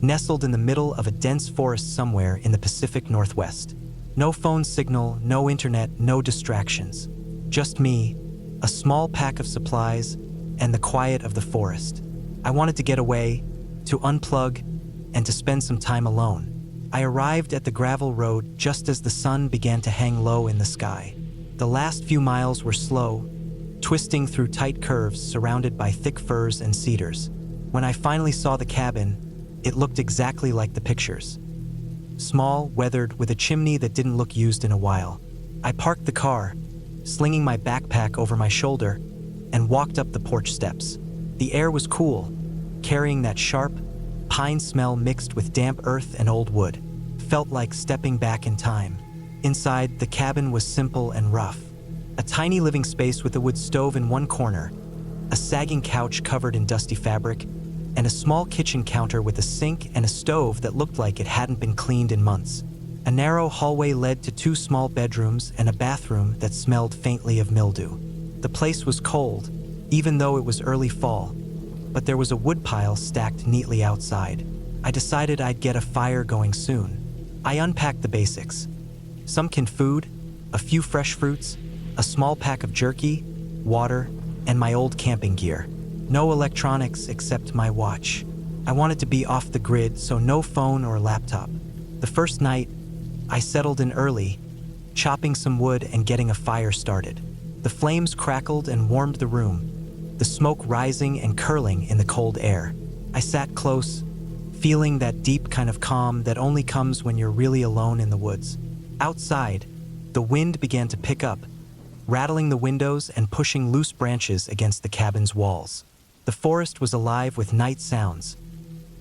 nestled in the middle of a dense forest somewhere in the Pacific Northwest. No phone signal, no internet, no distractions. Just me, a small pack of supplies, and the quiet of the forest. I wanted to get away, to unplug, and to spend some time alone. I arrived at the gravel road just as the sun began to hang low in the sky. The last few miles were slow, twisting through tight curves surrounded by thick firs and cedars. When I finally saw the cabin, it looked exactly like the pictures. Small, weathered, with a chimney that didn't look used in a while. I parked the car, slinging my backpack over my shoulder, and walked up the porch steps. The air was cool, carrying that sharp, pine smell mixed with damp earth and old wood. Felt like stepping back in time. Inside, the cabin was simple and rough. A tiny living space with a wood stove in one corner, a sagging couch covered in dusty fabric, and a small kitchen counter with a sink and a stove that looked like it hadn't been cleaned in months. A narrow hallway led to 2 small bedrooms and a bathroom that smelled faintly of mildew. The place was cold, even though it was early fall, but there was a woodpile stacked neatly outside. I decided I'd get a fire going soon. I unpacked the basics. Some canned food, a few fresh fruits, a small pack of jerky, water, and my old camping gear. No electronics except my watch. I wanted to be off the grid, so no phone or laptop. The first night, I settled in early, chopping some wood and getting a fire started. The flames crackled and warmed the room, the smoke rising and curling in the cold air. I sat close, feeling that deep kind of calm that only comes when you're really alone in the woods. Outside, the wind began to pick up, rattling the windows and pushing loose branches against the cabin's walls. The forest was alive with night sounds: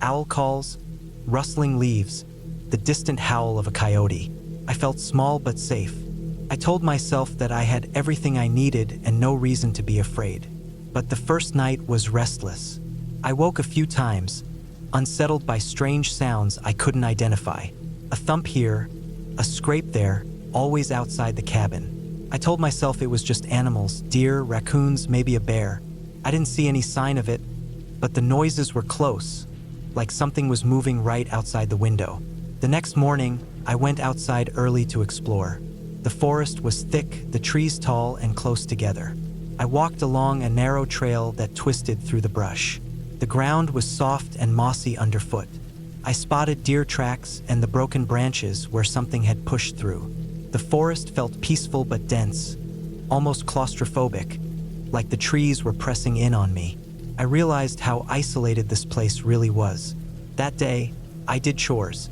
owl calls, rustling leaves, the distant howl of a coyote. I felt small but safe. I told myself that I had everything I needed and no reason to be afraid. But the first night was restless. I woke a few times, unsettled by strange sounds I couldn't identify. A thump here, a scrape there, always outside the cabin. I told myself it was just animals, deer, raccoons, maybe a bear. I didn't see any sign of it, but the noises were close, like something was moving right outside the window. The next morning, I went outside early to explore. The forest was thick, the trees tall and close together. I walked along a narrow trail that twisted through the brush. The ground was soft and mossy underfoot. I spotted deer tracks and the broken branches where something had pushed through. The forest felt peaceful but dense, almost claustrophobic, like the trees were pressing in on me. I realized how isolated this place really was. That day, I did chores,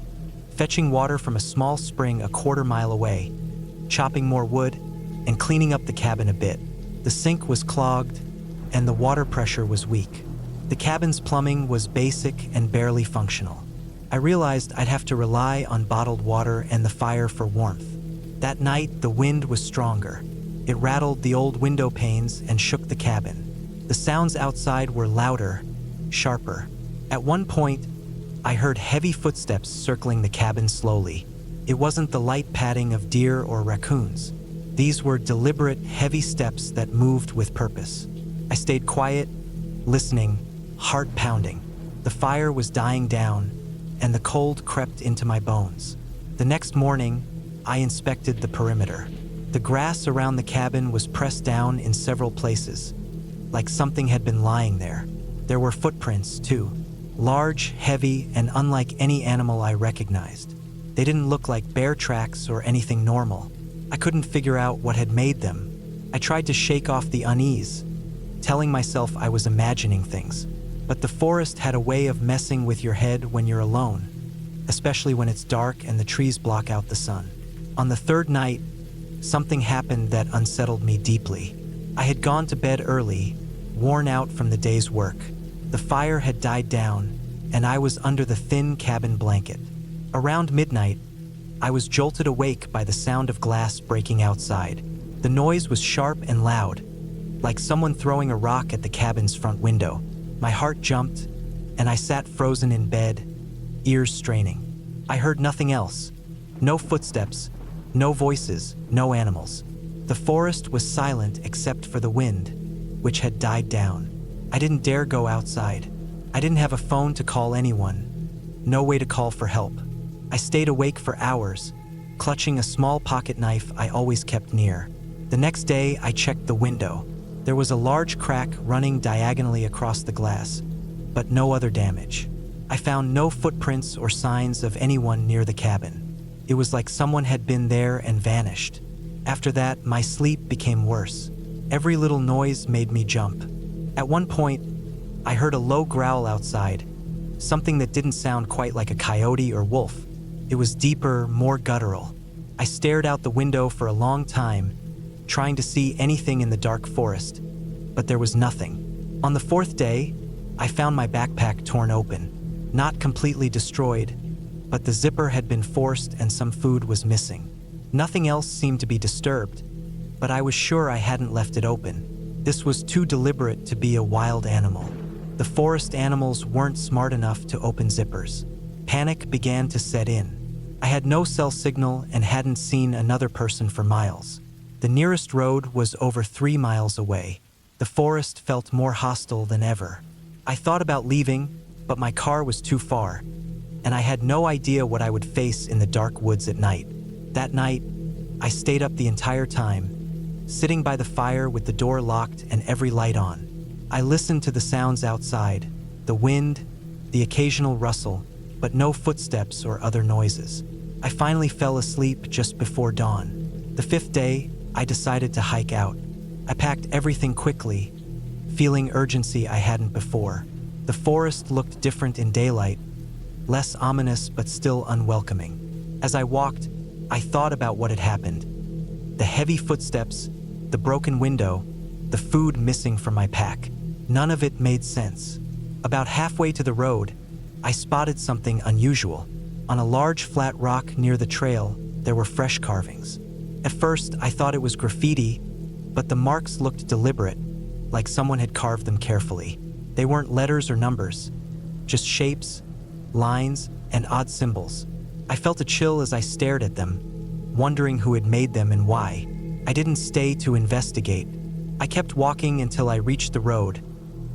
fetching water from a small spring a quarter-mile away, chopping more wood, and cleaning up the cabin a bit. The sink was clogged, and the water pressure was weak. The cabin's plumbing was basic and barely functional. I realized I'd have to rely on bottled water and the fire for warmth. That night, the wind was stronger. It rattled the old window panes and shook the cabin. The sounds outside were louder, sharper. At one point, I heard heavy footsteps circling the cabin slowly. It wasn't the light padding of deer or raccoons. These were deliberate, heavy steps that moved with purpose. I stayed quiet, listening, heart pounding. The fire was dying down, and the cold crept into my bones. The next morning, I inspected the perimeter. The grass around the cabin was pressed down in several places, like something had been lying there. There were footprints, too, large, heavy, and unlike any animal I recognized. They didn't look like bear tracks or anything normal. I couldn't figure out what had made them. I tried to shake off the unease, telling myself I was imagining things. But the forest had a way of messing with your head when you're alone, especially when it's dark and the trees block out the sun. On the third night, something happened that unsettled me deeply. I had gone to bed early, worn out from the day's work. The fire had died down, and I was under the thin cabin blanket. Around midnight, I was jolted awake by the sound of glass breaking outside. The noise was sharp and loud, like someone throwing a rock at the cabin's front window. My heart jumped, and I sat frozen in bed, ears straining. I heard nothing else. No footsteps, no voices, no animals. The forest was silent except for the wind, which had died down. I didn't dare go outside. I didn't have a phone to call anyone, no way to call for help. I stayed awake for hours, clutching a small pocket knife I always kept near. The next day, I checked the window. There was a large crack running diagonally across the glass, but no other damage. I found no footprints or signs of anyone near the cabin. It was like someone had been there and vanished. After that, my sleep became worse. Every little noise made me jump. At one point, I heard a low growl outside, something that didn't sound quite like a coyote or wolf. It was deeper, more guttural. I stared out the window for a long time, trying to see anything in the dark forest, but there was nothing. On the fourth day, I found my backpack torn open, not completely destroyed, but the zipper had been forced and some food was missing. Nothing else seemed to be disturbed, but I was sure I hadn't left it open. This was too deliberate to be a wild animal. The forest animals weren't smart enough to open zippers. Panic began to set in. I had no cell signal and hadn't seen another person for miles. The nearest road was over 3 miles away. The forest felt more hostile than ever. I thought about leaving, but my car was too far, and I had no idea what I would face in the dark woods at night. That night, I stayed up the entire time, sitting by the fire with the door locked and every light on. I listened to the sounds outside, the wind, the occasional rustle, but no footsteps or other noises. I finally fell asleep just before dawn. The fifth day, I decided to hike out. I packed everything quickly, feeling urgency I hadn't before. The forest looked different in daylight, less ominous but still unwelcoming. As I walked, I thought about what had happened. The heavy footsteps, the broken window, the food missing from my pack. None of it made sense. About halfway to the road, I spotted something unusual. On a large flat rock near the trail, there were fresh carvings. At first, I thought it was graffiti, but the marks looked deliberate, like someone had carved them carefully. They weren't letters or numbers, just shapes, lines, and odd symbols. I felt a chill as I stared at them, wondering who had made them and why. I didn't stay to investigate. I kept walking until I reached the road,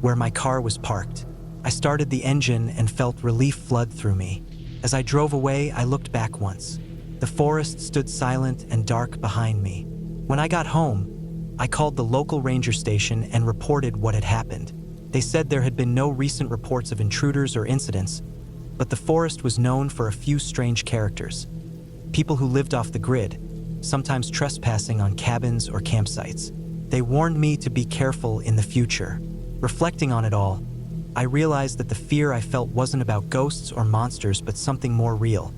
where my car was parked. I started the engine and felt relief flood through me. As I drove away, I looked back once. The forest stood silent and dark behind me. When I got home, I called the local ranger station and reported what had happened. They said there had been no recent reports of intruders or incidents, but the forest was known for a few strange characters. People who lived off the grid, sometimes trespassing on cabins or campsites. They warned me to be careful in the future. Reflecting on it all, I realized that the fear I felt wasn't about ghosts or monsters, but something more real.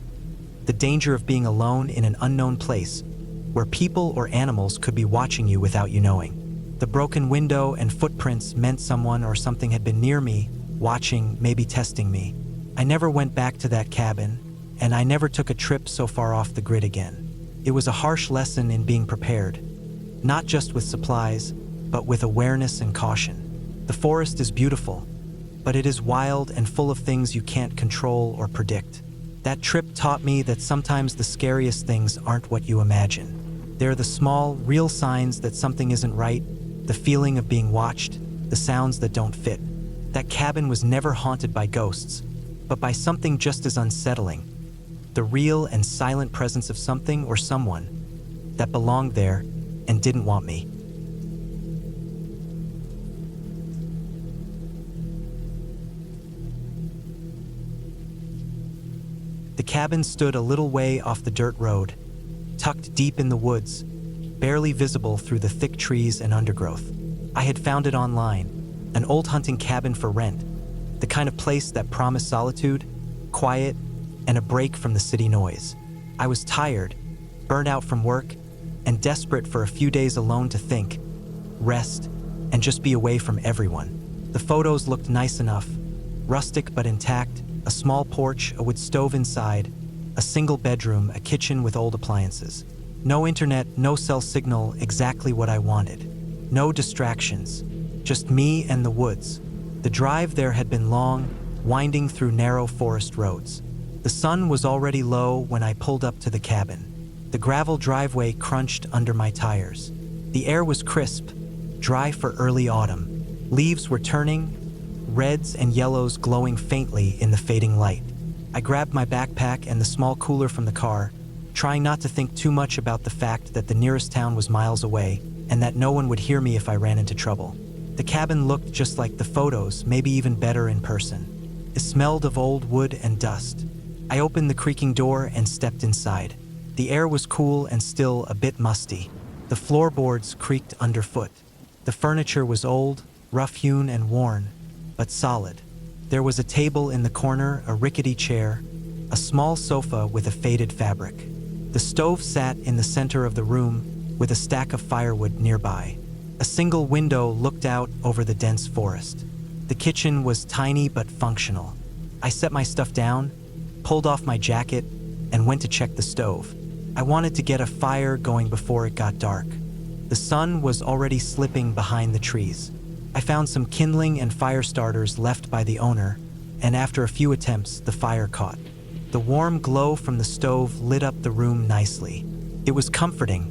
The danger of being alone in an unknown place, where people or animals could be watching you without you knowing. The broken window and footprints meant someone or something had been near me, watching, maybe testing me. I never went back to that cabin, and I never took a trip so far off the grid again. It was a harsh lesson in being prepared, not just with supplies, but with awareness and caution. The forest is beautiful, but it is wild and full of things you can't control or predict. That trip taught me that sometimes the scariest things aren't what you imagine. They're the small, real signs that something isn't right, the feeling of being watched, the sounds that don't fit. That cabin was never haunted by ghosts, but by something just as unsettling. The real and silent presence of something or someone that belonged there and didn't want me. The cabin stood a little way off the dirt road, tucked deep in the woods, barely visible through the thick trees and undergrowth. I had found it online, an old hunting cabin for rent, the kind of place that promised solitude, quiet, and a break from the city noise. I was tired, burnt out from work, and desperate for a few days alone to think, rest, and just be away from everyone. The photos looked nice enough, rustic but intact, a small porch, a wood stove inside, a single bedroom, a kitchen with old appliances. No internet, no cell signal, exactly what I wanted. No distractions, just me and the woods. The drive there had been long, winding through narrow forest roads. The sun was already low when I pulled up to the cabin. The gravel driveway crunched under my tires. The air was crisp, dry for early autumn. Leaves were turning, reds and yellows glowing faintly in the fading light. I grabbed my backpack and the small cooler from the car, trying not to think too much about the fact that the nearest town was miles away and that no one would hear me if I ran into trouble. The cabin looked just like the photos, maybe even better in person. It smelled of old wood and dust. I opened the creaking door and stepped inside. The air was cool and still a bit musty. The floorboards creaked underfoot. The furniture was old, rough-hewn and worn, but solid. There was a table in the corner, a rickety chair, a small sofa with a faded fabric. The stove sat in the center of the room with a stack of firewood nearby. A single window looked out over the dense forest. The kitchen was tiny but functional. I set my stuff down, pulled off my jacket, and went to check the stove. I wanted to get a fire going before it got dark. The sun was already slipping behind the trees. I found some kindling and fire starters left by the owner, and after a few attempts, the fire caught. The warm glow from the stove lit up the room nicely. It was comforting,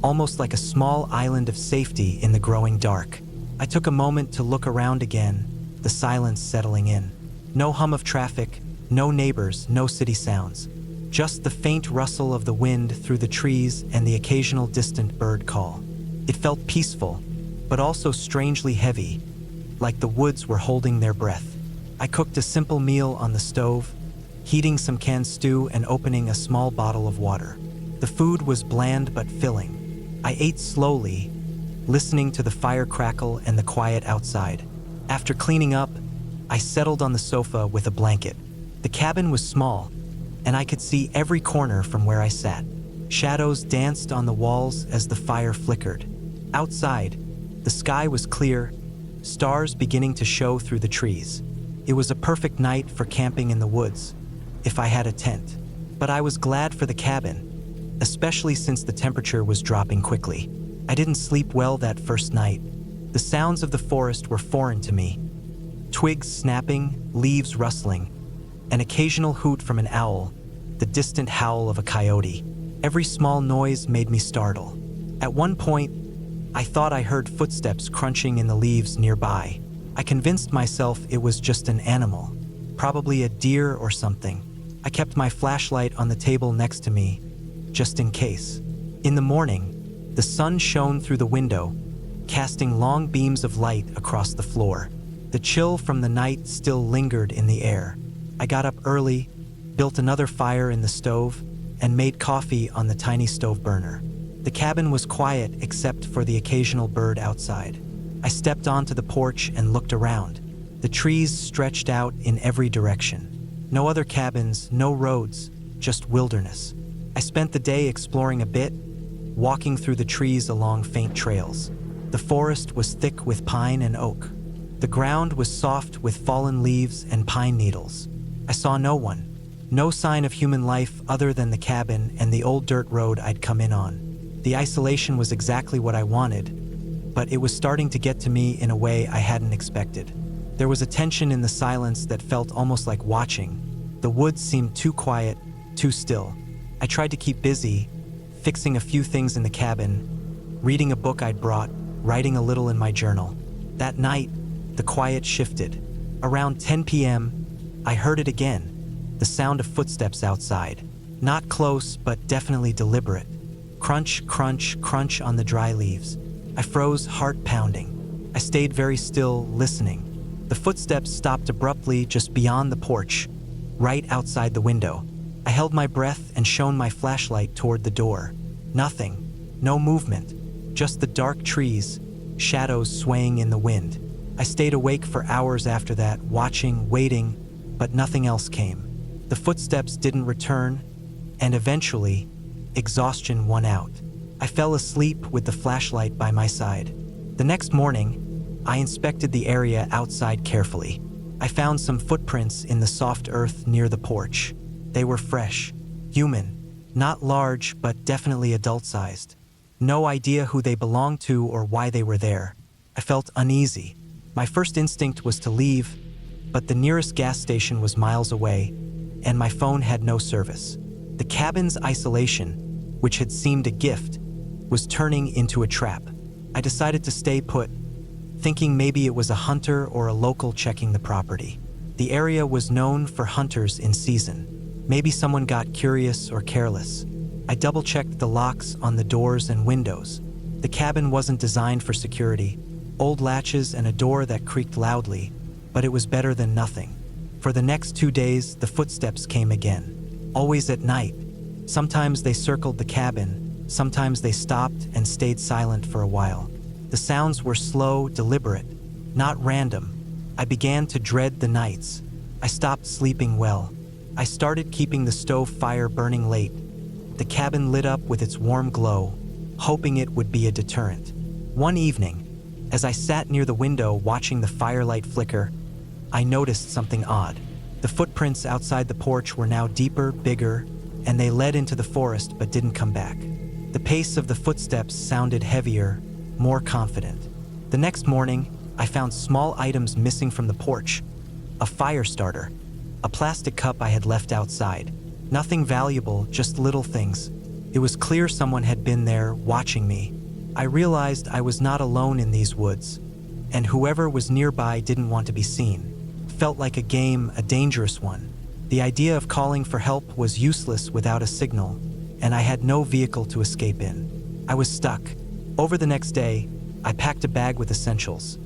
almost like a small island of safety in the growing dark. I took a moment to look around again, the silence settling in. No hum of traffic, no neighbors, no city sounds. Just the faint rustle of the wind through the trees and the occasional distant bird call. It felt peaceful, but also strangely heavy, like the woods were holding their breath. I cooked a simple meal on the stove, heating some canned stew and opening a small bottle of water. The food was bland but filling. I ate slowly, listening to the fire crackle and the quiet outside. After cleaning up, I settled on the sofa with a blanket. The cabin was small, and I could see every corner from where I sat. Shadows danced on the walls as the fire flickered. Outside, the sky was clear, stars beginning to show through the trees. It was a perfect night for camping in the woods, if I had a tent. But I was glad for the cabin, especially since the temperature was dropping quickly. I didn't sleep well that first night. The sounds of the forest were foreign to me. Twigs snapping, leaves rustling, an occasional hoot from an owl, the distant howl of a coyote. Every small noise made me startle. At one point, I thought I heard footsteps crunching in the leaves nearby. I convinced myself it was just an animal, probably a deer or something. I kept my flashlight on the table next to me, just in case. In the morning, the sun shone through the window, casting long beams of light across the floor. The chill from the night still lingered in the air. I got up early, built another fire in the stove, and made coffee on the tiny stove burner. The cabin was quiet except for the occasional bird outside. I stepped onto the porch and looked around. The trees stretched out in every direction. No other cabins, no roads, just wilderness. I spent the day exploring a bit, walking through the trees along faint trails. The forest was thick with pine and oak. The ground was soft with fallen leaves and pine needles. I saw no one, no sign of human life other than the cabin and the old dirt road I'd come in on. The isolation was exactly what I wanted, but it was starting to get to me in a way I hadn't expected. There was a tension in the silence that felt almost like watching. The woods seemed too quiet, too still. I tried to keep busy, fixing a few things in the cabin, reading a book I'd brought, writing a little in my journal. That night, the quiet shifted. Around 10 p.m., I heard it again, the sound of footsteps outside. Not close, but definitely deliberate. Crunch, crunch, crunch on the dry leaves. I froze, heart pounding. I stayed very still, listening. The footsteps stopped abruptly just beyond the porch, right outside the window. I held my breath and shone my flashlight toward the door. Nothing, no movement, just the dark trees, shadows swaying in the wind. I stayed awake for hours after that, watching, waiting, but nothing else came. The footsteps didn't return, and eventually, exhaustion won out. I fell asleep with the flashlight by my side. The next morning, I inspected the area outside carefully. I found some footprints in the soft earth near the porch. They were fresh, human, not large, but definitely adult-sized. No idea who they belonged to or why they were there. I felt uneasy. My first instinct was to leave, but the nearest gas station was miles away, and my phone had no service. The cabin's isolation, which had seemed a gift, was turning into a trap. I decided to stay put, thinking maybe it was a hunter or a local checking the property. The area was known for hunters in season. Maybe someone got curious or careless. I double-checked the locks on the doors and windows. The cabin wasn't designed for security. Old latches and a door that creaked loudly, but it was better than nothing. For the next 2 days, the footsteps came again. Always at night. Sometimes they circled the cabin, sometimes they stopped and stayed silent for a while. The sounds were slow, deliberate, not random. I began to dread the nights. I stopped sleeping well. I started keeping the stove fire burning late. The cabin lit up with its warm glow, hoping it would be a deterrent. One evening, as I sat near the window watching the firelight flicker, I noticed something odd. The footprints outside the porch were now deeper, bigger, and they led into the forest but didn't come back. The pace of the footsteps sounded heavier, more confident. The next morning, I found small items missing from the porch. A fire starter, a plastic cup I had left outside. Nothing valuable, just little things. It was clear someone had been there, watching me. I realized I was not alone in these woods, and whoever was nearby didn't want to be seen. Felt like a game, a dangerous one. The idea of calling for help was useless without a signal, and I had no vehicle to escape in. I was stuck. Over the next day, I packed a bag with essentials.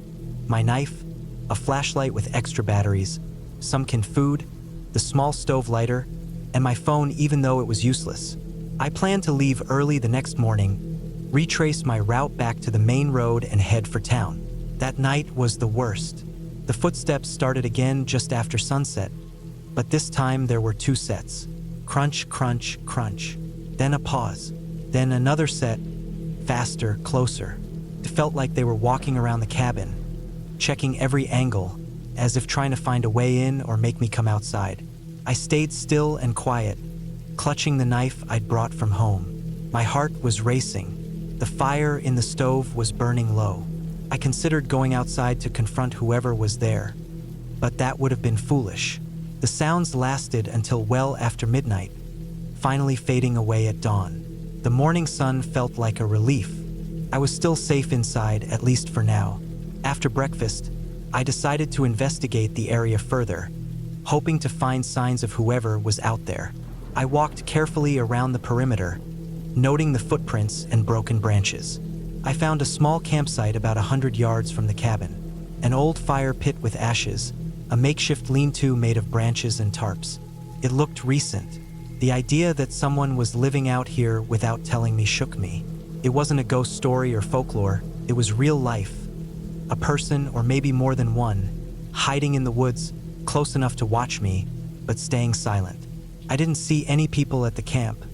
My knife, a flashlight with extra batteries, some canned food, the small stove lighter, and my phone even though it was useless. I planned to leave early the next morning, retrace my route back to the main road and head for town. That night was the worst. The footsteps started again just after sunset, But this time there were two sets. Crunch, crunch, crunch. Then a pause. Then another set. Faster, closer. It felt like they were walking around the cabin, checking every angle, as if trying to find a way in or make me come outside. I stayed still and quiet, clutching the knife I'd brought from home. My heart was racing. The fire in the stove was burning low. I considered going outside to confront whoever was there, but that would have been foolish. The sounds lasted until well after midnight, finally fading away at dawn. The morning sun felt like a relief. I was still safe inside, at least for now. After breakfast, I decided to investigate the area further, hoping to find signs of whoever was out there. I walked carefully around the perimeter, noting the footprints and broken branches. I found a small campsite about 100 yards from the cabin, an old fire pit with ashes, a makeshift lean-to made of branches and tarps. It looked recent. The idea that someone was living out here without telling me shook me. It wasn't a ghost story or folklore, it was real life. A person, or maybe more than one, hiding in the woods, close enough to watch me, but staying silent. I didn't see any people at the camp,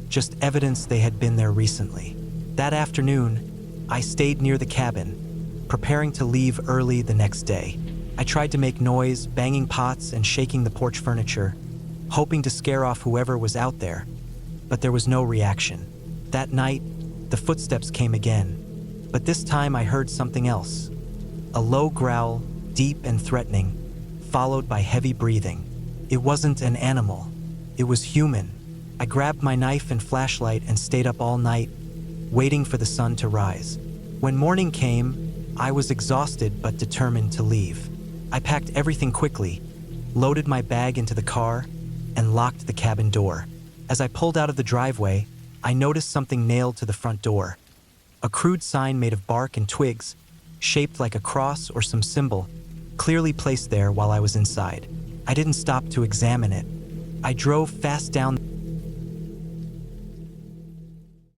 just evidence they had been there recently. That afternoon, I stayed near the cabin, preparing to leave early the next day. I tried to make noise, banging pots and shaking the porch furniture, hoping to scare off whoever was out there, but there was no reaction. That night, the footsteps came again, but this time I heard something else. A low growl, deep and threatening, followed by heavy breathing. It wasn't an animal, it was human. I grabbed my knife and flashlight and stayed up all night, waiting for the sun to rise. When morning came, I was exhausted but determined to leave. I packed everything quickly, loaded my bag into the car, and locked the cabin door. As I pulled out of the driveway, I noticed something nailed to the front door. A crude sign made of bark and twigs, shaped like a cross or some symbol, clearly placed there while I was inside. I didn't stop to examine it. I drove fast down